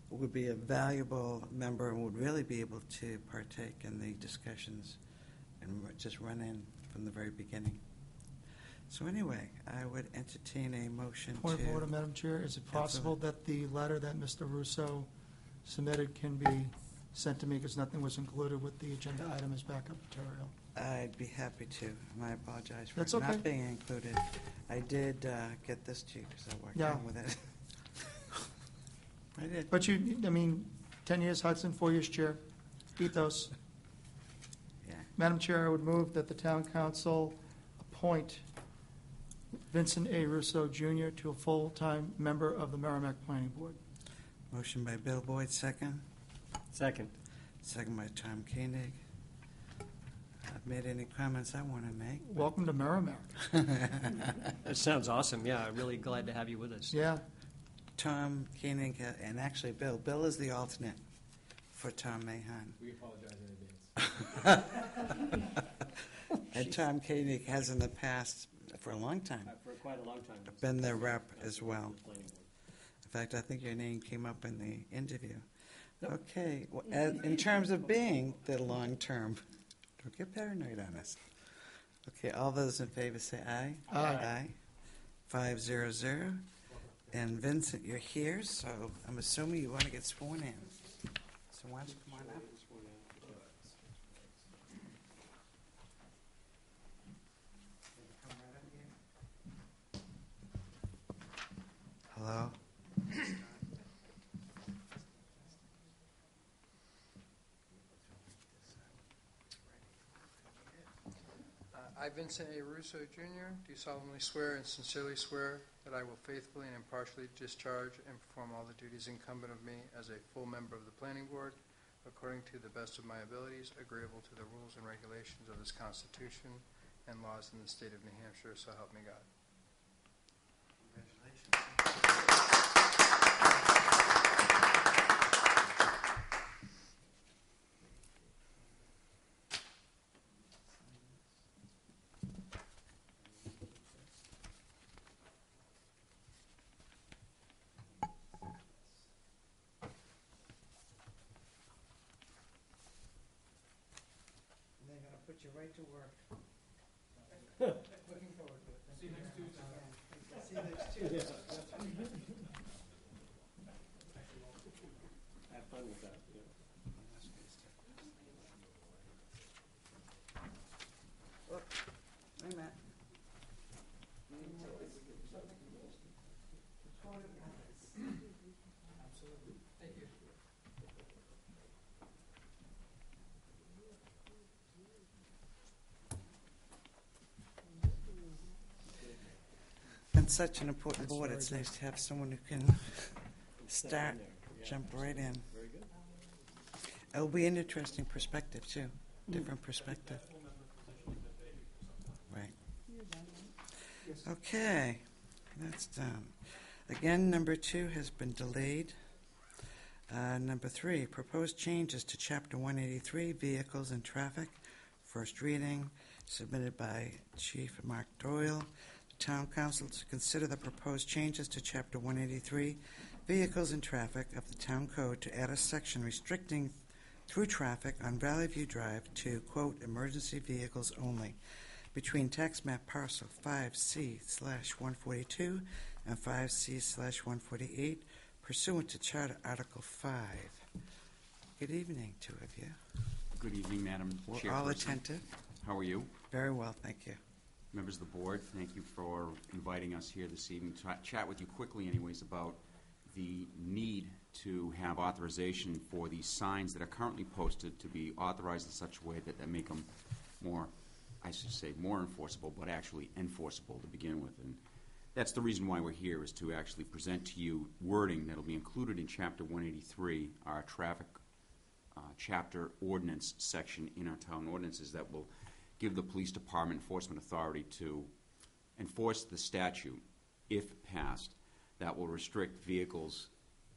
would be a valuable member and would really be able to partake in the discussions and just run in from the very beginning. So anyway, I would entertain a motion Point to... of order, Madam Chair. Is it possible that the letter that Mr. Russo submitted can be sent to me because nothing was included with the agenda item as backup material? I'd be happy to, and I apologize for That's it okay. not being included. I did get this to you because I worked Yeah. on with it. I did. But 10 years Hudson, 4 years chair, ethos. Yeah. Madam Chair, I would move that the town council appoint Vincent A. Russo Jr. to a full-time member of the Merrimack Planning Board. Motion by Bill Boyd, second. Second. Second by Tom Koenig. I've made any comments I want to make. Welcome to Merrimack. That sounds awesome. Yeah, I'm really glad to have you with us. Yeah, Tom Koenig, and actually Bill. Bill is the alternate for Tom Mahon. We apologize in advance. And Tom Koenig has in the past, for a long time, For quite a long time. been their rep as well. In fact, I think your name came up in the interview. Okay, well, in terms of being the long term, don't get paranoid on us. Okay, all those in favor say aye. Aye. Aye. 500. And Vincent, you're here, so I'm assuming you want to get sworn in. So why don't you come on up? Come right up here. Hello? I, Vincent A. Russo, Jr., do solemnly swear and sincerely swear that I will faithfully and impartially discharge and perform all the duties incumbent of me as a full member of the Planning Board, according to the best of my abilities, agreeable to the rules and regulations of this Constitution and laws in the state of New Hampshire, so help me God. And they're going to put you right to work. Looking forward to it. See you next Tuesday. See you next Tuesday. Have fun with that. Hey, Matt. Been such an important board, it's nice to have someone who can start, jump right in. Very good. It'll be an interesting perspective, too. Different perspective. Right. Okay, that's done. Again, number 2 has been delayed. Number 3, proposed changes to Chapter 183, Vehicles and Traffic. First reading, submitted by Chief Mark Doyle. The Town Council to consider the proposed changes to Chapter 183, Vehicles and Traffic of the Town Code to add a section restricting through traffic on Valley View Drive to, quote, emergency vehicles only, between tax map parcel 5C/142 and 5C/148 pursuant to Charter Article 5. Good evening, two of you. Good evening, Madam We're Chairperson. all attentive. How are you? Very well, thank you. Members of the board, thank you for inviting us here this evening to chat with you quickly anyways about the need to have authorization for these signs that are currently posted to be authorized in such a way that they make them more, I should say, more enforceable, but actually enforceable to begin with. And that's the reason why we're here, is to actually present to you wording that will be included in Chapter 183, our traffic chapter ordinance section in our town ordinances that will give the police department enforcement authority to enforce the statute, if passed, that will restrict vehicles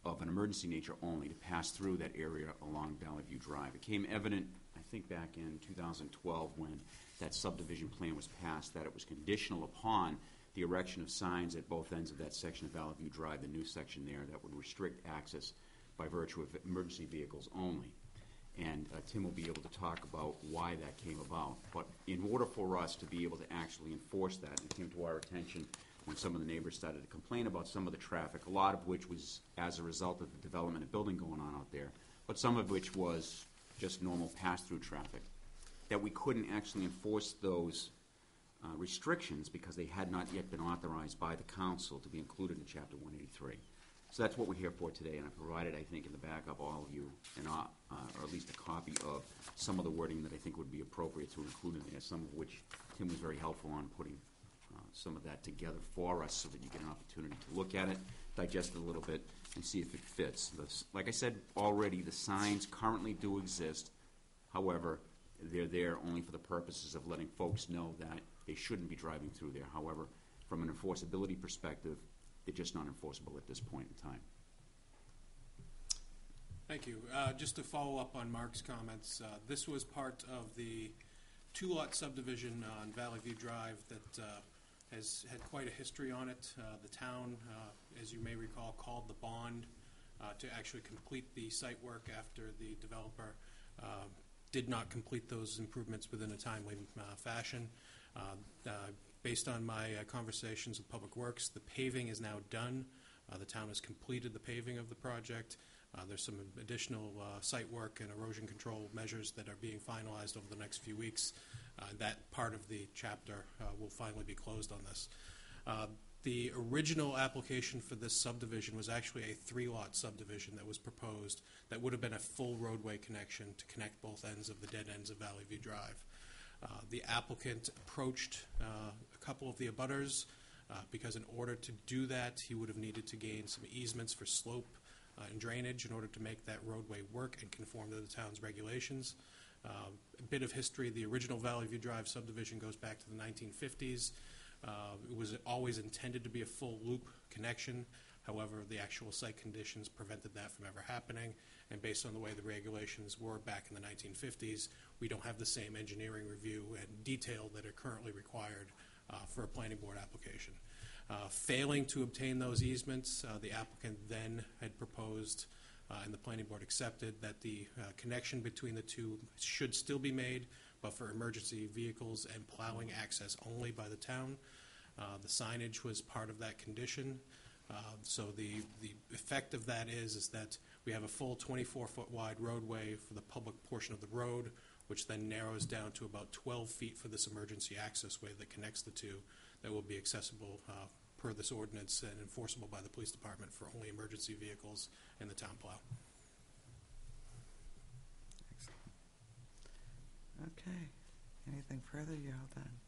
of an emergency nature only to pass through that area along Valley View Drive. It came evident, I think, back in 2012 when that subdivision plan was passed, that it was conditional upon the erection of signs at both ends of that section of Valley View Drive, the new section there, that would restrict access by virtue of emergency vehicles only. And Tim will be able to talk about why that came about. But in order for us to be able to actually enforce that, and it came to our attention when some of the neighbors started to complain about some of the traffic, a lot of which was as a result of the development of building going on out there, but some of which was just normal pass-through traffic, that we couldn't actually enforce those restrictions because they had not yet been authorized by the council to be included in Chapter 183. So that's what we're here for today, and I provided, I think, in the back of all of you, or at least a copy of some of the wording that I think would be appropriate to include in there, some of which Tim was very helpful on putting some of that together for us so that you get an opportunity to look at it, digest it a little bit, and see if it fits. Like I said already, the signs currently do exist. However, they're there only for the purposes of letting folks know that they shouldn't be driving through there. However, from an enforceability perspective, they're just not enforceable at this point in time. Thank you. Just to follow up on Mark's comments, this was part of the two-lot subdivision on Valley View Drive that has had quite a history on it. The town, as you may recall, called the bond to actually complete the site work after the developer did not complete those improvements within a timely fashion. Based on my conversations with Public Works, the paving is now done. The town has completed the paving of the project. There's some additional site work and erosion control measures that are being finalized over the next few weeks. That part of the chapter will finally be closed on this. The original application for this subdivision was actually a three-lot subdivision that was proposed that would have been a full roadway connection to connect both ends of the dead ends of Valley View Drive. The applicant approached a couple of the abutters because in order to do that, he would have needed to gain some easements for slope and drainage in order to make that roadway work and conform to the town's regulations. A bit of history, the original Valley View Drive subdivision goes back to the 1950s. It was always intended to be a full loop connection. However, the actual site conditions prevented that from ever happening, and based on the way the regulations were back in the 1950s, we don't have the same engineering review and detail that are currently required for a planning board application. Failing to obtain those easements, the applicant then had proposed, and the planning board accepted, that the connection between the two should still be made, but for emergency vehicles and plowing access only by the town. The signage was part of that condition. So the effect of that is that we have a full 24-foot wide roadway for the public portion of the road, which then narrows down to about 12 feet for this emergency access way that connects the two, that will be accessible per this ordinance and enforceable by the police department for only emergency vehicles and the town plow. Okay. Anything further? You're all done.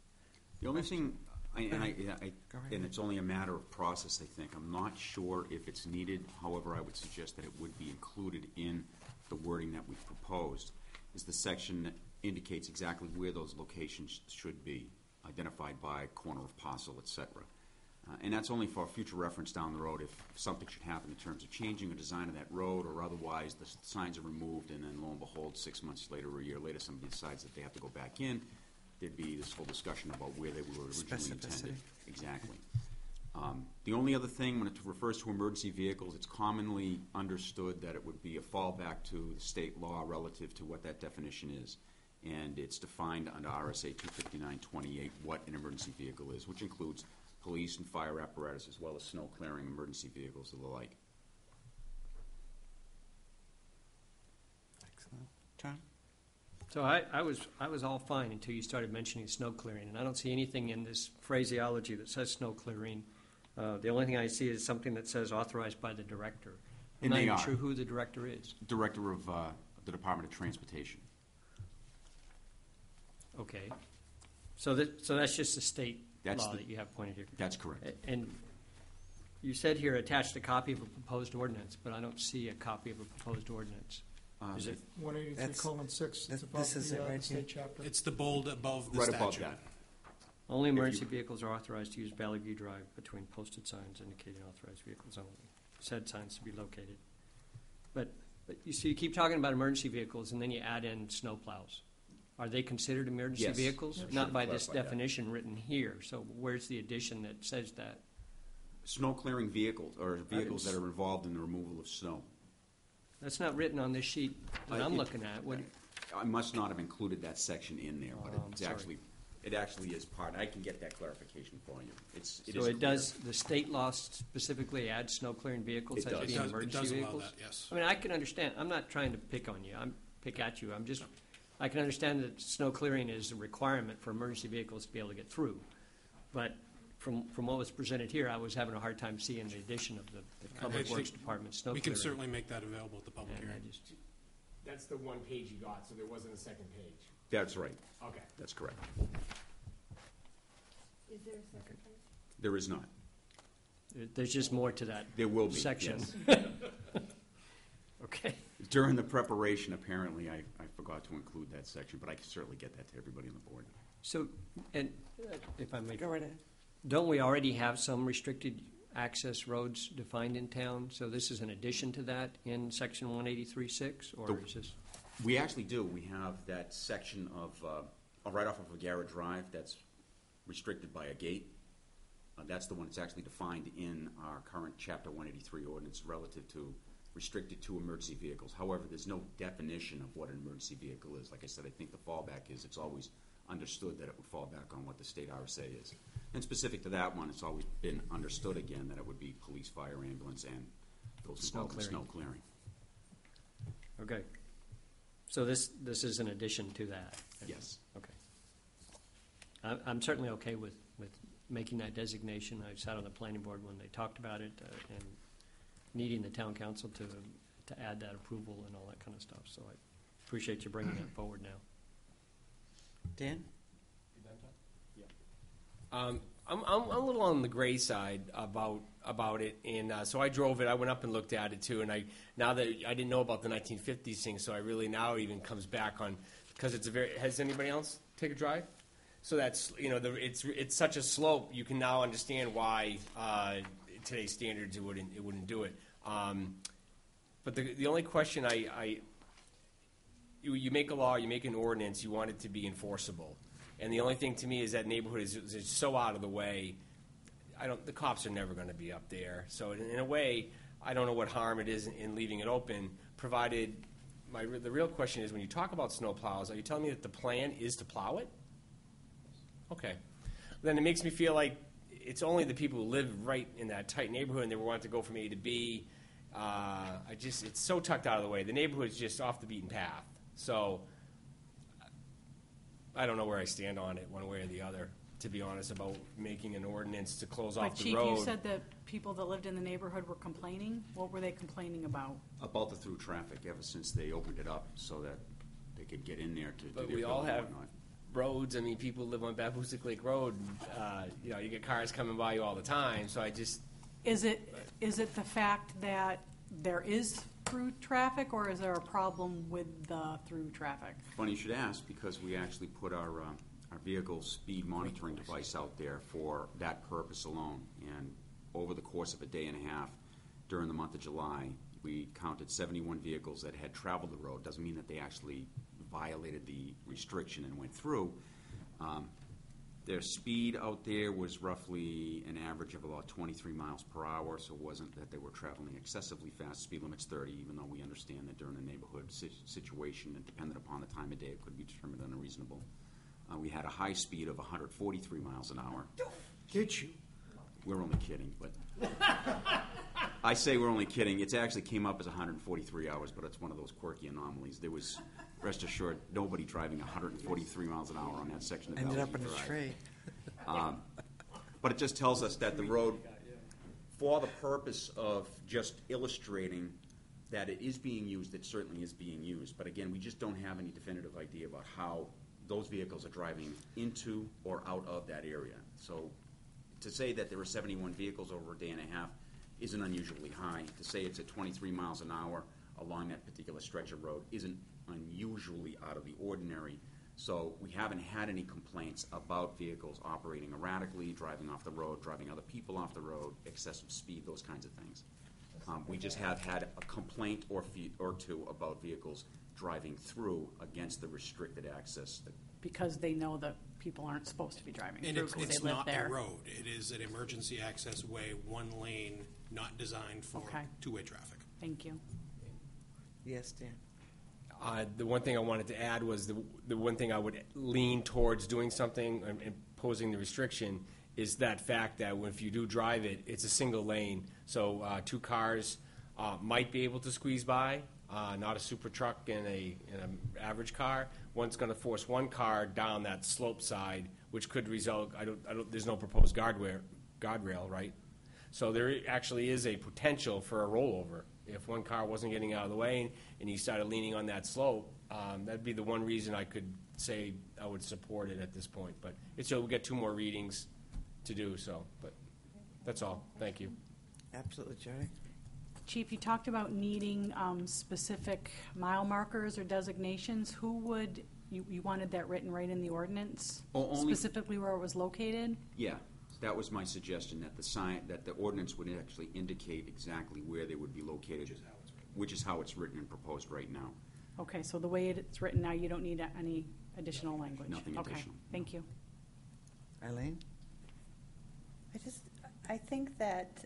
The only thing, Go ahead. and it's only a matter of process, I think. I'm not sure if it's needed. However, I would suggest that it would be included in the wording that we've proposed, is the section that indicates exactly where those locations should be, identified by corner of parcel, etc. And that's only for future reference down the road if something should happen in terms of changing the design of that road, or otherwise the signs are removed and then lo and behold 6 months later or a year later somebody decides that they have to go back in. There'd be this whole discussion about where they were originally intended. Specificity. Exactly. The only other thing, when it refers to emergency vehicles, it's commonly understood that it would be a fallback to the state law relative to what that definition is. And it's defined under RSA 259-28 what an emergency vehicle is, which includes police and fire apparatus as well as snow clearing emergency vehicles and the like. Excellent. John? So I was all fine until you started mentioning snow clearing, and I don't see anything in this phraseology that says snow clearing. The only thing I see is something that says authorized by the director. I'm And not they even are. sure who the director is. Director of the Department of Transportation. Okay. So that's just a state That's law the- that you have pointed here. That's correct. And you said here attached a copy of a proposed ordinance, but I don't see a copy of a proposed ordinance. Is it? 183:6. That's- It's above this is it the right state here. chapter. It's the bold above the Right statute. above that. Only emergency vehicles are authorized to use Valley View Drive between posted signs indicating authorized vehicles only. Said signs to be located. But you see, you keep talking about emergency vehicles, and then you add in snow plows. Are they considered emergency Yes. vehicles? Should Not have by this clarified that. definition written here. So where's the addition that says that? Snow clearing vehicles, or vehicles didn't that are involved in the removal of snow. That's not written on this sheet that I'm looking at. What? I must not have included that section in there, but Oh, I'm it's sorry. actually, it actually is part, I can get that clarification for you. It is So it clear. does, the state law specifically adds snow clearing vehicles It as does. being It emergency does allow vehicles? that, yes. I mean, I can understand, I'm not trying to pick on you, pick at you, I can understand that snow clearing is a requirement for emergency vehicles to be able to get through. But from what was presented here, I was having a hard time seeing the addition of the Public I Works think Department snow We clearing. can certainly make that available at the public And I hearing. just, That's the one page you got, so there wasn't a second page. That's right, Okay. that's correct. Is there a second page? There is not. there's just more to that There will be, section. yes. Okay. During the preparation, apparently, I forgot to include that section, but I can certainly get that to everybody on the board. So, and if I may, Go right ahead. don't we already have some restricted access roads defined in town? So this is an addition to that in section 183.6, or is this? We actually do. We have that section of, right off of Garrett Drive that's restricted by a gate. That's the one that's actually defined in our current Chapter 183 ordinance relative to restricted to emergency vehicles. However, there's no definition of what an emergency vehicle is. Like I said, I think the fallback is it's always understood that it would fall back on what the state RSA is. And specific to that one, it's always been understood again that it would be police, fire, ambulance, and those Snow involved in clearing. snow clearing. Okay. So this is an addition to that? Yes. Okay. I'm certainly okay with making that designation. I sat on the planning board when they talked about it and needing the town council to add that approval and all that kind of stuff. So I appreciate you bringing that forward now. Dan? I'm a little on the gray side about it, and so I drove it. I went up and looked at it too, and now that I didn't know about the 1950s thing, so I really now even comes back on because it's a very. Has anybody else take a drive? So that's it's such a slope. You can now understand why today's standards it wouldn't do it. But the only question you make a law, you make an ordinance, you want it to be enforceable. And the only thing to me is that neighborhood is so out of the way. The cops are never going to be up there. So in a way, I don't know what harm it is in leaving it open, provided the real question is when you talk about snow plows, are you telling me that the plan is to plow it? Okay. Then it makes me feel like it's only the people who live right in that tight neighborhood and they want to go from A to B. It's so tucked out of the way. The neighborhood's just off the beaten path. So I don't know where I stand on it, one way or the other, to be honest, about making an ordinance to close But off the Chief, road. you said that people that lived in the neighborhood were complaining. What were they complaining about? About the through traffic ever since they opened it up so that they could get in there to do But their we all building and have whatnot. roads. I mean, people live on Babusick Lake Road. You get cars coming by you all the time. So I just Is it the fact that there is through traffic, or is there a problem with the through traffic? Funny you should ask, because we actually put our vehicle speed monitoring device out there for that purpose alone. And over the course of a day and a half during the month of July, we counted 71 vehicles that had traveled the road. Doesn't mean that they actually violated the restriction and went through. Their speed out there was roughly an average of about 23 miles per hour, so it wasn't that they were traveling excessively fast. Speed limit's 30, even though we understand that during a neighborhood situation, and dependent upon the time of day, it could be determined unreasonable. We had a high speed of 143 miles an hour. Did you? We're only kidding, but I say we're only kidding. It actually came up as 143 hours, but it's one of those quirky anomalies. There was, rest assured, nobody driving 143 miles an hour on that section of Ended Valley up in View a Drive. tree. But it just tells us that the road, for the purpose of just illustrating that it is being used, it certainly is being used. But again, we just don't have any definitive idea about how those vehicles are driving into or out of that area. So to say that there were 71 vehicles over a day and a half isn't unusually high. To say it's at 23 miles an hour along that particular stretch of road isn't unusually out of the ordinary. So we haven't had any complaints about vehicles operating erratically, driving off the road, driving other people off the road, excessive speed, those kinds of things. We just have had a complaint or two about vehicles driving through against the restricted access. Because they know that people aren't supposed to be driving And through it's, because it's they live not there. a road. It is an emergency access way, one lane, not designed for Okay. two-way traffic. Thank you. Yes, Dan. The one thing I wanted to add was the one thing I would lean towards doing something and imposing the restriction is that fact that if you do drive it, it's a single lane. So two cars might be able to squeeze by, not a super truck and an average car. One's going to force one car down that slope side, which could result. There's no proposed guardrail, right? So there actually is a potential for a rollover. If one car wasn't getting out of the way and he started leaning on that slope, that'd be the one reason I could say I would support it at this point. But we'll get 2 more readings to do so. But that's all. Thank you. Absolutely, Jody. Chief, you talked about needing specific mile markers or designations. Who would, you wanted that written right in the ordinance? Only- Specifically where it was located? Yeah, that was my suggestion, that the ordinance would actually indicate exactly where they would be located, which is how it's written and proposed right now. Okay, so the way it's written now, you don't need any additional language? Nothing Okay, additional. thank you. Eileen? I think that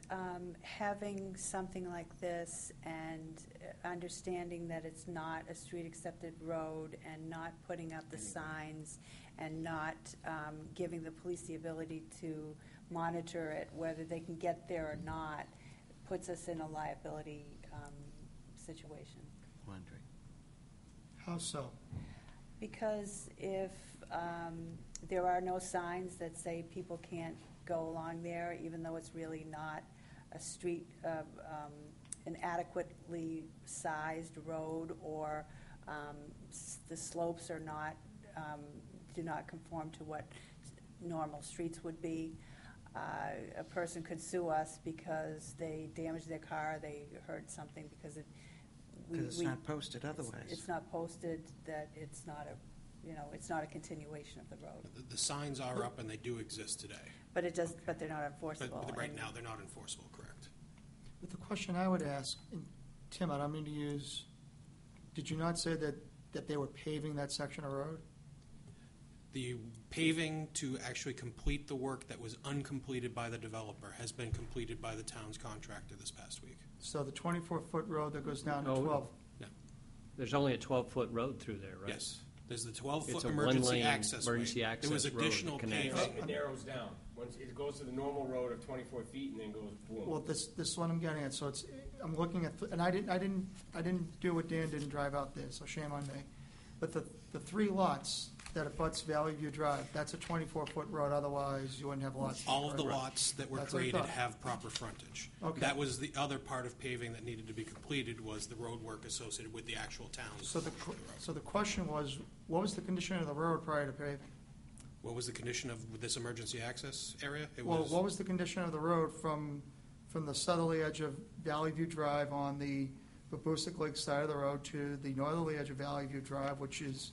having something like this and understanding that it's not a street-accepted road and not putting up the signs and not giving the police the ability to monitor it, whether they can get there or not, puts us in a liability situation. Wondering. How so? Because if there are no signs that say people can't go along there, even though it's really not a street, an adequately sized road, or the slopes are not, do not conform to what normal streets would be, a person could sue us because they damaged their car, they heard something because it. Because it's not posted otherwise. It's not posted, that it's not it's not a continuation of the road. The signs are up and they do exist today. But but they're not enforceable. But right and- now, they're not enforceable, correct? But the question I would ask, and Tim, I don't mean to use, did you not say that they were paving that section of road? The paving to actually complete the work that was uncompleted by the developer has been completed by the town's contractor this past week. So the 24-foot road that goes down to No. 12, There's only a 12-foot road through there, right? Yes. There's the It's 12-foot a emergency one-lane access way. emergency There was access road that additional connects. paving. It narrows down. Once it goes to the normal road of 24 feet and then goes boom. well, this is what I'm getting at, so it's, I'm looking at, and I didn't do what Dan didn't drive out there, so shame on me. But the 3 lots that abuts Valley View Drive, that's a 24-foot road, otherwise you wouldn't have lots. All of the lots that were That's what I created thought. have proper frontage. Okay. That was the other part of paving that needed to be completed, was the road work associated with the actual town's. So the question was, what was the condition of the road prior to paving? What was the condition of this emergency access area? It Well, was, what was the condition of the road from the southerly edge of Valley View Drive on the Babusick Lake side of the road to the northerly edge of Valley View Drive, which is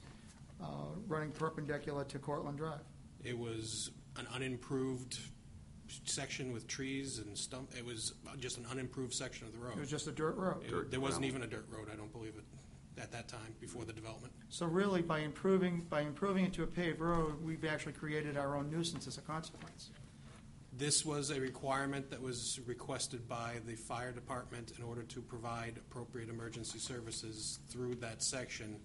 running perpendicular to Cortlandt Drive? it was an unimproved section with trees and stump. It was just an unimproved section of the road. It was just a dirt road. There wasn't even a dirt road, I don't believe it, at that time, before the development. So really, by improving it to a paved road, we've actually created our own nuisance as a consequence. This was a requirement that was requested by the fire department in order to provide appropriate emergency services through that section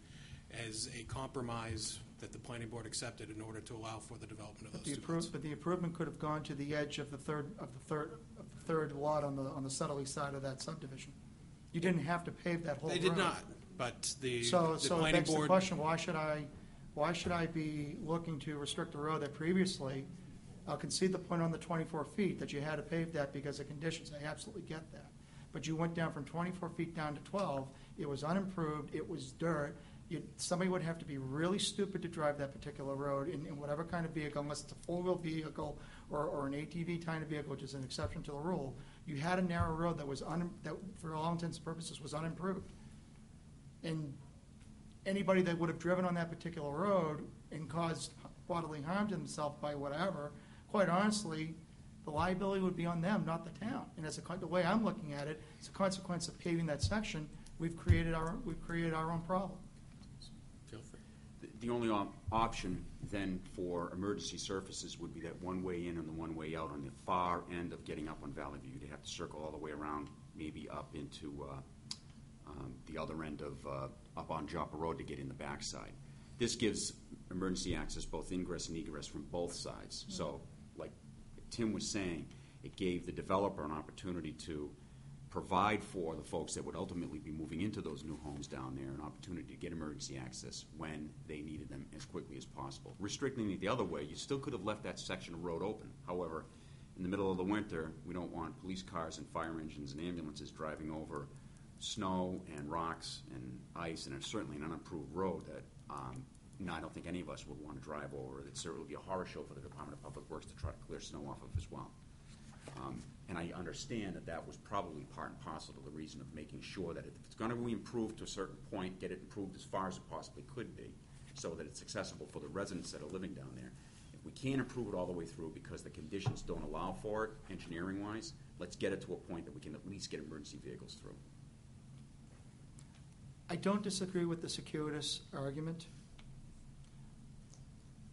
as a compromise that the planning board accepted in order to allow for the development of those two lots. But the improvement could have gone to the edge of the third lot on the southerly side of that subdivision. You didn't have to pave that whole road. They did not, but the So it planning begs the board. question, why should I be looking to restrict a road that previously, I'll concede the point on the 24 feet, that you had to pave that because of conditions, I absolutely get that. But you went down from 24 feet down to 12, it was unimproved, it was dirt, somebody would have to be really stupid to drive that particular road in whatever kind of vehicle, unless it's a four-wheel vehicle or an ATV kind of vehicle, which is an exception to the rule. You had a narrow road that was that, for all intents and purposes, was unimproved. And anybody that would have driven on that particular road and caused bodily harm to themselves by whatever, quite honestly, the liability would be on them, not the town. And the way I'm looking at it, as a consequence of paving that section, we've created our own problem. Feel free. The only option then for emergency surfaces would be that one way in and the one way out on the far end of getting up on Valley View. You'd have to circle all the way around, maybe up into the other end of up on Joppa Road to get in the backside. This gives emergency access, both ingress and egress, from both sides. Mm-hmm. So, like Tim was saying, it gave the developer an opportunity to provide for the folks that would ultimately be moving into those new homes down there an opportunity to get emergency access when they needed them as quickly as possible. Restricting it the other way, you still could have left that section of road open. However, in the middle of the winter, we don't want police cars and fire engines and ambulances driving over snow and rocks and ice, and it's certainly an unimproved road that I don't think any of us would want to drive over. It certainly would be a horror show for the Department of Public Works to try to clear snow off of as well. And I understand that was probably part and parcel to the reason of making sure that if it's going to be improved to a certain point, get it improved as far as it possibly could be, so that it's accessible for the residents that are living down there. If we can't improve it all the way through because the conditions don't allow for it, engineering-wise, let's get it to a point that we can at least get emergency vehicles through. I don't disagree with the circuitous argument,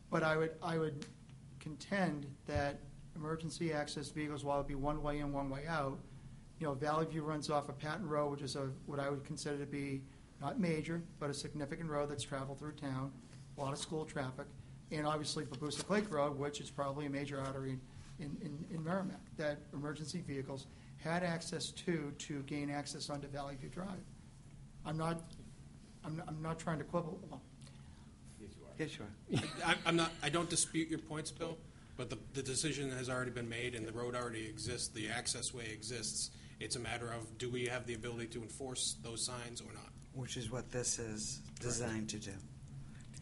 but I would contend that emergency access vehicles, while it be one way in, one way out, Valley View runs off of Patton Road, which is what I would consider to be not major, but a significant road that's traveled through town, a lot of school traffic, and obviously Babusick Lake Road, which is probably a major artery in Merrimack, that emergency vehicles had access to gain access onto Valley View Drive. I'm not trying to quibble. Well, Yes, you are. I don't dispute your points, Bill, but the decision has already been made and the road already exists, the access way exists. It's a matter of, do we have the ability to enforce those signs or not? Which is what this is designed to do.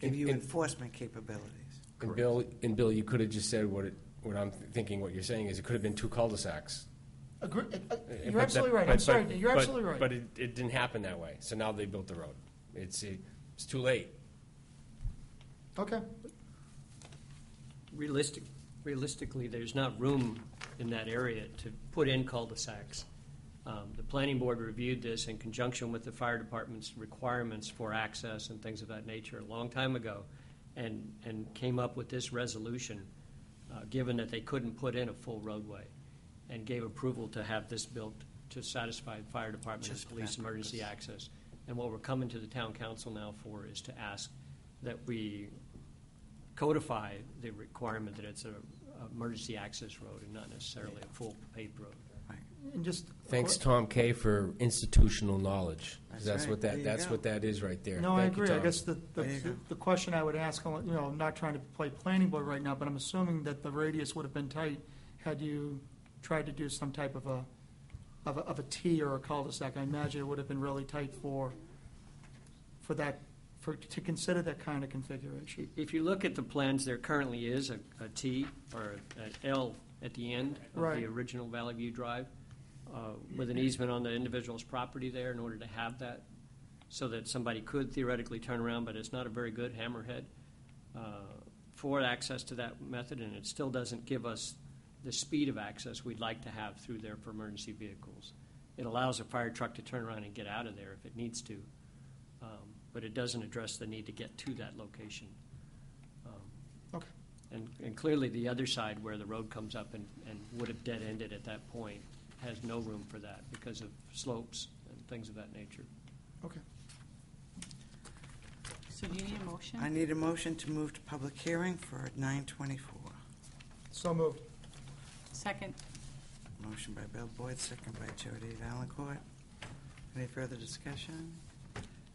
To give you enforcement capabilities. And Bill, you could have just said what I'm thinking. What you're saying is it could have been two cul-de-sacs. You're absolutely right. I'm sorry. You're absolutely right. But it didn't happen that way. So now they built the road. It's too late. Okay. Realistically, there's not room in that area to put in cul-de-sacs. The planning board reviewed this in conjunction with the fire department's requirements for access and things of that nature a long time ago, and came up with this resolution, given that they couldn't put in a full roadway, and gave approval to have this built to satisfy the fire department and police emergency access. And what we're coming to the town council now for is to ask that we codify the requirement that it's an emergency access road and not necessarily a full paved road. And just Thanks, Tom Kay, for institutional knowledge. That's right. That's what that is right there. No, I Thank you, agree. I Tom. guess the question I would ask, I'm not trying to play planning board right now, but I'm assuming that the radius would have been tight had you tried to do some type of a T or a cul-de-sac. I imagine it would have been really tight to consider that kind of configuration. If you look at the plans, there currently is a T or an L at the end of Right. the original Valley View Drive, with an easement on the individual's property there in order to have that, so that somebody could theoretically turn around, but it's not a very good hammerhead for access to that method, and it still doesn't give us the speed of access we'd like to have through there for emergency vehicles. It allows a fire truck to turn around and get out of there if it needs to. but it doesn't address the need to get to that location. Okay. And clearly, the other side where the road comes up and would have dead-ended at that point has no room for that because of slopes and things of that nature. Okay. So do you need a motion? I need a motion to move to public hearing for 9:24. So moved. Second. Motion by Bill Boyd, second by Jody Valencourt. Any further discussion?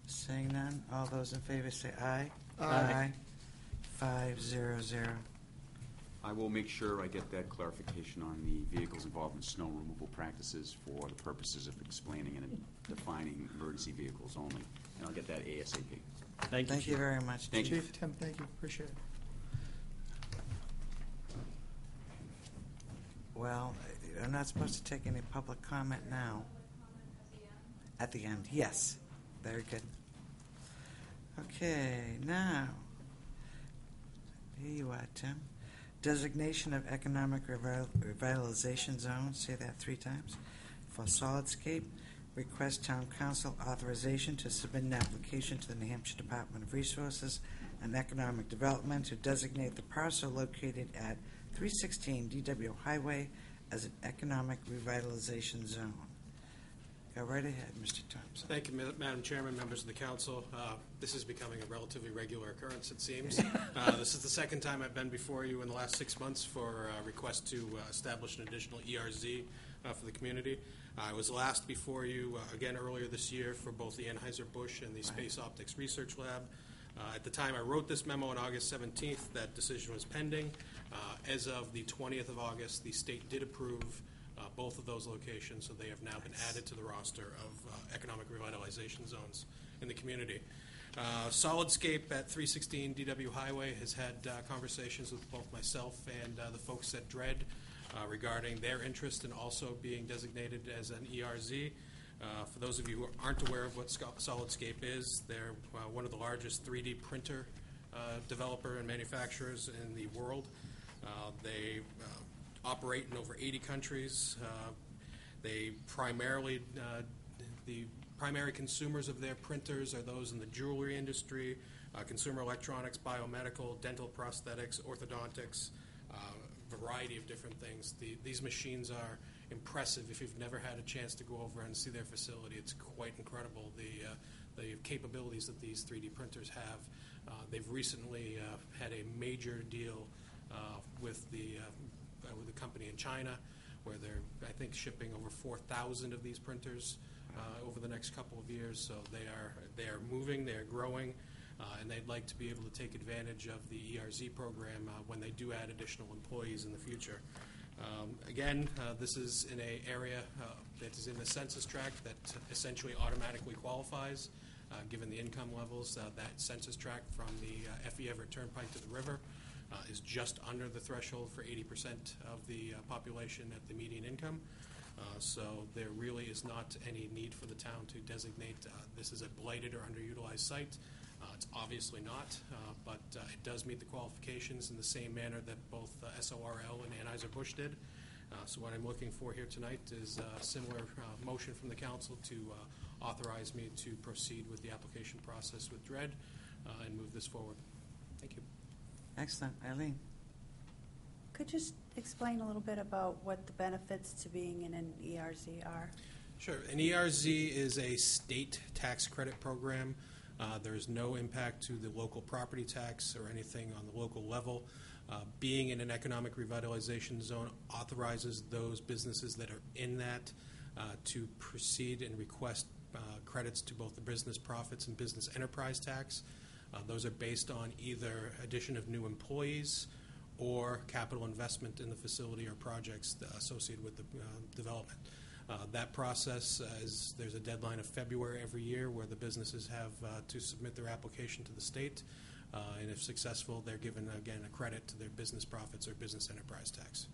Seeing none, all those in favor say aye. Aye. 500. I will make sure I get that clarification on the vehicles involved in snow removal practices for the purposes of explaining and defining emergency vehicles only, and I'll get that ASAP. Thank you, Thank you Chief. very much. Thank you. Chief, Tim, thank you. Appreciate it. Well, I'm not supposed to take any public comment now. At the end, yes. Very good. Okay, now, here you are, Tim. Designation of economic revitalization zone, say that 3 times, for Solidscape. Request town council authorization to submit an application to the New Hampshire Department of Resources and Economic Development to designate the parcel located at 316 DW Highway as an economic revitalization zone. Go right ahead, Mr. Thompson. Thank you, Madam Chairman, members of the council. This is becoming a relatively regular occurrence, it seems. This is the second time I've been before you in the last 6 months for a request to establish an additional ERZ for the community. I was last before you again earlier this year for both the Anheuser-Busch and the Space Optics Research Lab. At the time I wrote this memo on August 17th, that decision was pending. As of the 20th of August, the state did approve both of those locations, so they have now been added to the roster of economic revitalization zones in the community. Solidscape at 316 DW Highway has had conversations with both myself and the folks at DRED regarding their interest in also being designated as an ERZ. For those of you who aren't aware of what Solidscape is, they're one of the largest 3D printer developer and manufacturers in the world. They operate in over 80 countries. They primarily, the primary consumers of their printers are those in the jewelry industry, consumer electronics, biomedical, dental prosthetics, orthodontics, variety of different things. These machines are impressive. If you've never had a chance to go over and see their facility, it's quite incredible, the capabilities that these 3D printers have. They've recently had a major deal with the company in China, where they're, I think, shipping over 4,000 of these printers over the next couple of years. So they are moving, they are growing, and they'd like to be able to take advantage of the ERZ program when they do add additional employees in the future. Again, this is in an area that is in the census tract that essentially automatically qualifies, given the income levels. That census tract from the F.E. Everett Turnpike to the river is just under the threshold for 80% of the population at the median income. So there really is not any need for the town to designate this as a blighted or underutilized site. It's obviously not, but it does meet the qualifications in the same manner that both SORL and Anheuser-Busch did. So what I'm looking for here tonight is a similar motion from the council to authorize me to proceed with the application process with DRED and move this forward. Thank you. Excellent. Eileen? Could you just explain a little bit about what the benefits to being in an ERZ are? Sure. An ERZ is a state tax credit program. There is no impact to the local property tax or anything on the local level. Being in an economic revitalization zone authorizes those businesses that are in that to proceed and request credits to both the business profits and business enterprise tax. Those are based on either addition of new employees or capital investment in the facility or projects associated with the development. That process there's a deadline of February every year where the businesses have to submit their application to the state, and if successful, they're given, again, a credit to their business profits or business enterprise tax.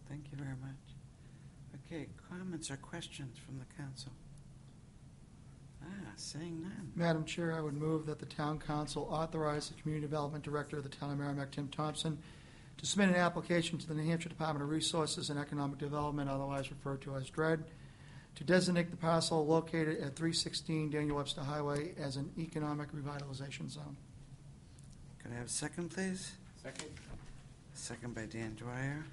Thank you very much. Okay, comments or questions from the council? Seeing none. Madam Chair, I would move that the Town Council authorize the Community Development Director of the Town of Merrimack, Tim Thompson, to submit an application to the New Hampshire Department of Resources and Economic Development, otherwise referred to as DRED, to designate the parcel located at 316 Daniel Webster Highway as an economic revitalization zone. Could I have a second, please? Second. Second by Dan Dwyer.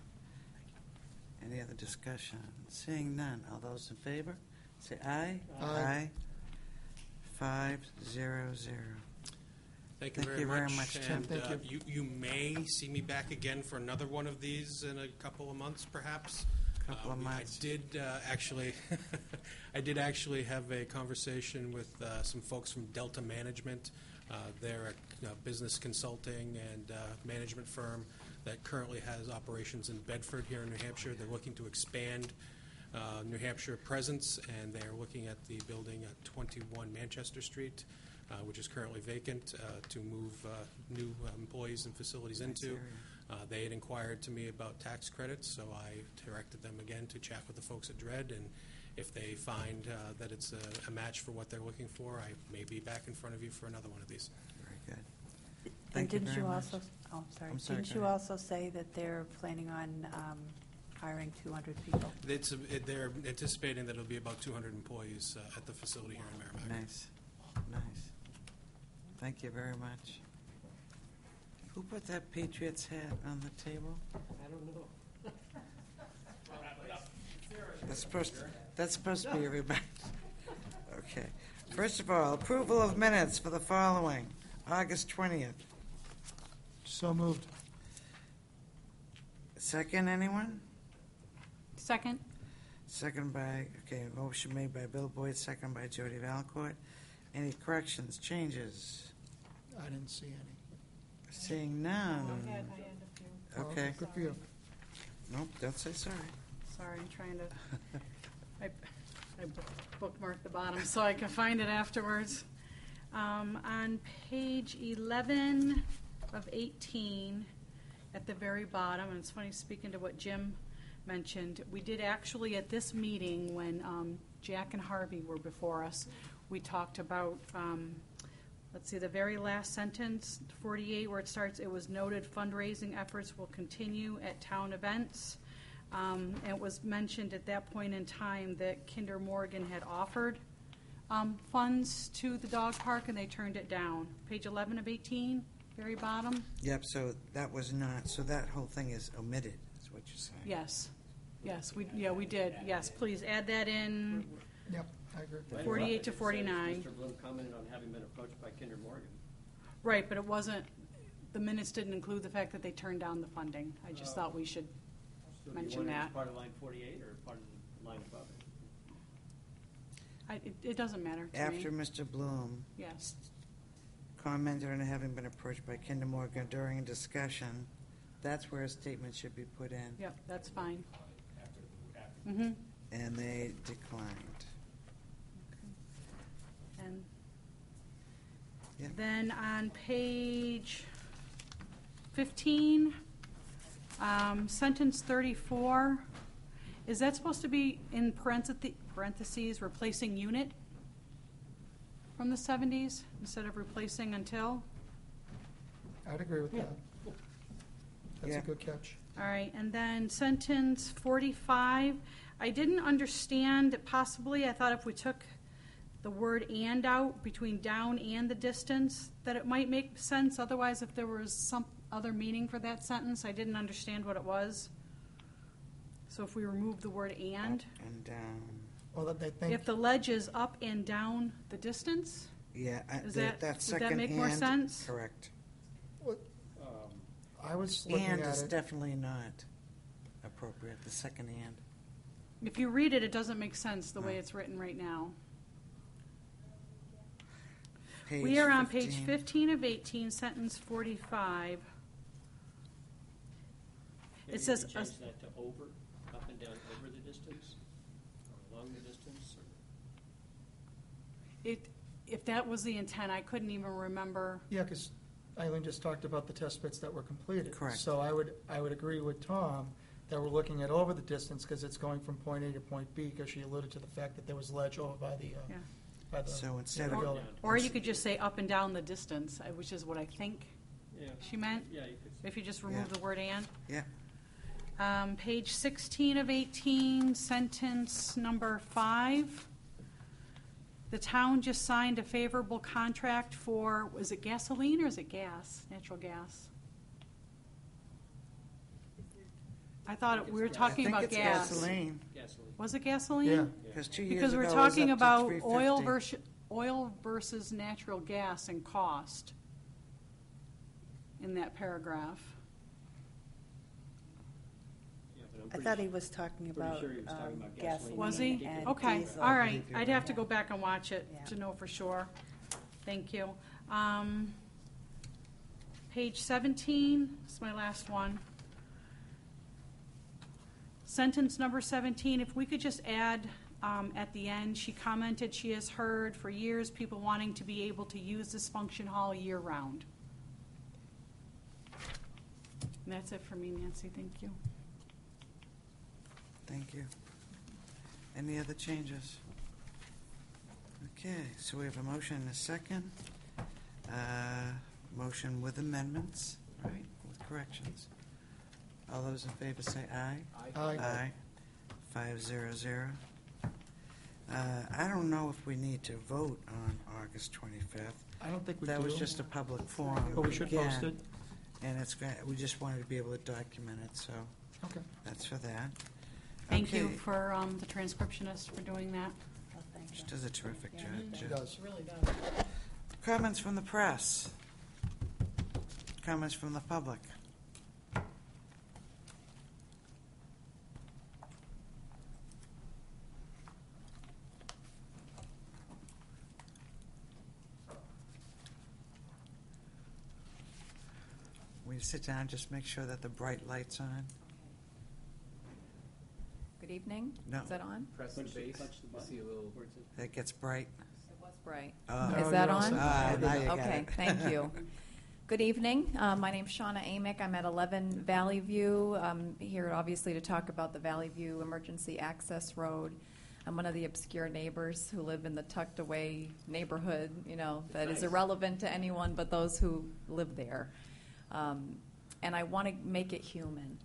Any other discussion? Seeing none. All those in favor, say aye. Aye. 5-0-0. Thank you Thank you very very much, much. Tim. And Thank you may see me back again for another one of these in a couple of months, perhaps. Couple of months. I did actually, I did actually have a conversation with some folks from Delta Management. They're a business consulting and management firm that currently has operations in Bedford here in New Hampshire. They're looking to expand New Hampshire presence, and they're looking at the building at 21 Manchester Street, which is currently vacant, to move new employees and facilities into. They had inquired to me about tax credits, so I directed them again to chat with the folks at DRED, and if they find that it's a match for what they're looking for, I may be back in front of you for another one of these. Very good. And Thank you didn't very you much. also, oh, I'm sorry, didn't go you ahead. also say that they're planning on hiring 200 people? They're anticipating that it'll be about 200 employees at the facility here in Merrimack. Nice, nice. Thank you very much. Who put that Patriots hat on the table? I don't know. That's supposed to be everybody. Okay. First of all, approval of minutes for the following, August 20th. So moved. Second, anyone? Second? Second by, okay, motion made by Bill Boyd, second by Jody Valcourt. Any corrections, changes? I didn't see any. Seeing none. I had a few. Okay. Good for you. Nope, don't say sorry. Sorry, I'm trying to, I bookmarked the bottom so I can find it afterwards. On page 11 of 18, at the very bottom, and it's funny speaking to what Jim mentioned, we did actually at this meeting when Jack and Harvey were before us, we talked about, let's see, the very last sentence, 48, where it starts, it was noted fundraising efforts will continue at town events. It was mentioned at that point in time that Kinder Morgan had offered funds to the dog park, and they turned it down. Page 11 of 18, very bottom. Yep, so that was not, so that whole thing is omitted, is what you're saying. Yes, yes, we did. Yes, please add that in. Yep, I agree. 48 to 49. Mr. Bloom commented on having been approached by Kinder Morgan. Right, but it wasn't, the minutes didn't include the fact that they turned down the funding. I just thought we should So do you mention want it as that. part of line 48 or part of the line above it? It doesn't matter to After me. Mr. Bloom Yes, commented on having been approached by Kinder Morgan during a discussion, that's where a statement should be put in. yep, that's fine. Mm-hmm. And they declined. And Yeah. then on page 15, sentence 34, is that supposed to be in parentheses, replacing unit from the 70s instead of replacing until? I'd agree with that. That's Yeah. a good catch. All right, and then sentence 45, I didn't understand, possibly, I thought if we took the word "and" out between down and the distance, that it might make sense. Otherwise, if there was some other meaning for that sentence, I didn't understand what it was. So if we remove the word "and," Up and down. Well, that they think, if the ledge is up and down the distance, Yeah, Is that would second that make more and, sense? correct. I was looking And at is it, definitely not appropriate, the second and. if you read it, it doesn't make sense the way No. it's written right now. Page We are on page 15 of 18, sentence 45. Maybe says you can change that to over, up and down over the distance, or along the distance, or... If that was the intent, I couldn't even remember. yeah, because Eileen just talked about the test pits that were completed. Correct. So I would agree with Tom that we're looking at over the distance because it's going from point A to point B, because she alluded to the fact that there was ledge over by the, Yeah. by the. So instead the of- building. Or you could just say up and down the distance, which is what I think Yeah, she meant, yeah, you could, if you just remove Yeah. the word "and." Yeah, Page 16 of 18, sentence number 5. The town just signed a favorable contract for, was it gasoline or is it gas, natural gas? I thought we were talking about gas. I think it's gasoline, Gasoline. Was it gasoline? Yeah. because 2 years Because ago we're it was talking up to about $3.50. oil versus natural gas and cost in that paragraph. Yeah, but I'm I pretty thought su- he was talking pretty about sure he was talking about gasoline gasoline. Was he? and Okay, diesel. all right. I'd have to go back and watch it Yeah. to know for sure. Thank you. Page 17, this is my last one. Sentence number 17, if we could just add at the end, she commented she has heard for years people wanting to be able to use this function hall year-round. And that's it for me, Nancy. Thank you. Thank you. Any other changes? Okay, so we have a motion and a second. Motion with amendments, right, with corrections. All those in favor say aye. Aye. 5-0-0. I don't know if we need to vote on August 25th. I don't think we do. That was just a public forum. But we should post again, it. And we just wanted to be able to document it, so Okay. that's for that. Thank you Okay. for the transcriptionist for doing that. Oh, thank you. She does a terrific job. She does. Really does. Comments from the press? Comments from the public? We sit down, just make sure that the bright light's on. Good evening. No. Is that on? Press the base, see a little. It gets bright. It was bright. Oh. No, Is that you're all on? set. Ah, now you got Okay, it. thank you. Good evening. My name's Shauna Amick. I'm at 11 Valley View. I'm here obviously to talk about the Valley View Emergency Access Road. I'm one of the obscure neighbors who live in the tucked away neighborhood, that is irrelevant to anyone but those who live there. And I want to make it human.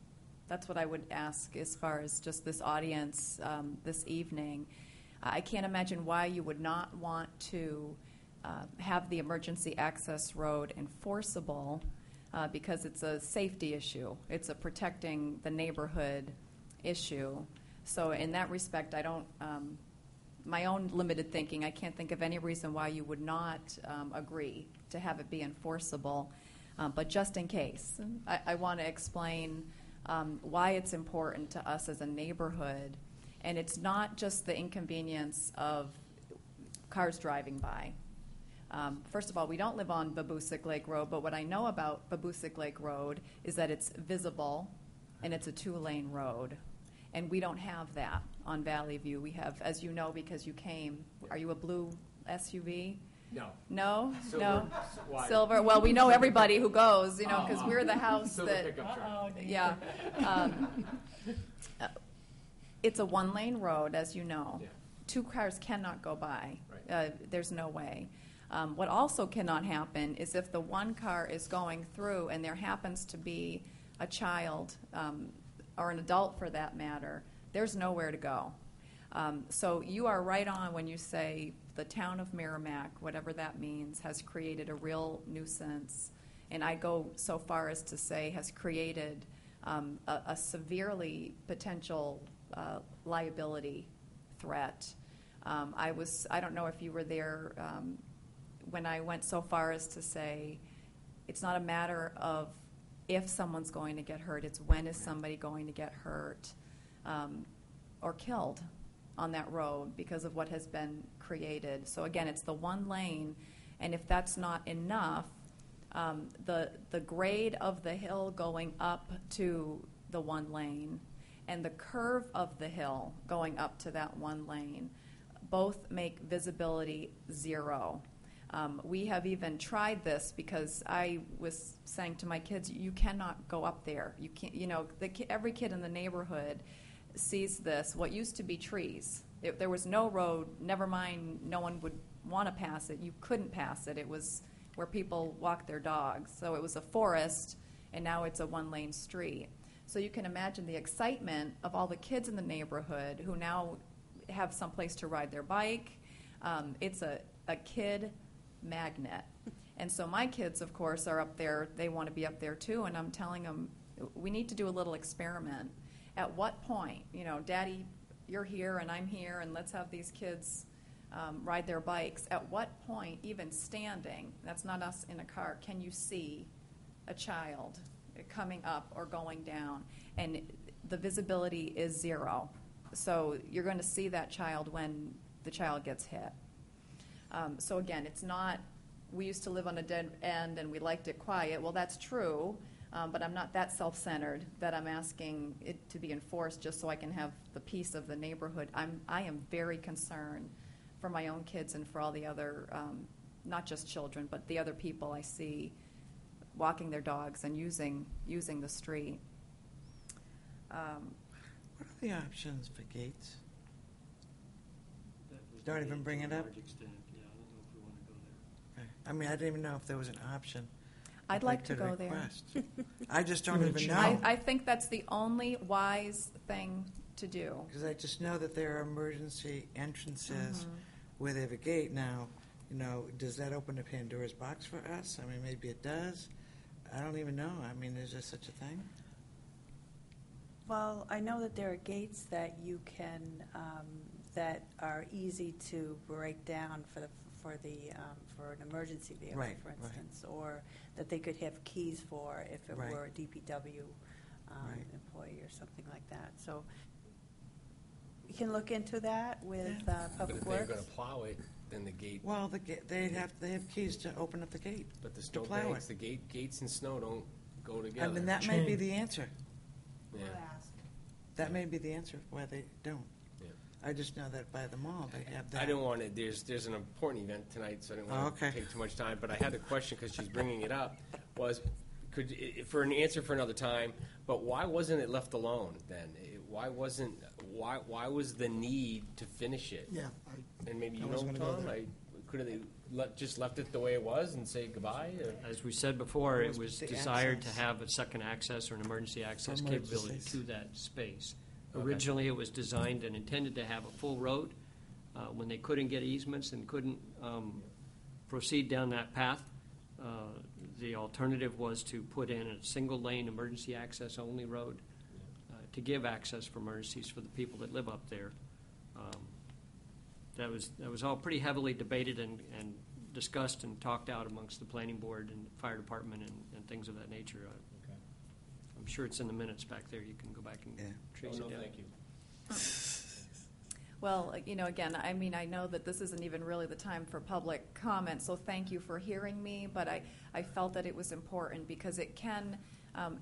That's what I would ask as far as just this audience this evening. I can't imagine why you would not want to have the emergency access road enforceable because it's a safety issue. It's a protecting the neighborhood issue. So in that respect, I don't, my own limited thinking, I can't think of any reason why you would not agree to have it be enforceable. But just in case, I want to explain why it's important to us as a neighborhood. And it's not just the inconvenience of cars driving by. First of all, we don't live on Babusick Lake Road, but what I know about Babusick Lake Road is that it's visible and it's a 2-lane road. And we don't have that on Valley View. We have, as you know, because you came, are you a blue SUV? No. No? Silver. No? Why? Silver. Well, we know everybody who goes, because we're the house Silver that. pickup truck. Yeah. It's a 1-lane road, as you know. Yeah. 2 cars cannot go by. Right. There's no way. What also cannot happen is if the one car is going through and there happens to be a child or an adult for that matter, there's nowhere to go. So you are right on when you say the town of Merrimack, whatever that means, has created a real nuisance. And I go so far as to say has created a severely potential liability threat. I don't know if you were there when I went so far as to say it's not a matter of if someone's going to get hurt, it's when is somebody going to get hurt or killed on that road because of what has been created. So again, it's the 1 lane, and if that's not enough, the grade of the hill going up to the 1 lane and the curve of the hill going up to that 1 lane both make visibility 0. We have even tried this because I was saying to my kids, you cannot go up there. You can't, every kid in the neighborhood sees this. What used to be trees. There was no road, never mind no one would want to pass it. You couldn't pass it. It was where people walk their dogs. So it was a forest, and now it's a 1-lane street. So you can imagine the excitement of all the kids in the neighborhood who now have someplace to ride their bike. It's a kid magnet. And so my kids, of course, are up there. They want to be up there too. And I'm telling them, we need to do a little experiment. At what point, Daddy, you're here and I'm here, and let's have these kids ride their bikes. At what point, even standing, that's not us in a car, can you see a child coming up or going down? And the visibility is zero. So you're going to see that child when the child gets hit. So again, it's not, we used to live on a dead end and we liked it quiet. Well, that's true, but I'm not that self-centered that I'm asking it to be enforced just so I can have the peace of the neighborhood. I am very concerned for my own kids and for all the other, not just children, but the other people I see walking their dogs and using the street. What are the options for gates? That was Don't even bring it to a up? large extent. Yeah, I don't know if we want to go there. Okay. I mean, I didn't even know if there was an option. I'd that like they to could go there. request. I just don't Give it a even shot. know. I think that's the only wise thing to do. Because I just know that there are emergency entrances Mm-hmm. where they have a gate now. Does that open a Pandora's box for us? I mean, maybe it does. I don't even know. I mean, is there such a thing? Well, I know that there are gates that you can, that are easy to break down for an emergency vehicle, Right, for right. instance, or that they could have keys for if it Right. were a DPW Right. employee or something like that. So you can look into that with But Public if they're Works. going to plow it, then the gate. Well, they have keys to open up the gate. But the to plow snowbanks, it. the gates and snow don't go I together. mean, that may be Chain. the answer. Yeah. That may be the answer why they don't. Yeah. I just know that by the mall they have that. I don't want to, there's an important event tonight, so I didn't want Oh, to okay. take too much time, but I had a question because she's bringing it up, for an answer for another time, but why wasn't it left alone then? Why was the need to finish it? Yeah, And maybe I you know, wasn't gonna go Tom, there. could have they just left it the way it was and say goodbye? Or? As we said before, It it was was the desired to access. have a second access or an emergency access capability emergencies. to that space. Okay. Originally, it was designed and intended to have a full road. When they couldn't get easements and couldn't proceed down that path, the alternative was to put in a single-lane emergency access only road to give access for emergencies for the people that live up there. That was all pretty heavily debated and discussed and talked out amongst the planning board and fire department and things of that nature. I'm sure it's in the minutes back there. You can go back and Yeah. trace Oh, it no, down. thank you. Well, again, I mean, I know that this isn't even really the time for public comment, so thank you for hearing me, but I felt that it was important because it can,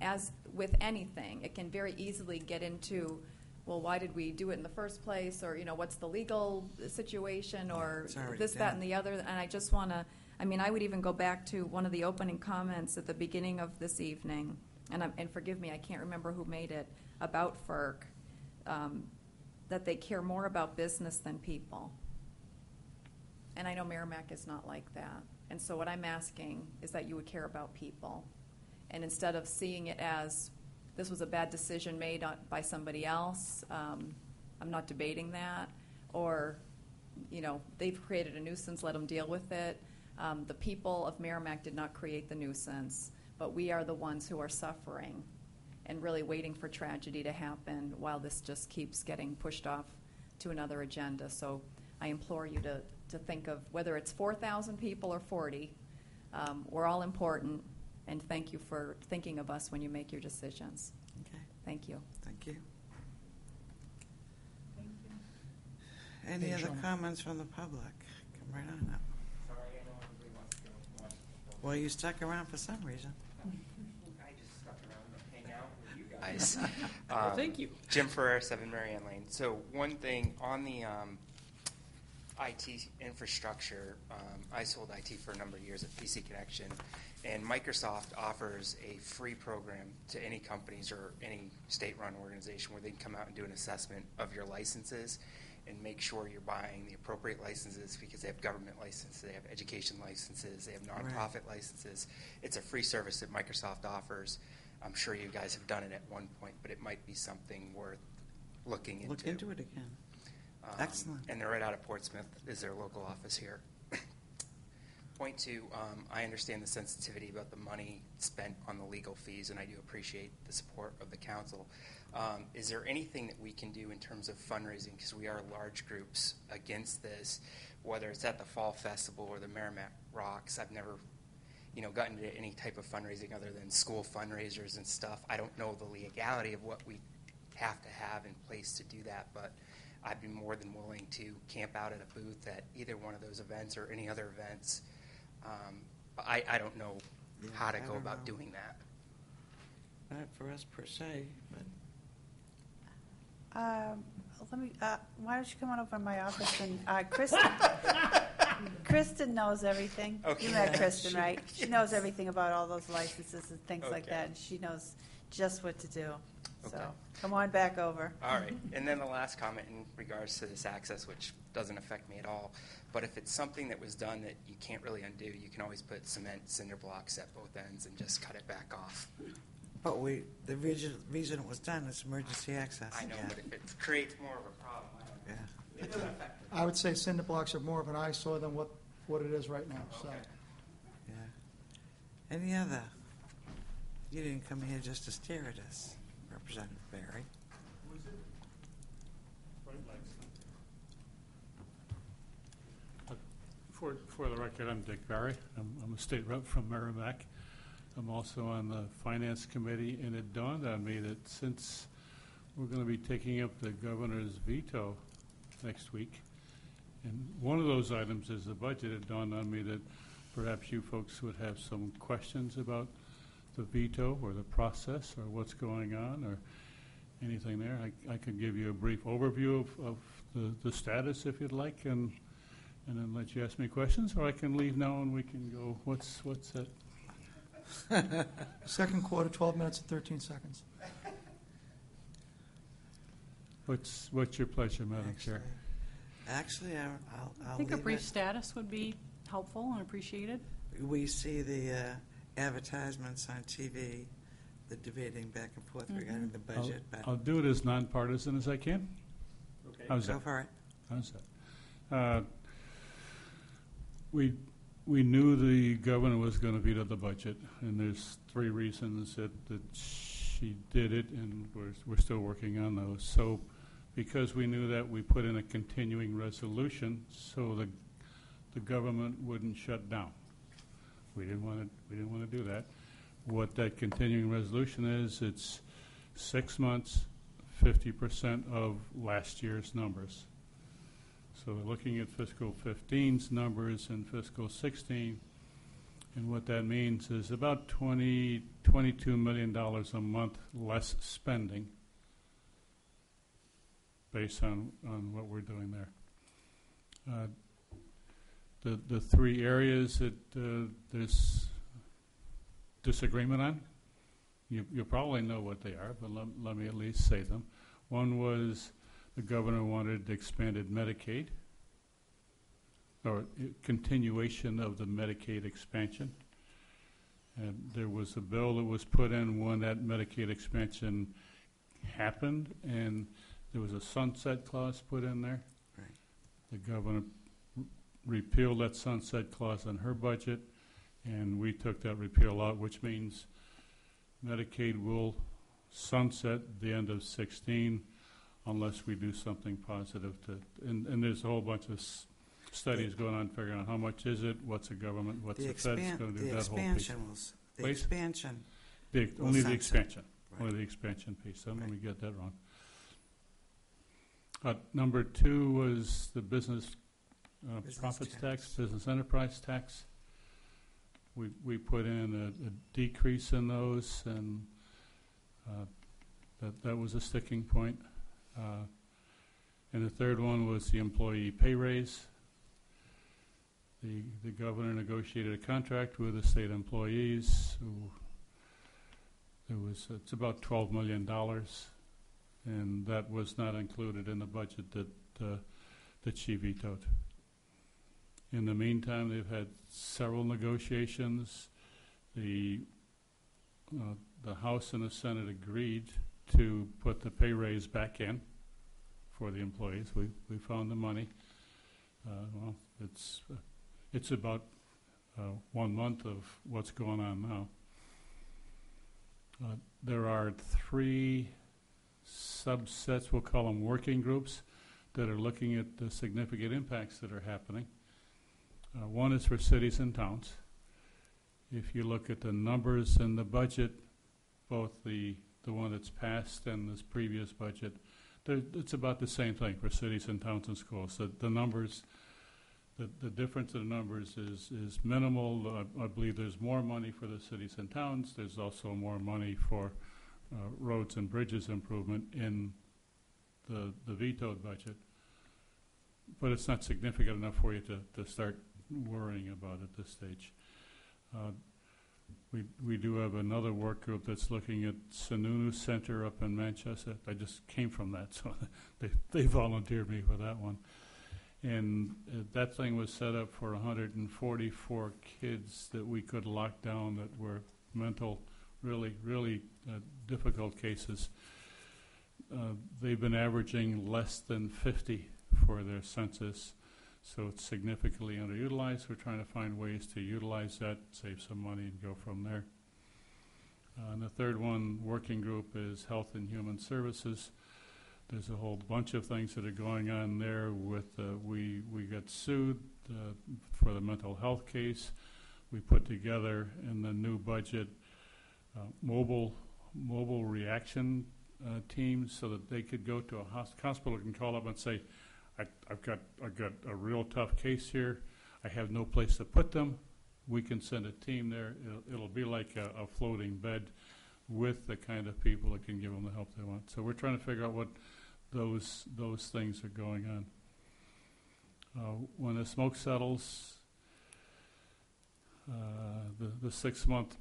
as with anything, it can very easily get into, well, why did we do it in the first place, or, what's the legal situation, or It's already this, that, done. and the other, and I just want to, I would even go back to one of the opening comments at the beginning of this evening, and forgive me, I can't remember who made it, about FERC, that they care more about business than people. And I know Merrimack is not like that. And so what I'm asking is that you would care about people. And instead of seeing it as, this was a bad decision made by somebody else, I'm not debating that, or, they've created a nuisance, let them deal with it. The people of Merrimack did not create the nuisance, but we are the ones who are suffering and really waiting for tragedy to happen while this just keeps getting pushed off to another agenda. So I implore you to think of whether it's 4,000 people or 40, we're all important, and thank you for thinking of us when you make your decisions. Okay, Thank you. thank you. Thank you. Any Hey, other Sean. comments from the public? Come right on up. Sorry, I know everybody wants to go. Well, you stuck around for some reason. I just stuck around to hang out with you guys. Thank you. Jim Ferrer, 7 Marianne Lane. So one thing on the IT infrastructure, I sold IT for a number of years at PC Connection, and Microsoft offers a free program to any companies or any state-run organization where they can come out and do an assessment of your licenses and make sure you're buying the appropriate licenses, because they have government licenses, they have education licenses, they have nonprofit licenses. It's a free service that Microsoft offers. I'm sure you guys have done it at one point, but it might be something worth looking into. Look into it again. Excellent. And they're right out of Portsmouth is their local office here. Point two, I understand the sensitivity about the money spent on the legal fees, and I do appreciate the support of the council. Is there anything that we can do in terms of fundraising, because we are large groups against this, whether it's at the Fall Festival or the Merrimack Rocks? I've never, gotten into any type of fundraising other than school fundraisers and stuff. I don't know the legality of what we have to have in place to do that, but I'd be more than willing to camp out at a booth at either one of those events or any other events. I don't know how to I go don't about know. doing that. Not for us per se, but Why don't you come on over to my office and, Kristen knows everything. Okay. You met Kristen, right? She knows everything about all those licenses and things like Okay. that, and she knows just what to do. Okay. So, come on back over. All right. And then the last comment in regards to this access, which doesn't affect me at all, but if it's something that was done that you can't really undo, you can always put cement cinder blocks at both ends and just cut it back off. but the reason it was done is emergency access. I know, Yeah. but if it creates more of a problem, I don't know. Yeah. It doesn't affect me. I would say cinder blocks are more of an eyesore than what it is right now, so. Okay. Yeah. Any other? You didn't come here just to stare at us, Representative Barry. For the record, I'm Dick Barry. I'm a state rep from Merrimack. I'm also on the Finance Committee, and it dawned on me that since we're going to be taking up the governor's veto next week, and one of those items is the budget, it dawned on me that perhaps you folks would have some questions about the veto or the process or what's going on or anything there. I could give you a brief overview of the status if you'd like, and then let you ask me questions, or I can leave now and we can go, what's that? Second quarter, 12 minutes and 13 seconds. What's your pleasure, Madam Chair? Actually, I'll I think a leave brief it. status would be helpful and appreciated. We see the advertisements on TV, the debating back and forth regarding the budget, but I'll do it as nonpartisan as I can. Okay. How's go that? for it. How's that? We knew the governor was going to veto the budget, and there's 3 reasons that she did it, and we're still working on those. So because we knew that, we put in a continuing resolution so the government wouldn't shut down. We didn't want to do that. What that continuing resolution is, it's 6 months, 50% of last year's numbers. So we're looking at fiscal 15's numbers and fiscal 16, and what that means is about $22 million a month less spending based on what we're doing there. The 3 areas that there's disagreement on, you probably know what they are, but let me at least say them. One was the governor wanted expanded Medicaid, or continuation of the Medicaid expansion. And there was a bill that was put in when that Medicaid expansion happened, and there was a sunset clause put in there. Right. The governor repealed that sunset clause on her budget, and we took that repeal out, which means Medicaid will sunset at the end of 16 unless we do something positive and there's a whole bunch of studies going on figuring out how much is it, what's the government, what's the Fed's going to do, that whole piece. The Please? expansion. Only the sunset. expansion. Right. Only the expansion piece. Don't let me Right. get that wrong. Number 2 was the business Business profits tax. tax, business enterprise tax. We put in a decrease in those, and that was a sticking point. And the third one was the employee pay raise. The governor negotiated a contract with the state employees who it's about $12 million, and that was not included in the budget that she vetoed. In the meantime, they've had several negotiations. The the House and the Senate agreed to put the pay raise back in for the employees. We found the money. Well, it's about 1 month of what's going on now. There are 3 subsets, we'll call them working groups, that are looking at the significant impacts that are happening. One is for cities and towns. If you look at the numbers in the budget, both the one that's passed and this previous budget, it's about the same thing for cities and towns and schools. The numbers, the difference in the numbers is minimal. I believe there's more money for the cities and towns. There's also more money for roads and bridges improvement in the vetoed budget. But it's not significant enough for you to start worrying about at this stage. We do have another work group that's looking at Sununu Center up in Manchester. I just came from that, so they volunteered me for that one. And that thing was set up for 144 kids that we could lock down that were mental, really difficult cases. They've been averaging less than 50 for their census, so it's significantly underutilized. We're trying to find ways to utilize that, save some money, and go from there. And the third one, working group, is Health and Human Services. There's a whole bunch of things that are going on there with, we got sued for the mental health case. We put together in the new budget mobile reaction teams so that they could go to a hospital and call up and say, I've got a real tough case here. I have no place to put them. We can send a team there. It'll be like a floating bed with the kind of people that can give them the help they want. So we're trying to figure out what those things are going on. When the smoke settles, the 6-month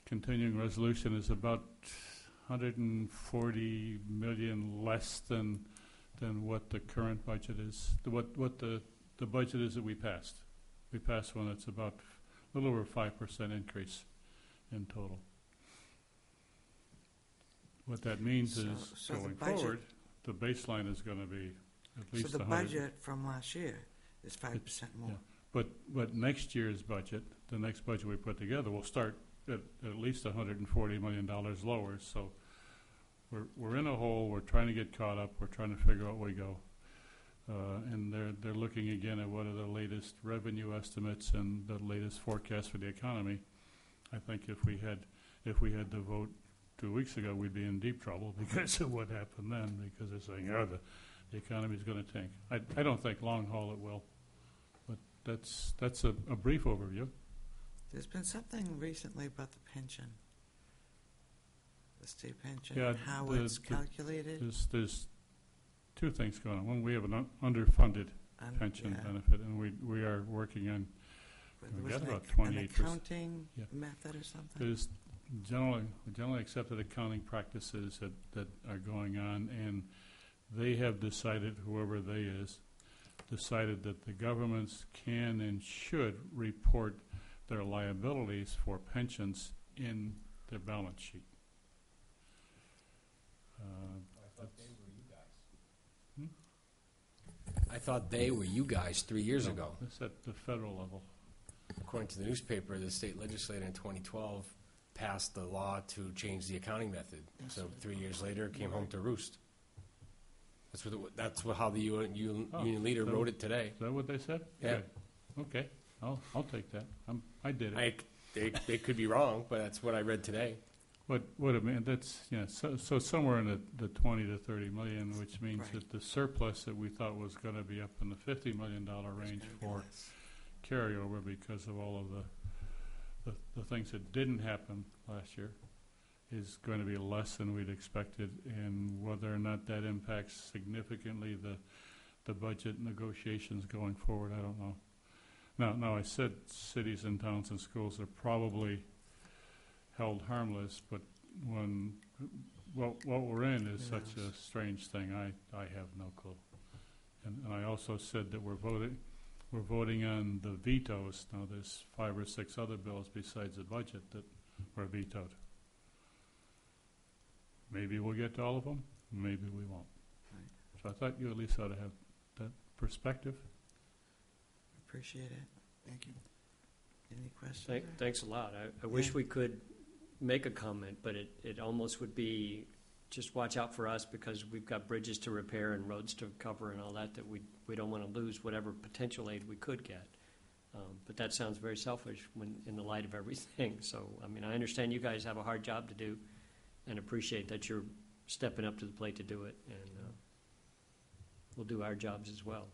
continuing resolution is about 140 million less than what the current budget is, what the budget is that we passed. We passed one that's about a little over 5% increase in total. What that means is, so going the budget, forward, the baseline is going to be at least so the 100. budget from last year is 5% more. Yeah. But next year's budget, the next budget we put together, will start at least $140 million lower. So we're in a hole. We're trying to get caught up. We're trying to figure out where we go. And they're looking again at what are the latest revenue estimates and the latest forecast for the economy. I think if we had the vote 2 weeks ago, we'd be in deep trouble because of what happened then, because they're saying, the economy's going to tank. I don't think long haul it will, but that's a brief overview. There's been something recently about the pension, the state pension, Yeah, how it's calculated. There's 2 things going on. One, we have an underfunded pension benefit, and we are working on. We got about 28%. An accounting method or something. There's generally accepted accounting practices that are going on, and they have decided, whoever they is, decided that the governments can and should report their liabilities for pensions in their balance sheet. I thought they were you guys 3 years ago. That's at the federal level. According to the newspaper, the state legislature in 2012 passed the law to change the accounting method. So 3 years later, it came home to roost. That's how the union leader wrote it today. Is that what they said? Yeah. Okay. I'll take that. I did it. They could be wrong, but that's what I read today. What I mean, that's, so somewhere in the 20 to 30 million, which means that the surplus that we thought was going to be up in the $50 million range for carryover because of all of the things that didn't happen last year is going to be less than we'd expected, and whether or not that impacts significantly the budget negotiations going forward, I don't know. Now I said cities and towns and schools are probably held harmless, but what we're in is such a strange thing, I have no clue. And I also said that we're voting on the vetoes. Now there's 5 or 6 other bills besides the budget that were vetoed. Maybe we'll get to all of them, maybe we won't. Right. So I thought you at least ought to have that perspective. Appreciate it. Thank you. Any questions? Thanks a lot. I wish we could make a comment, but it almost would be, just watch out for us because we've got bridges to repair and roads to cover and all that we don't want to lose whatever potential aid we could get. But that sounds very selfish when, in the light of everything. So, I mean, I understand you guys have a hard job to do and appreciate that you're stepping up to the plate to do it. And we'll do our jobs as well.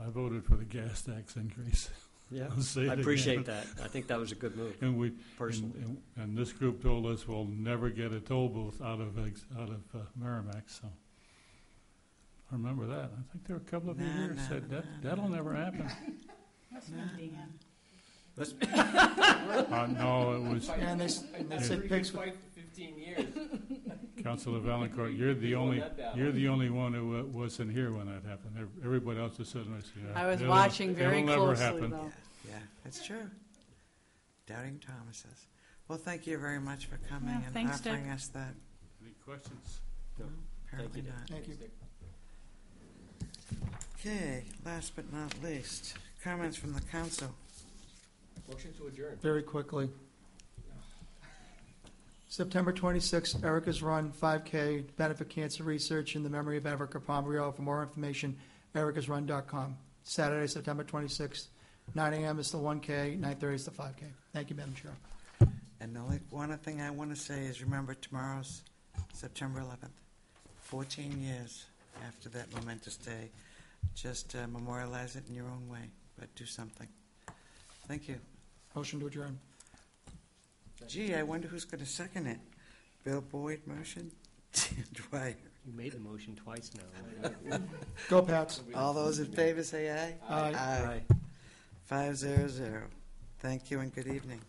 I voted for the gas tax increase. Yeah, I'll say it I appreciate again. that. I think that was a good move, And we, personally. and this group told us we'll never get a toll booth out of Merrimack, so. I remember that. I think there were a couple of you No, here no, said no, that'll never happen. Must have been Dan. No, it was, And they said pigs, 15 years. Councilor Valencourt, you're the only one who wasn't here when that happened. Everybody else was sitting there saying, I was "It'll- watching very it'll never closely, happen." though. Yeah, it's true. Doubting Thomases. Well, thank you very much for coming Yeah, and thanks, Dick. offering us that. Any questions? No. Apparently Thank you, not. thank you. Okay, last but not least, comments from the council. Motion to adjourn. Very quickly. September 26th, Erica's Run 5K, benefit cancer research in the memory of Erica Pomerio. For more information, ericasrun.com. Saturday, September 26th, 9 a.m. is the 1K, 9:30 is the 5K. Thank you, Madam Chair. And the only one thing I want to say is remember tomorrow's September 11th, 14 years after that momentous day. Just memorialize it in your own way, but do something. Thank you. Motion to adjourn. Gee, I wonder who's going to second it. Bill Boyd motion? Dwyer. You made the motion twice now. Go Pats. All those in favor say aye. Aye. Aye. 500. Thank you and good evening.